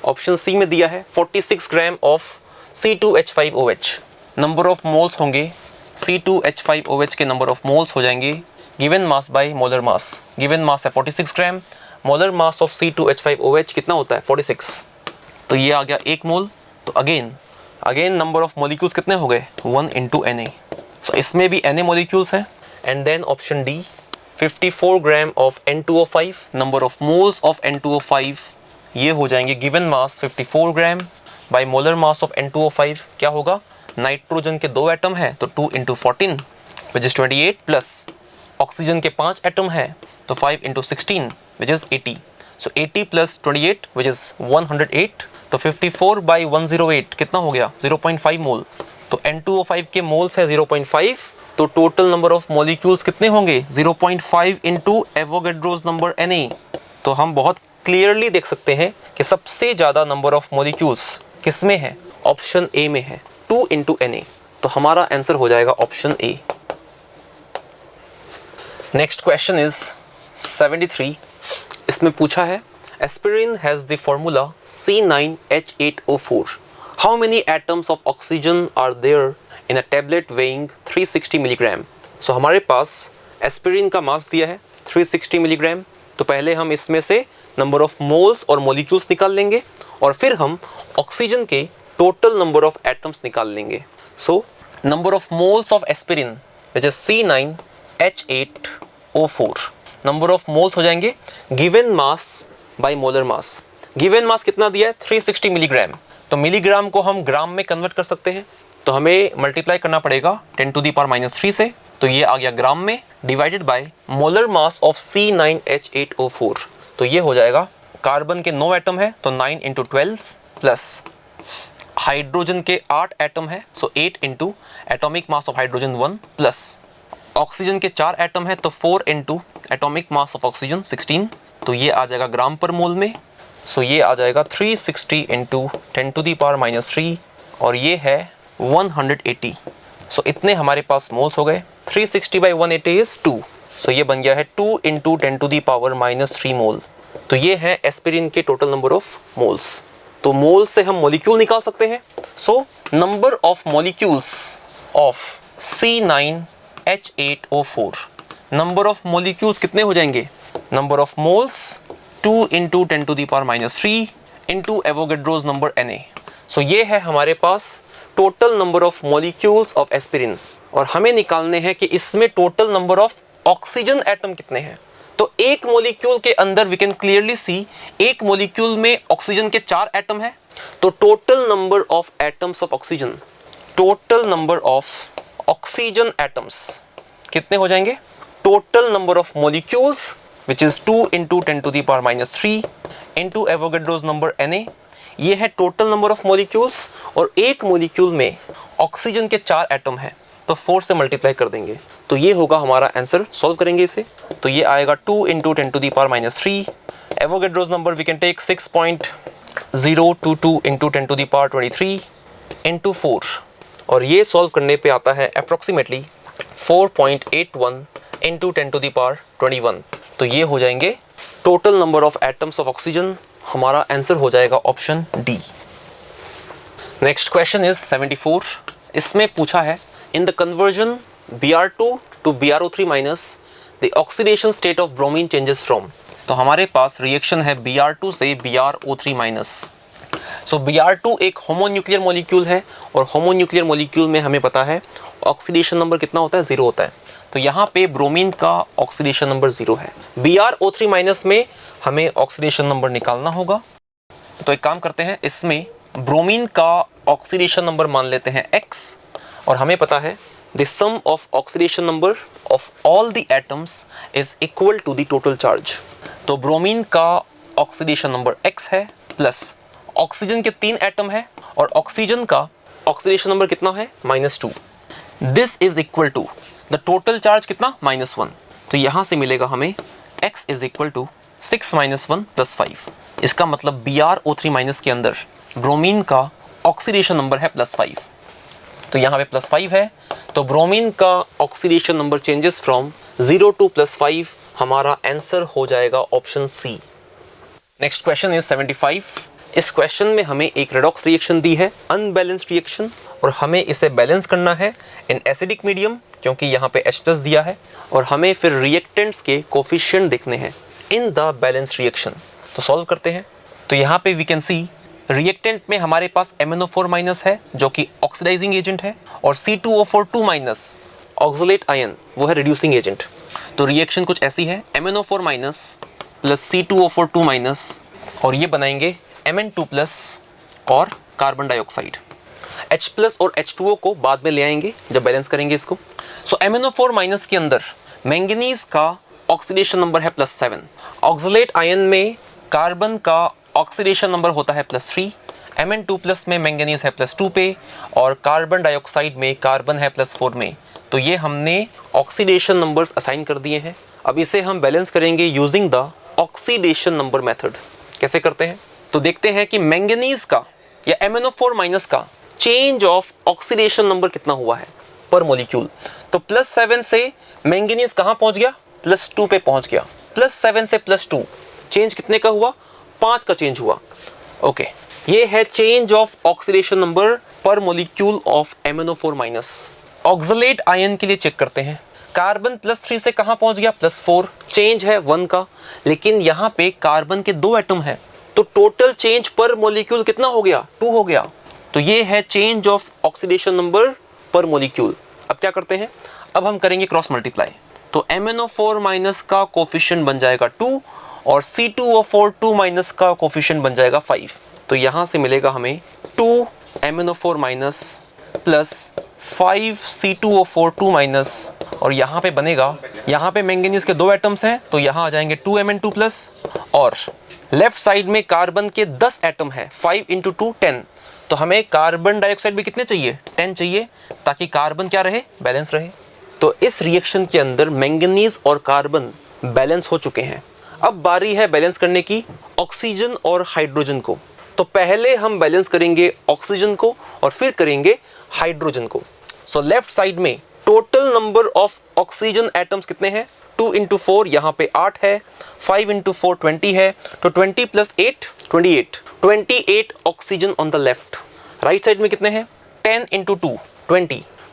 ऑप्शन सी में दिया है 46 gram of C2H5OH. Number of moles होंगे C2H5OH के नंबर ऑफ मोल्स हो जाएंगे given mass by molar mass. Given mass है 46 ग्राम, मोलर मास ऑफ C2H5OH कितना होता है? 46. तो ये आ गया 1 मोल. तो अगेन नंबर ऑफ मॉलिक्यूल्स कितने हो गए? 1 इंटू Na. सो इसमें भी Na मॉलिक्यूल्स हैं. And then option D 54 gram of N2O5. Number of moles of N2O5 ये हो जाएंगे given mass 54 gram by molar mass of N2O5 क्या होगा? नाइट्रोजन के 2 एटम है तो 2 into 14 which is 28 plus oxygen के 5 एटम है तो 5 into 16 which is 80. So 80 plus 28 which is 108. तो 54 बाई 108 कितना हो गया? 0.5 मोल. तो N2O5 के मोल्स है 0.5. तो टोटल नंबर ऑफ मॉलिक्यूल्स कितने होंगे? 0.5 इंटू एवोगैड्रोस नंबर Na. तो हम बहुत क्लियरली देख सकते हैं कि सबसे ज़्यादा नंबर ऑफ मॉलिक्यूल्स किस में है? ऑप्शन ए में है 2 इंटू Na. तो हमारा आंसर हो जाएगा option A. Next question is 73. इसमें पूछा है aspirin has the formula C9H8O4. How many atoms of oxygen are there in a tablet weighing 360 milligram. So हमारे पास एस्पिरिन का मास दिया है 360 मिलीग्राम. तो पहले हम इसमें से नंबर ऑफ मोल्स और मॉलिक्यूल्स निकाल लेंगे और फिर हम ऑक्सीजन के टोटल नंबर ऑफ एटम्स निकाल लेंगे. सो number of moles of aspirin which is C9H8O4. Number of moles हो जाएंगे given mass by molar mass. Given मास कितना दिया है? 360 मिलीग्राम. तो मिलीग्राम को हम ग्राम में कन्वर्ट कर सकते हैं. तो हमें मल्टीप्लाई करना पड़ेगा 10⁻³ से. तो ये आ गया ग्राम में divided by molar mass of C9H8O4. तो ये हो जाएगा कार्बन के 9 एटम है तो 9 इंटू 12 प्लस हाइड्रोजन के 8 एटम है सो 8 into atomic mass of hydrogen 1 plus oxygen के 4 एटम है तो 4 into atomic mass of oxygen 16, तो ये आ जाएगा ग्राम पर मोल में। सो ये आ जाएगा 360 इंटू 10⁻³ और ये है 180। सो इतने हमारे पास मोल्स हो गए। 360/180 इज 2, सो ये बन गया है 2 इंटू 10⁻³ मोल। तो ये है एस्पिरिन के टोटल नंबर ऑफ मोल्स। तो मोल से हम मॉलिक्यूल निकाल सकते हैं। So number of molecules of C9H8O4, number of molecules कितने हो जाएंगे? Number of moles 2 into 10⁻³ into Avogadro's number Na। So ये है हमारे पास total number of molecules of aspirin, और हमें निकालने हैं कि इसमें total number of oxygen atom कितने हैं। तो एक मॉलिक्यूल के अंदर वी कैन क्लियरली सी एक मॉलिक्यूल में ऑक्सीजन के 4 एटम है, तो total number of atoms of oxygen, total number of oxygen atoms कितने हो जाएंगे? Total number of molecules which is 2 into 10⁻³ into Avogadro's number Na। ये है टोटल नंबर ऑफ मॉलिक्यूल्स, और एक मॉलिक्यूल में ऑक्सीजन के 4 एटम है तो 4 से मल्टीप्लाई कर देंगे, तो ये होगा हमारा आंसर। सॉल्व करेंगे इसे तो ये आएगा 2 into 10⁻³ Avogadro's number we can take 6.022 into 10⁻23 into 4, और ये सॉल्व करने पे आता है अप्रोक्सीमेटली 4.81 इंटू 10⁻21। तो ये हो जाएंगे total number of atoms of oxygen. हमारा आंसर हो जाएगा option D. Next question is 74। इसमें पूछा है in the conversion Br2 to BrO3 minus the oxidation state of bromine changes from. तो हमारे पास रिएक्शन है Br2 से BrO3 माइनस। सो Br2 एक होमोन्यूक्लियर मॉलिक्यूल है, और होमोन्यूक्लियर मॉलिक्यूल में हमें पता है ऑक्सीडेशन नंबर कितना होता है? 0 होता है। तो यहाँ पे ब्रोमीन का ऑक्सीडेशन नंबर 0 है। BrO3 माइनस में हमें ऑक्सीडेशन नंबर निकालना होगा। तो एक काम करते हैं, इसमें ब्रोमीन का ऑक्सीडेशन नंबर मान लेते हैं x, और हमें पता है the sum of oxidation number of all the atoms is equal to the total charge. तो ब्रोमीन का ऑक्सीडेशन नंबर x है, प्लस ऑक्सीजन के 3 एटम है, और ऑक्सीजन का ऑक्सीडेशन नंबर कितना है? -2। This is equal to the total charge कितना? -1। तो यहां से मिलेगा हमें x इज इक्वल टू 6 - 1 + 5। इसका मतलब BrO3 माइनस के अंदर ब्रोमीन का ऑक्सीडेशन नंबर है +5। तो यहाँ पे +5 है, तो ब्रोमीन का oxidation number changes from 0 to +5। हमारा आंसर हो जाएगा option C. Next question is 75। इस क्वेश्चन में हमें एक रेडॉक्स रिएक्शन दी है, अनबैलेंस्ड रिएक्शन, और हमें इसे बैलेंस करना है इन एसिडिक मीडियम, क्योंकि यहाँ पे H+ दिया है, और हमें फिर रिएक्टेंट्स के कोफिशिएंट देखने हैं इन द बैलेंस्ड रिएक्शन। तो सॉल्व करते हैं। तो यहाँ पे वी कैन सी रिएक्टेंट में हमारे पास MnO4- है जो कि ऑक्सीडाइजिंग एजेंट है, और C2O4 ऑक्सलेट आयन वो है रिड्यूसिंग एजेंट। तो रिएक्शन कुछ ऐसी है, MnO4- प्लस C2O4 और ये बनाएंगे Mn2+ और कार्बन डाइऑक्साइड। H+ और H2O को बाद में ले आएंगे जब बैलेंस करेंगे इसको। सो MnO4- के अंदर मैंगनीज का ऑक्सीडेशन नंबर है +7। ऑक्सलेट आयन में कार्बन का ऑक्सीडेशन नंबर होता है +3। Mn2+ में मैंगनीज है +2 पे, और कार्बन डाइऑक्साइड में कार्बन है +4 में। तो ये हमने ऑक्सीडेशन नंबर्स असाइन कर दिए हैं। अब इसे हम बैलेंस करेंगे using the oxidation number method. कैसे करते हैं? तो देखते हैं कि मैंगनीज का या MnO4- का चेंज ऑफ ऑक्सीडेशन नंबर कितना हुआ है पर मॉलिक्यूल। तो +7 से मैंगनीज कहाँ पहुंच गया? +2 पे पहुंच गया। +7 से +2 चेंज कितने का हुआ? 5 का चेंज हुआ। ओके, ये है चेंज ऑफ ऑक्सीडेशन नंबर पर molecule of MnO4-। Oxalate ion के लिए चेक करते हैं। कार्बन +3 से कहां पहुंच गया? +4, चेंज है 1 का, लेकिन यहां पे कार्बन के 2 एटम है, तो टोटल चेंज पर मॉलिक्यूल कितना हो गया? 2 हो गया। तो ये है चेंज ऑफ ऑक्सीडेशन नंबर पर मॉलिक्यूल। अब क्या करते हैं? अब हम करेंगे क्रॉस मल्टीप्लाई। तो MnO4- का कोफिशिएंट बन जाएगा 2, और C2O4 का कोफिशिएंट बन जाएगा 5। तो यहां से मिलेगा हमें 2 MnO4- प्लस 5 C2O4 और यहाँ पे बनेगा, यहाँ पे मैंगनीज के 2 एटम्स हैं तो यहाँ आ जाएंगे 2 Mn2+, और लेफ्ट साइड में कार्बन के 10 एटम है, 5 × 2 10। तो हमें कार्बन डाइऑक्साइड भी कितने चाहिए? 10 चाहिए, ताकि कार्बन क्या रहे? बैलेंस रहे। तो इस रिएक्शन के अंदर मैंगनीज और कार्बन बैलेंस हो चुके हैं। अब बारी है बैलेंस करने की ऑक्सीजन और हाइड्रोजन को। तो पहले हम बैलेंस करेंगे ऑक्सीजन को और फिर करेंगे हाइड्रोजन को। सो लेफ्ट साइड में total number of oxygen atoms कितने हैं? 2 into 4 यहाँ पे 8 है, 5 into 4 20 है, तो 20 plus 8 28 28 oxygen on the left. Right side में कितने हैं? 10 into 2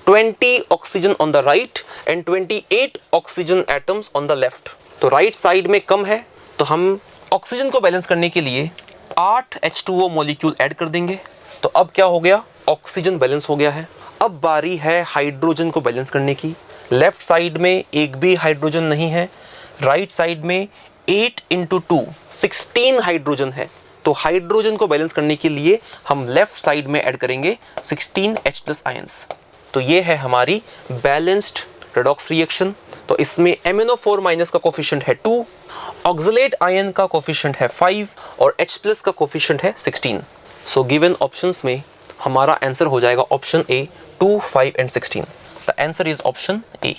20 oxygen on the right and 28 oxygen atoms on the left. तो राइट साइड में कम है, तो हम ऑक्सीजन को बैलेंस करने के लिए 8 H2O मॉलिक्यूल ऐड कर देंगे। तो अब क्या हो गया? ऑक्सीजन बैलेंस हो गया है। अब बारी है हाइड्रोजन को बैलेंस करने की। लेफ्ट साइड में एक भी हाइड्रोजन नहीं है, राइट साइड में 8 into 2 16 हाइड्रोजन है। तो हाइड्रोजन को बैलेंस करने के लिए हम लेफ्ट साइड में ऐड करेंगे 16 H+ आयंस। तो ये है हमारी बैलेंस्ड रेडॉक्स रिएक्शन। तो इसमें MnO4- का कोफिशिएंट है 2, ऑक्सलेट आयन का कोफिशिएंट है 5 और H+ का कोफिशिएंट है 16। सो गिवन ऑप्शंस में हमारा आंसर हो जाएगा option A 2, 5 and 16। The answer is option A.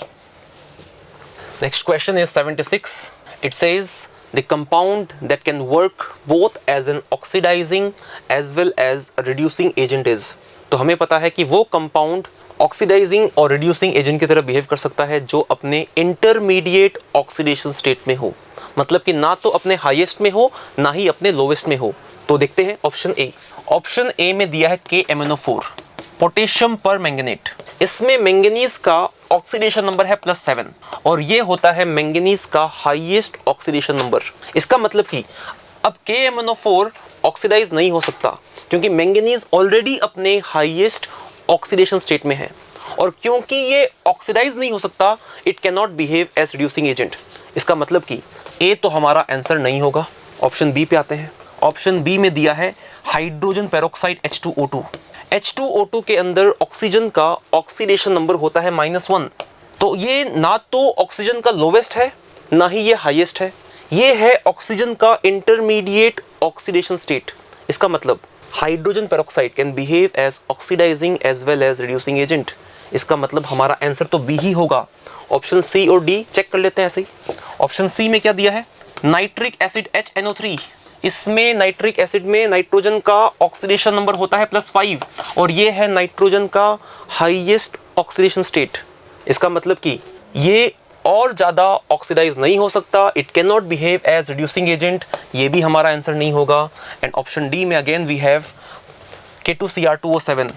Next question is 76. It says the compound that can work both as an oxidizing as well as a reducing agent is. तो हमें पता है कि वो कंपाउंड ऑक्सीडाइजिंग और reducing agent की तरह behave कर सकता है जो अपने इंटरमीडिएट ऑक्सीडेशन स्टेट में हो, मतलब कि ना तो अपने हाईएस्ट में हो ना ही अपने लोवेस्ट में हो। तो देखते हैं ऑप्शन ए। ऑप्शन ए में दिया है KMnO4 पोटेशियम पर मैंगनेट। इसमें मैंगनीज का ऑक्सीडेशन नंबर है +7 और ये होता है मैंगनीज का हाईएस्ट ऑक्सीडेशन नंबर। इसका मतलब कि अब KMnO4 ऑक्सीडाइज नहीं हो सकता क्योंकि मैंगनीज ऑलरेडी अपने हाईएस्ट ऑक्सीडेशन स्टेट में है, और क्योंकि ये ऑक्सीडाइज नहीं हो सकता it can not behave as reducing agent. इसका मतलब कि ए तो हमारा आंसर नहीं होगा। ऑप्शन बी पे आते हैं। ऑप्शन बी में दिया है हाइड्रोजन पेरोक्साइड H2O2। H2O2 के अंदर ऑक्सीजन का ऑक्सीडेशन नंबर होता है -1। तो ये ना तो ऑक्सीजन का लोवेस्ट है ना ही ये हाईएस्ट है, ये है ऑक्सीजन का इंटरमीडिएट ऑक्सीडेशन स्टेट। इसका मतलब hydrogen peroxide can behave as oxidizing as well as reducing agent. इसका मतलब हमारा आंसर तो बी ही होगा। ऑप्शन सी और डी चेक कर लेते हैं ऐसे ही। ऑप्शन सी में क्या दिया है? Nitric acid HNO3। इसमें नाइट्रिक एसिड में नाइट्रोजन का ऑक्सीडेशन नंबर होता है +5 और ये है नाइट्रोजन का हाईएस्ट ऑक्सीडेशन स्टेट। इसका मतलब कि ये और ज़्यादा ऑक्सीडाइज नहीं हो सकता, it can not behave as reducing agent. ये भी हमारा आंसर नहीं होगा। एंड ऑप्शन डी में again we have K2Cr2O7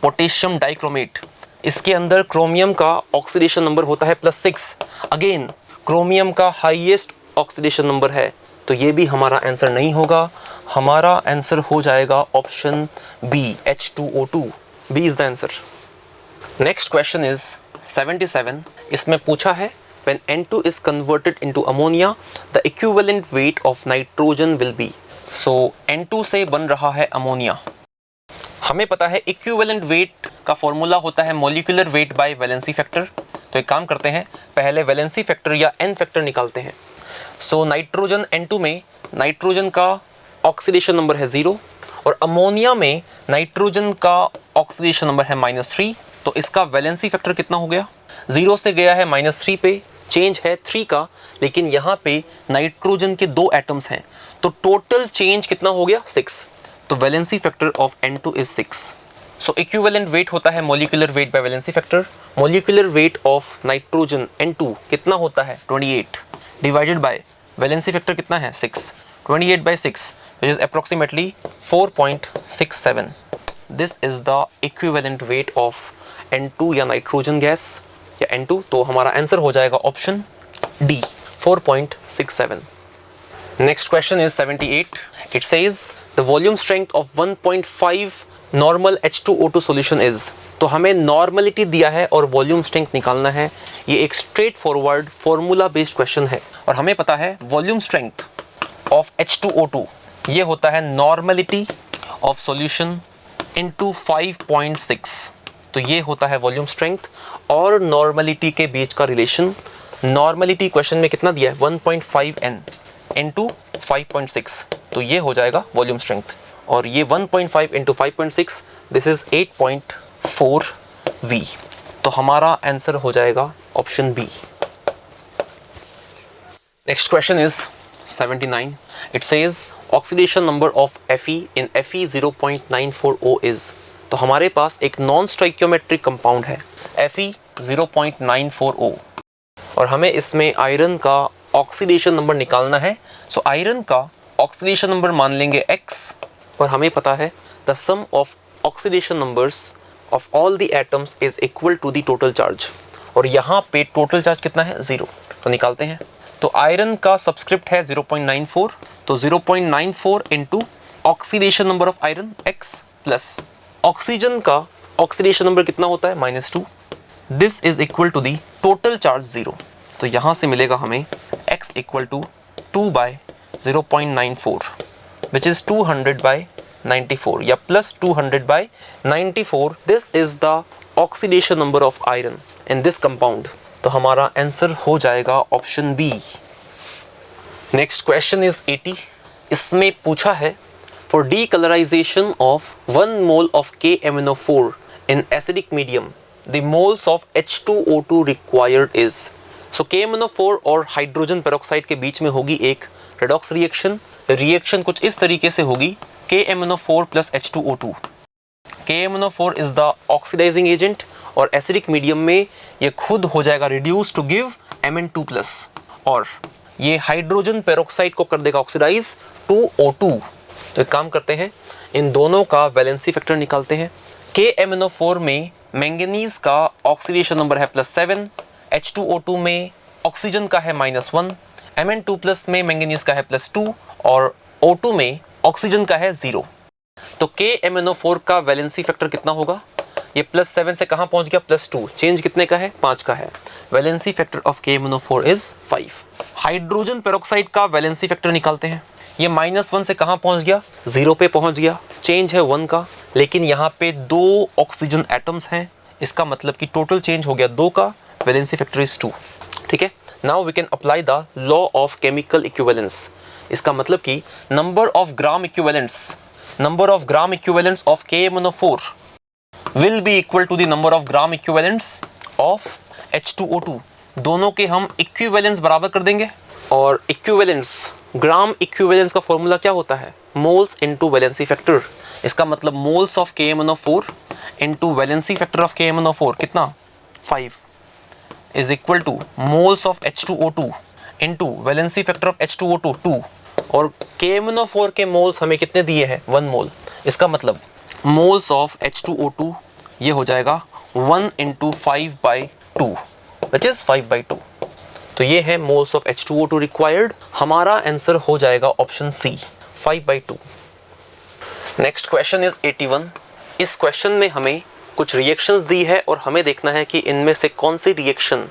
potassium dichromate. इसके अंदर क्रोमियम का ऑक्सीडेशन नंबर होता है +6। अगेन क्रोमियम का हाईएस्ट ऑक्सीडेशन नंबर है, तो ये भी हमारा आंसर नहीं होगा। हमारा आंसर हो जाएगा option B H2O2। B is the answer. Next question is 77। इसमें पूछा है when N2 is converted into ammonia the equivalent weight of nitrogen will be। so N2 से बन रहा है अमोनिया। हमें पता है इक्विवेलेंट वेट का फॉर्मूला होता है molecular weight by valency factor. तो एक काम करते हैं, पहले वैलेंसी फैक्टर या N फैक्टर निकालते हैं। सो नाइट्रोजन N2 में नाइट्रोजन का ऑक्सीडेशन नंबर है 0 और अमोनिया में नाइट्रोजन का ऑक्सीडेशन नंबर है -3। तो इसका वैलेंसी फैक्टर कितना हो गया? 0 से गया है -3 पे, चेंज है 3 का, लेकिन यहाँ पे नाइट्रोजन के 2 एटम्स हैं, तो टोटल चेंज कितना हो गया? 6। तो valency factor of N2 is 6। So equivalent weight होता है molecular weight by valency factor. Molecular weight of nitrogen N2 कितना होता है? 28 डिवाइडेड बाय वैलेंसी फैक्टर कितना है? 6। 28/6 which is approximately 4.67। This is the equivalent weight of N2 या nitrogen gas या N2। तो हमारा आंसर हो जाएगा option D 4.67। Next question is 78। It says the volume strength of 1.5 normal H2O2 solution is. तो हमें नॉर्मलिटी दिया है और वॉल्यूम स्ट्रेंथ निकालना है। ये एक straight forward formula based question है और हमें पता है वॉल्यूम स्ट्रेंथ ऑफ H2O2 ये होता है नॉर्मलिटी ऑफ सॉल्यूशन इनटू 5.6। तो ये होता है वॉल्यूम स्ट्रेंथ और नॉर्मलिटी के बीच का रिलेशन। नॉर्मलिटी क्वेश्चन में कितना दिया है? 1.5 N इनटू 5.6। तो ये हो जाएगा वॉल्यूम स्ट्रेंथ, और ये 1.5 इंटू 5.6 दिस इज 8.4 V। तो हमारा आंसर हो जाएगा option B. Next question is 79. It says oxidation number of Fe in Fe 0.940 is. तो हमारे पास एक नॉन स्टोइकियोमेट्रिक कंपाउंड है Fe 0.940 और हमें इसमें आयरन का ऑक्सीडेशन नंबर निकालना है। सो आयरन का ऑक्सीडेशन नंबर मान लेंगे x और हमें पता है the sum of oxidation numbers of all the atoms is equal to the total charge. और यहाँ पे टोटल चार्ज कितना है 0, तो निकालते हैं। तो आयरन का सबस्क्रिप्ट है 0.94, तो 0.94 into oxidation number of iron x plus oxygen का ऑक्सीडेशन नंबर कितना होता है -2, this is equal to the total charge 0। तो यहाँ से मिलेगा हमें x equal to 2/0.94 which is 200/94 या plus 200/94। This is the oxidation number of iron in this compound. तो हमारा आंसर हो जाएगा option B. Next question is 80. इसमें पूछा है for decolourization of 1 mole of KMnO4 in acidic medium the moles of H2O2 required is. So KMnO4 और hydrogen peroxide के बीच में होगी एक रेडॉक्स रिएक्शन। रिएक्शन कुछ इस तरीके से होगी KMnO4 plus H2O2। KMnO4 is the oxidizing agent और एसिडिक मीडियम में ये खुद हो जाएगा रिड्यूस टू गिव Mn2+, और ये हाइड्रोजन पेरोक्साइड को कर देगा ऑक्सीडाइज टू O2। तो एक काम करते हैं, इन दोनों का वैलेंसी फैक्टर निकालते हैं। KMnO4 में मैंगनीज का ऑक्सीडेशन नंबर है +7, H2O2 में ऑक्सीजन का है -1, Mn2+ में मैंगनीज का है +2 और O2 में ऑक्सीजन का है 0। तो KMnO4 का वैलेंसी फैक्टर कितना होगा? ये +7 से कहाँ पहुंच गया +2, चेंज कितने का है 5 का है। Valency factor of KMnO4 is 5। Hydrogen peroxide का वैलेंसी फैक्टर निकालते हैं। ये -1 से कहाँ पहुंच गया 0 पे पहुंच गया, चेंज है 1 का, लेकिन यहाँ पे 2 ऑक्सीजन एटम्स हैं, इसका मतलब कि टोटल चेंज हो गया 2 का, वैलेंसी फैक्टर इज 2। ठीक है, now we can apply the law of chemical equivalence. इसका मतलब कि number of gram equivalents of KMnO4 will be equal to the number of gram equivalents of H2O2। दोनों के हम इक्विवेलेंस बराबर कर देंगे और इक्विवेलेंस, ग्राम इक्विवेलेंस का फॉर्मूला क्या होता है? Moles into valency factor. इसका मतलब moles of KMnO4 into valency factor of KMnO4 कितना 5 is equal two moles of H2O2 into valency factor of H2O2 2, और KMnO4 के मोल्स हमें कितने दिए हैं 1 मोल। इसका मतलब मोल्स ऑफ H2O2 ये हो जाएगा 1 इंटू 5/2 विच इज 5/2। तो ये है मोल्स ऑफ H2O2 रिक्वायर्ड। हमारा आंसर हो जाएगा option C 5/2। Next question is 81. इस क्वेश्चन में हमें कुछ रिएक्शंस दी है और हमें देखना है कि इनमें से कौन सी रिएक्शन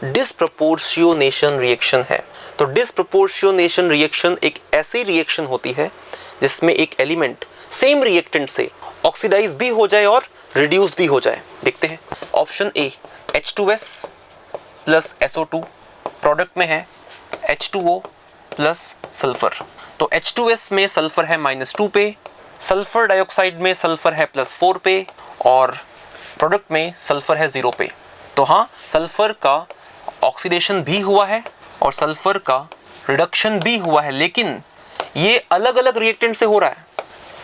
डिसप्रपोर्शियोनेशन रिएक्शन है। तो डिसप्रपोर्शियोनेशन रिएक्शन एक ऐसी रिएक्शन होती है जिसमें एक एलिमेंट सेम रिएक्टेंट से ऑक्सीडाइज भी हो जाए और रिड्यूस भी हो जाए। देखते हैं, option A H2S plus SO2, product में है H2O प्लस सल्फर। तो H2S में सल्फर है -2 पे, सल्फर डाइऑक्साइड में सल्फर है +4 पे और प्रोडक्ट में सल्फर है 0 पे। तो हाँ, सल्फर का ऑक्सीडेशन भी हुआ है और सल्फर का रिडक्शन भी हुआ है, लेकिन ये अलग अलग रिएक्टेंट से हो रहा है।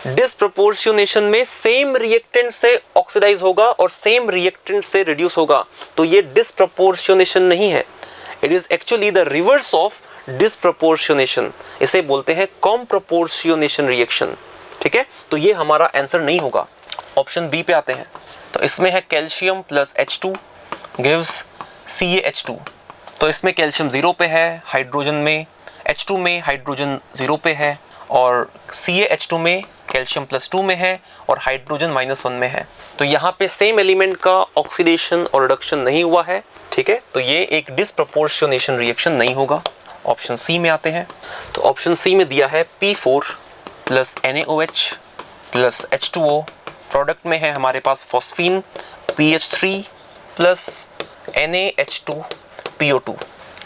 डिसप्रपोर्शियोनेशन में सेम रिएक्टेंट से ऑक्सीडाइज होगा और सेम रिएक्टेंट से रिड्यूस होगा, तो ये डिसप्रपोर्शियोनेशन नहीं है, it is actually the reverse of disproportionation. इसे बोलते हैं कॉम्प्रपोर्शियोनेशन रिएक्शन। ठीक है, तो ये हमारा आंसर नहीं होगा। ऑप्शन बी पे आते हैं। तो इसमें है calcium plus H2 gives CaH2। तो इसमें कैल्शियम 0 पे है, हाइड्रोजन में H2 में हाइड्रोजन 0 पे है और CaH2 में कैल्शियम +2 में है और हाइड्रोजन -1 में है। तो यहाँ पे सेम एलिमेंट का ऑक्सीडेशन और रिडक्शन नहीं हुआ है। ठीक है, तो ये एक डिसप्रपोर्शियोनेशन रिएक्शन नहीं होगा। ऑप्शन सी में आते हैं। तो ऑप्शन सी में दिया है P4 plus NaOH plus H2O, product में है हमारे पास फॉस्फीन PH3 प्लस NaH2PO2।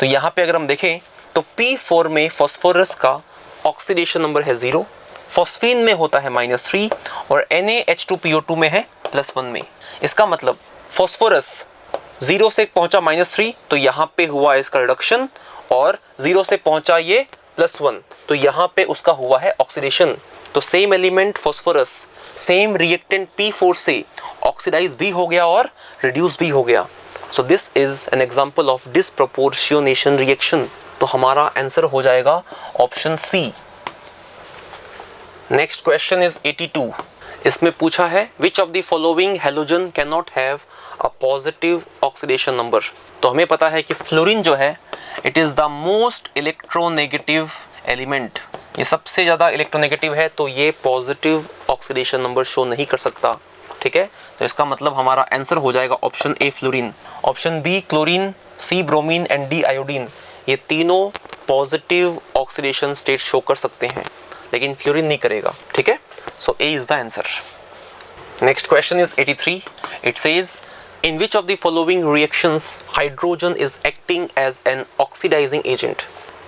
तो यहाँ पे अगर हम देखें तो P4 में फॉस्फोरस का ऑक्सीडेशन नंबर है 0, फॉस्फीन में होता है -3 और NaH2PO2 में है +1 में। इसका मतलब फॉस्फोरस 0 से पहुंचा -3 तो यहाँ पे हुआ इसका रिडक्शन, और 0 से पहुंचा ये +1 तो यहाँ पे उसका हुआ है ऑक्सीडेशन। तो same element phosphorus same reactant P4 से ऑक्सीडाइज भी हो गया और रिड्यूस भी हो गया। So this is an example of disproportionation reaction. तो हमारा आंसर हो जाएगा option C. Next question is 82। इसमें पूछा है which of the following halogen can not have a positive oxidation number. तो हमें पता है कि फ्लोरीन जो है it is the most electronegative element, ये सबसे ज़्यादा इलेक्ट्रोनेगेटिव है, तो ये पॉजिटिव ऑक्सीडेशन नंबर शो नहीं कर सकता। ठीक है, तो इसका मतलब हमारा आंसर हो जाएगा option A fluorine. Option B chlorine, C bromine and D iodine, ये तीनों पॉजिटिव ऑक्सीडेशन स्टेट शो कर सकते हैं, लेकिन फ्लोरीन नहीं करेगा। ठीक है, so A is the answer. Next question is 83। It says in which of the following reactions hydrogen is acting as an oxidizing agent।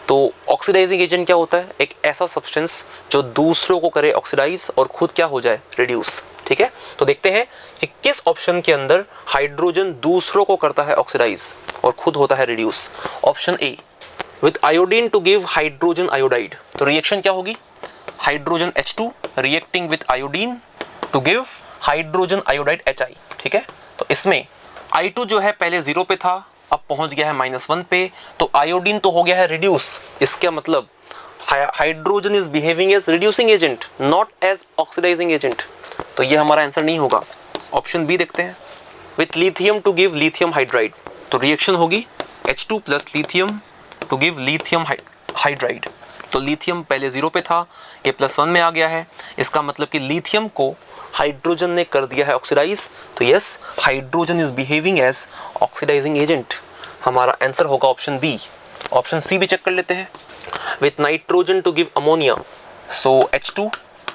तो ऑक्सीडाइजिंग एजेंट क्या होता है? एक ऐसा सब्सटेंस जो दूसरों को करे ऑक्सीडाइज और खुद क्या हो जाए, रिड्यूस। ठीक है, तो देखते हैं कि किस ऑप्शन के अंदर हाइड्रोजन दूसरों को करता है ऑक्सीडाइज और खुद होता है reduce. Option A, with iodine to give hydrogen iodide. तो रिएक्शन क्या होगी? Hydrogen H2 reacting with iodine to give hydrogen iodide HI। ठीक है, तो इसमें I2 जो है पहले 0 पे था, अब पहुंच गया है -1 पे, तो आयोडीन तो हो गया है रिड्यूस। इसका मतलब hydrogen is behaving as reducing agent not as oxidizing agent. तो ये हमारा आंसर नहीं होगा। ऑप्शन बी देखते हैं, with lithium to give lithium hydride. तो रिएक्शन होगी H2 plus lithium to give lithium hydride. तो लिथियम पहले 0 पे था, ये +1 में आ गया है। इसका मतलब कि लिथियम को हाइड्रोजन ने कर दिया है ऑक्सीडाइज। तो yes, hydrogen is behaving as oxidizing agent. हमारा आंसर होगा ऑप्शन बी। ऑप्शन सी भी चेक कर लेते हैं, with nitrogen to give ammonia. So H2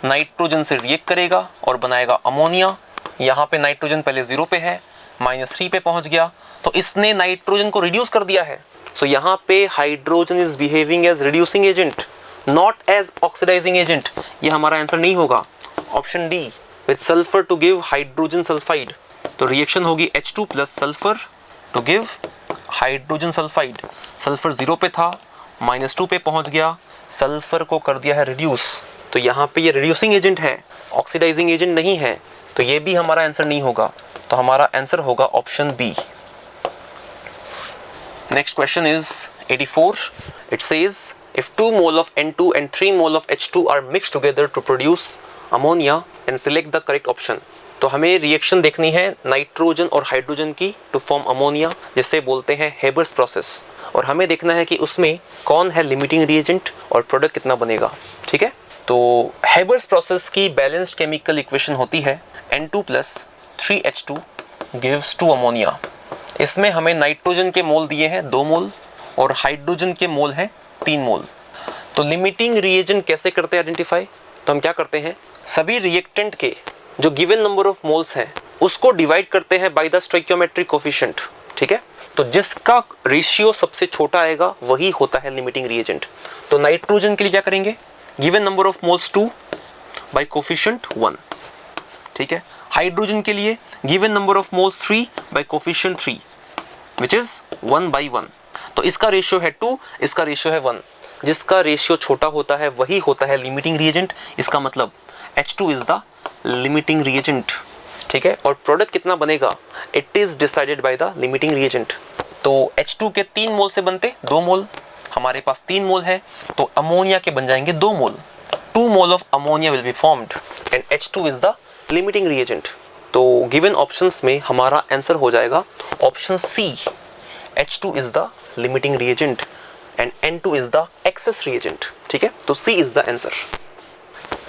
nitrogen से रिएक्ट करेगा और बनाएगा अमोनिया। यहाँ पे नाइट्रोजन पहले 0 पे है, -3 पे पहुंच गया, तो इसने नाइट्रोजन को रिड्यूस कर दिया है। सो यहाँ पे hydrogen is behaving as reducing agent not as oxidizing agent. ये हमारा आंसर नहीं होगा। Option D, with sulphur to give hydrogen sulphide. तो रिएक्शन होगी H2 plus sulphur to give hydrogen sulphide. Sulphur 0 पे था, -2 पे पहुंच गया, सल्फर को कर दिया है रिड्यूस। तो यहाँ पे ये रिड्यूसिंग एजेंट है, ऑक्सीडाइजिंग एजेंट नहीं है, तो ये भी हमारा आंसर नहीं होगा। तो हमारा आंसर होगा option B. Next question is 84। It says if 2 mole of N2 and 3 mole of H2 are mixed together to produce ammonia and select the correct option। तो हमें रिएक्शन देखनी है नाइट्रोजन और हाइड्रोजन की टू फॉर्म अमोनिया, जिसे बोलते हैं Haber's process. और हमें देखना है कि उसमें कौन है लिमिटिंग रिएजेंट और प्रोडक्ट कितना बनेगा। ठीक है, तो हेबर्स प्रोसेस की बैलेंस्ड केमिकल इक्वेशन होती है N2 plus 3H2 gives 2 ammonia. इसमें हमें नाइट्रोजन के मोल दिए हैं 2 मोल और हाइड्रोजन के मोल हैं 3 मोल। तो लिमिटिंग रिएजेंट कैसे करते हैं आइडेंटिफाई? तो हम क्या करते हैं, सभी रिएक्टेंट के जो गिवन नंबर ऑफ मोल्स हैं उसको डिवाइड करते हैं बाय द स्टोइकियोमेट्रिक कोफिशिएंट। ठीक है, तो जिसका रेशियो सबसे छोटा आएगा वही होता है लिमिटिंग रिएजेंट। तो नाइट्रोजन के लिए क्या करेंगे, given number of moles 2 bye coefficient 1। ठीक है, हाइड्रोजन के लिए given number of moles 3 bye coefficient 3 which is 1/1। तो इसका रेशियो है 2, इसका रेशियो है 1। जिसका रेशियो छोटा होता है वही होता है लिमिटिंग रिएजेंट। इसका मतलब H2 is the limiting reagent. ठीक है, और प्रोडक्ट कितना बनेगा, it is decided by the limiting reagent. तो H2 के 3 मोल से बनते 2 मोल, हमारे पास 3 मोल है, तो अमोनिया के बन जाएंगे 2 mole. 2 mole of ammonia will be formed and H2 is the limiting reagent. तो गिवन ऑप्शंस में हमारा आंसर हो जाएगा option C, H2 is the limiting reagent and N2 is the excess reagent। ठीक है, तो C is the answer।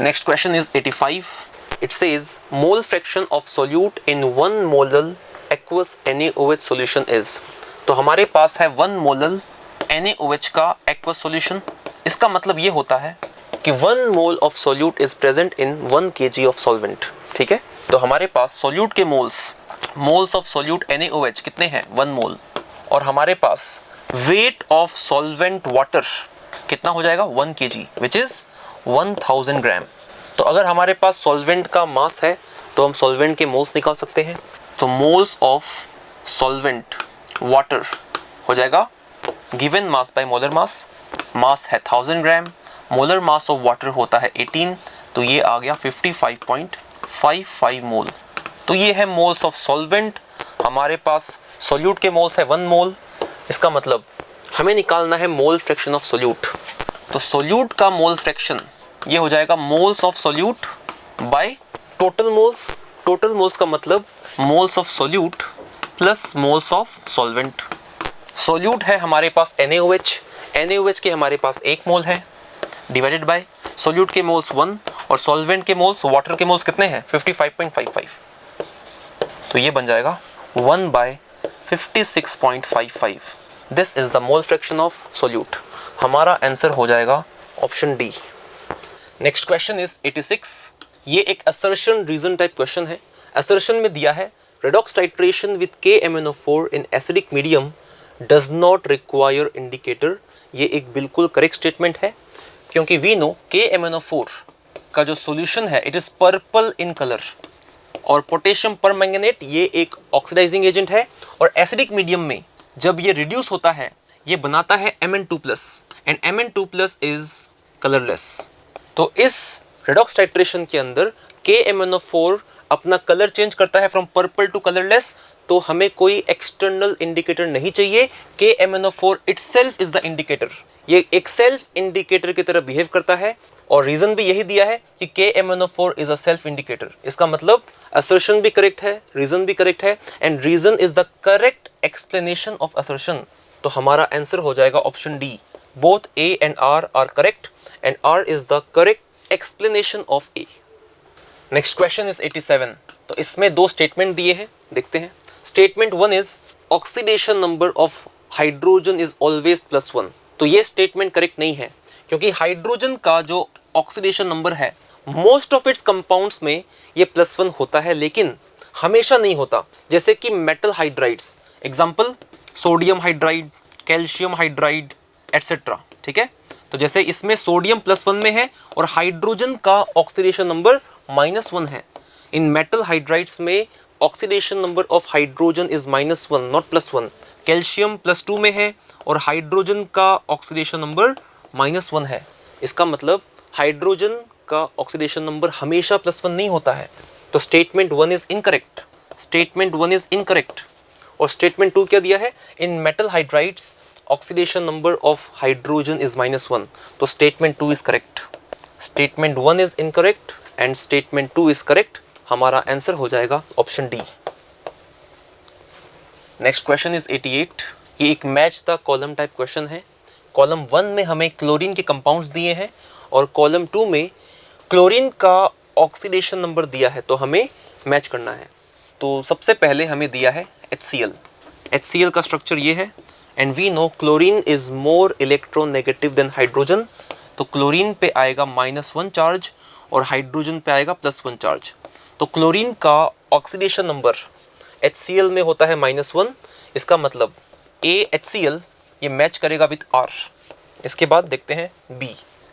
Next question is 85। It says mole fraction of solute in 1 molal aqueous NaOH solution is। तो हमारे पास है 1 molal NaOH का aqueous solution। इसका मतलब ये होता है कि 1 mole of solute is present in 1 kg of solvent। ठीक है, तो हमारे पास solute के moles of solute NaOH कितने हैं, 1 mole, और हमारे पास वेट ऑफ सॉल्वेंट वाटर कितना हो जाएगा, 1 kg विच इज 1000 ग्राम। तो अगर हमारे पास सॉल्वेंट का मास है तो हम सॉल्वेंट के मोल्स निकाल सकते हैं। तो मोल्स ऑफ सॉल्वेंट वाटर हो जाएगा given mass by molar mass, mass है 1000 gram, molar mass of water होता है 18, तो ये आ गया 55.55 मोल। तो ये है मोल्स ऑफ सॉल्वेंट। हमारे पास सोल्यूट के मोल्स है 1 मोल, इसका मतलब हमें निकालना है मोल फ्रैक्शन ऑफ सोल्यूट। तो सोल्यूट का मोल फ्रैक्शन ये हो जाएगा moles of solute by total moles. Total moles का मतलब moles of solute plus moles of solvent. Solute है हमारे पास NaOH, NaOH के हमारे पास 1 मोल है, डिवाइडेड बाय सोल्यूट के मोल्स 1 और सॉल्वेंट के मोल्स, वाटर के मोल्स कितने हैं 55.55, तो ये बन जाएगा 1/56.55। This is the mole fraction of solute. हमारा आंसर हो जाएगा option D. Next question is 86। ये एक असर्शन रीजन टाइप क्वेश्चन है। असर्शन में दिया है redox titration with KMnO4 in acidic medium does not require indicator। ये एक बिल्कुल करेक्ट स्टेटमेंट है, क्योंकि we know KMnO4 का जो सॉल्यूशन है it is purple in color, और पोटेशियम परमैंगनेट ये एक ऑक्सीडाइजिंग एजेंट है, और एसिडिक मीडियम में जब ये रिड्यूस होता है ये बनाता है Mn2+, and Mn2+ is colourless. तो इस redox टाइट्रेशन के अंदर KMnO4 अपना कलर चेंज करता है फ्रॉम पर्पल टू कलरलेस, तो हमें कोई एक्सटर्नल इंडिकेटर नहीं चाहिए। KMnO4 itself is the indicator, ये एक सेल्फ इंडिकेटर की तरह बिहेव करता है, और रीजन भी यही दिया है कि KMnO4 is a self indicator. इसका मतलब असर्शन भी करेक्ट है, रीजन भी करेक्ट है, and reason is the correct explanation of assertion. तो हमारा आंसर हो जाएगा option D. Both A and R are correct, and R is the correct explanation of A। Next question is 87। तो इसमें 2 statement दिए हैं, देखते हैं। Statement 1 is oxidation number of hydrogen is always +1। तो ये स्टेटमेंट करेक्ट नहीं है, क्योंकि हाइड्रोजन का जो ऑक्सीडेशन नंबर है मोस्ट ऑफ इट्स कंपाउंड्स में ये +1 होता है, लेकिन हमेशा नहीं होता। जैसे कि metal hydrides, example sodium hydride, calcium hydride etcetera, ठीक है। तो जैसे इसमें सोडियम +1 में है और हाइड्रोजन का ऑक्सीडेशन नंबर -1 है। इन मेटल हाइड्राइड्स में oxidation number of hydrogen is -1 not +1। Calcium +2 में है और हाइड्रोजन का ऑक्सीडेशन नंबर -1 है। इसका मतलब हाइड्रोजन का ऑक्सीडेशन नंबर हमेशा +1 नहीं होता है। तो statement 1 is incorrect, statement 1 is incorrect. और स्टेटमेंट 2 क्या दिया है, इन metal hydrides oxidation number of hydrogen is -1। तो statement 2 is correct. Statement 1 is incorrect and statement 2 is correct. हमारा आंसर हो जाएगा option D. Next question is 88। ये एक match the column type question है। कॉलम 1 में हमें क्लोरीन के कंपाउंड्स दिए हैं और कॉलम 2 में क्लोरीन का ऑक्सीडेशन नंबर दिया है, तो हमें मैच करना है। तो सबसे पहले हमें दिया है HCl। HCl का स्ट्रक्चर ये है, and we know chlorine is more electronegative than hydrogen. तो क्लोरीन पे आएगा -1 चार्ज और हाइड्रोजन पे आएगा +1 चार्ज। तो क्लोरीन का ऑक्सीडेशन नंबर HCl में होता है -1। इसका मतलब HCl ये मैच करेगा विथ R। इसके बाद देखते हैं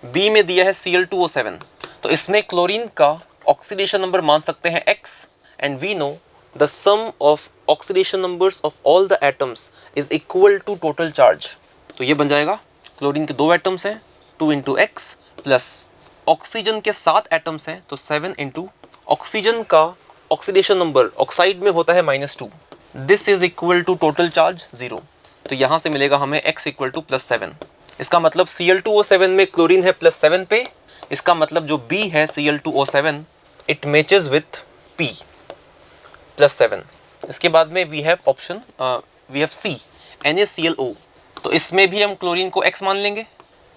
B में दिया है Cl2O7। तो इसमें क्लोरीन का ऑक्सीडेशन नंबर मान सकते हैं X, and we know the sum of oxidation numbers of all the atoms is equal to total charge. तो ये बन जाएगा, क्लोरीन के 2 एटम्स हैं 2 × X प्लस ऑक्सीजन के 7 एटम्स हैं तो 7 × ऑक्सीजन का ऑक्सीडेशन नंबर ऑक्साइड में होता है -2। This is equal to total charge 0। तो यहाँ से मिलेगा हमें X = +7। इसका मतलब Cl2O7 में क्लोरीन है +7 पे। इसका मतलब जो B है Cl2O7 it matches with P +7। इसके बाद में we have option we have C NaClO। तो इसमें भी हम क्लोरीन को X मान लेंगे।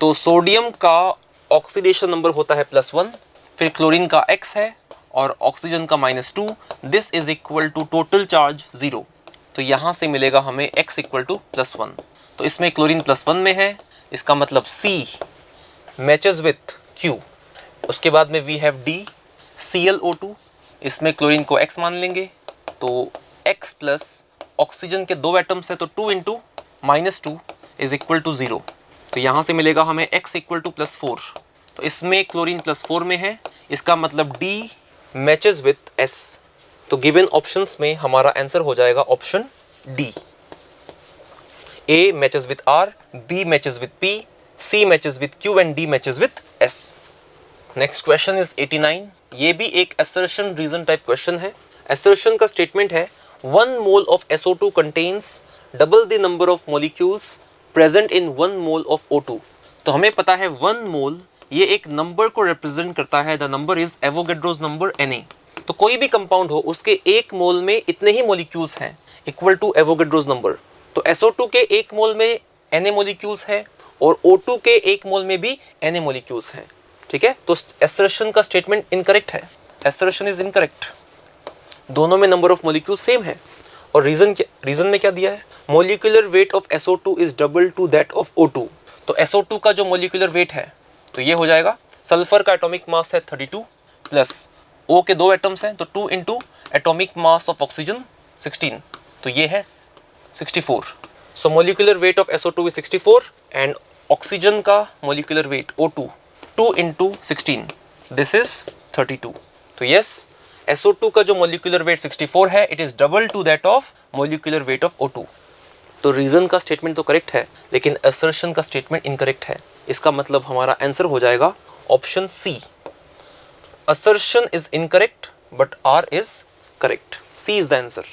तो सोडियम का ऑक्सीडेशन नंबर होता है +1, फिर क्लोरीन का X है और ऑक्सीजन का -2। This is equal to total charge 0। तो यहाँ से मिलेगा हमें X = +1। तो इसमें क्लोरीन +1 में है, इसका मतलब C मैचेस विथ Q। उसके बाद में वी हैव D ClO2। इसमें क्लोरीन को X मान लेंगे, तो X प्लस ऑक्सीजन के 2 एटम्स है तो 2 × -2 इज इक्वल टू 0। तो यहाँ से मिलेगा हमें X = +4। तो इसमें क्लोरीन +4 में है, इसका मतलब D मैचेस विथ S। तो गिवन ऑप्शंस में हमारा आंसर हो जाएगा option D. A matches with R, B matches with P, C matches with Q and D matches with S. Next question is 89. ये भी एक assertion reason type question है. Assertion का statement है 1 mole of SO2 contains double the number of molecules present in 1 mole of O2. तो हमें पता है 1 mole ये एक नंबर को रिप्रेजेंट करता है. The number is Avogadro's number Na. तो कोई भी कंपाउंड हो उसके एक मोल में इतने ही मॉलिक्यूल्स हैं इक्वल टू एवोगैड्रोस नंबर. तो SO2 के एक मोल में Na मॉलिक्यूल्स हैं और O2 के एक मोल में भी Na मॉलिक्यूल्स हैं. ठीक है, तो एसर्शन का स्टेटमेंट इनकरेक्ट है. Assertion is incorrect. दोनों में नंबर ऑफ मॉलिक्यूल सेम है. और रीजन में क्या दिया है? Molecular weight of SO2 is double two that of O2. तो SO2 का जो मॉलिक्यूलर वेट है तो ये हो जाएगा, सल्फर का एटॉमिक मास है 32 प्लस O के 2 एटम्स हैं तो 2 into atomic mass of oxygen 16, तो ये है 64. So molecular weight of SO2 is 64 and oxygen का molecular weight O2 2 into 16, this is 32. तो यस, SO2 का जो मॉलिक्यूलर वेट 64 है, it is double two that of molecular weight of O2. तो reason का स्टेटमेंट तो करेक्ट है लेकिन असर्शन का स्टेटमेंट इनकरेक्ट है. इसका मतलब हमारा आंसर हो जाएगा option C. Assertion is incorrect but R is correct. C is the answer.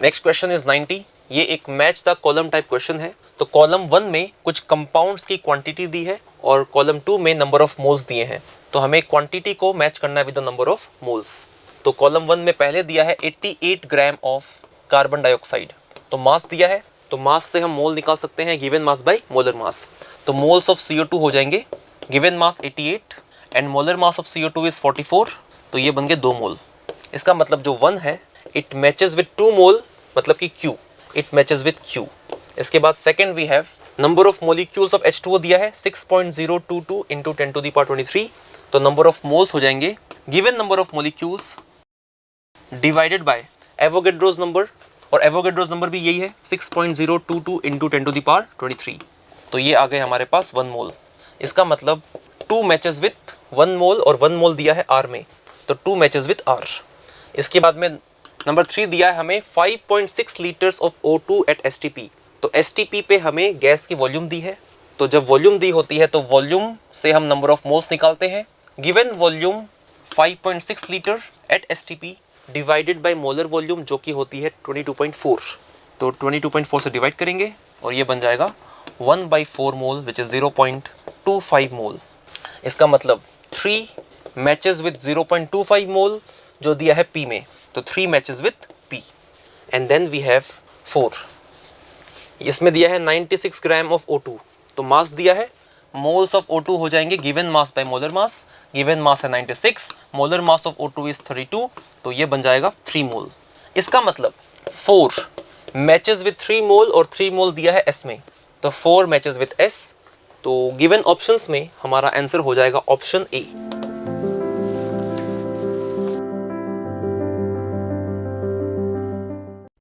Next question is 90. ये एक match the column type question है. तो कॉलम 1 में कुछ कंपाउंड्स की क्वांटिटी दी है और कॉलम 2 में नंबर ऑफ मोल्स दिए हैं. तो हमें क्वांटिटी को मैच करना है with the number of moles. तो कॉलम 1 में पहले दिया है 88 ग्राम ऑफ कार्बन डाइऑक्साइड. तो मास दिया है तो मास से हम मोल निकाल सकते हैं given mass by molar mass. तो मोल्स ऑफ CO2 हो जाएंगे given mass 88 and molar mass of CO2 is 44, तो ये बन गए 2 मोल. इसका मतलब जो 1 है इट मैचेस विद 2 मोल, मतलब कि Q, it matches with Q. इसके बाद second we have number of molecules of H2O दिया है 6.022 इंटू 10 टू द पावर 23. तो नंबर ऑफ मोल्स हो जाएंगे given number of molecules divided by Avogadro's number, और एवोगैड्रोस नंबर भी यही है 6.022 इंटू 10 टू द पावर 23. तो ये आ गए हमारे पास 1 मोल. इसका मतलब 2 मैचेस विथ 1 मोल और 1 मोल दिया है R में, तो 2 मैचेस विथ R. इसके बाद में नंबर 3 दिया है हमें 5.6 litres of O2 at STP. तो STP पे हमें गैस की वॉल्यूम दी है. तो जब वॉल्यूम दी होती है तो वॉल्यूम से हम नंबर ऑफ मोल्स निकालते हैं. Given volume 5.6 litre at STP divided by molar volume जो कि होती है 22.4. तो 22.4 से डिवाइड करेंगे और ये बन जाएगा 1/4 मोल विच इज 0.25 मोल. इसका मतलब 3 मैचेस विद 0.25 मोल जो दिया है P में, तो 3 matches with P. And then we have 4. इसमें दिया है 96 ग्राम ऑफ O2. तो मास दिया है, मोल्स ऑफ O2 हो जाएंगे given mass by molar mass. Given mass है 96, molar mass of O2 is 32, तो ये बन जाएगा 3 मोल. इसका मतलब 4 मैचेस विद 3 मोल और 3 मोल दिया है S में, तो 4 मैचेस विद S. तो गिवन ऑप्शंस में हमारा आंसर हो जाएगा ऑप्शन ए.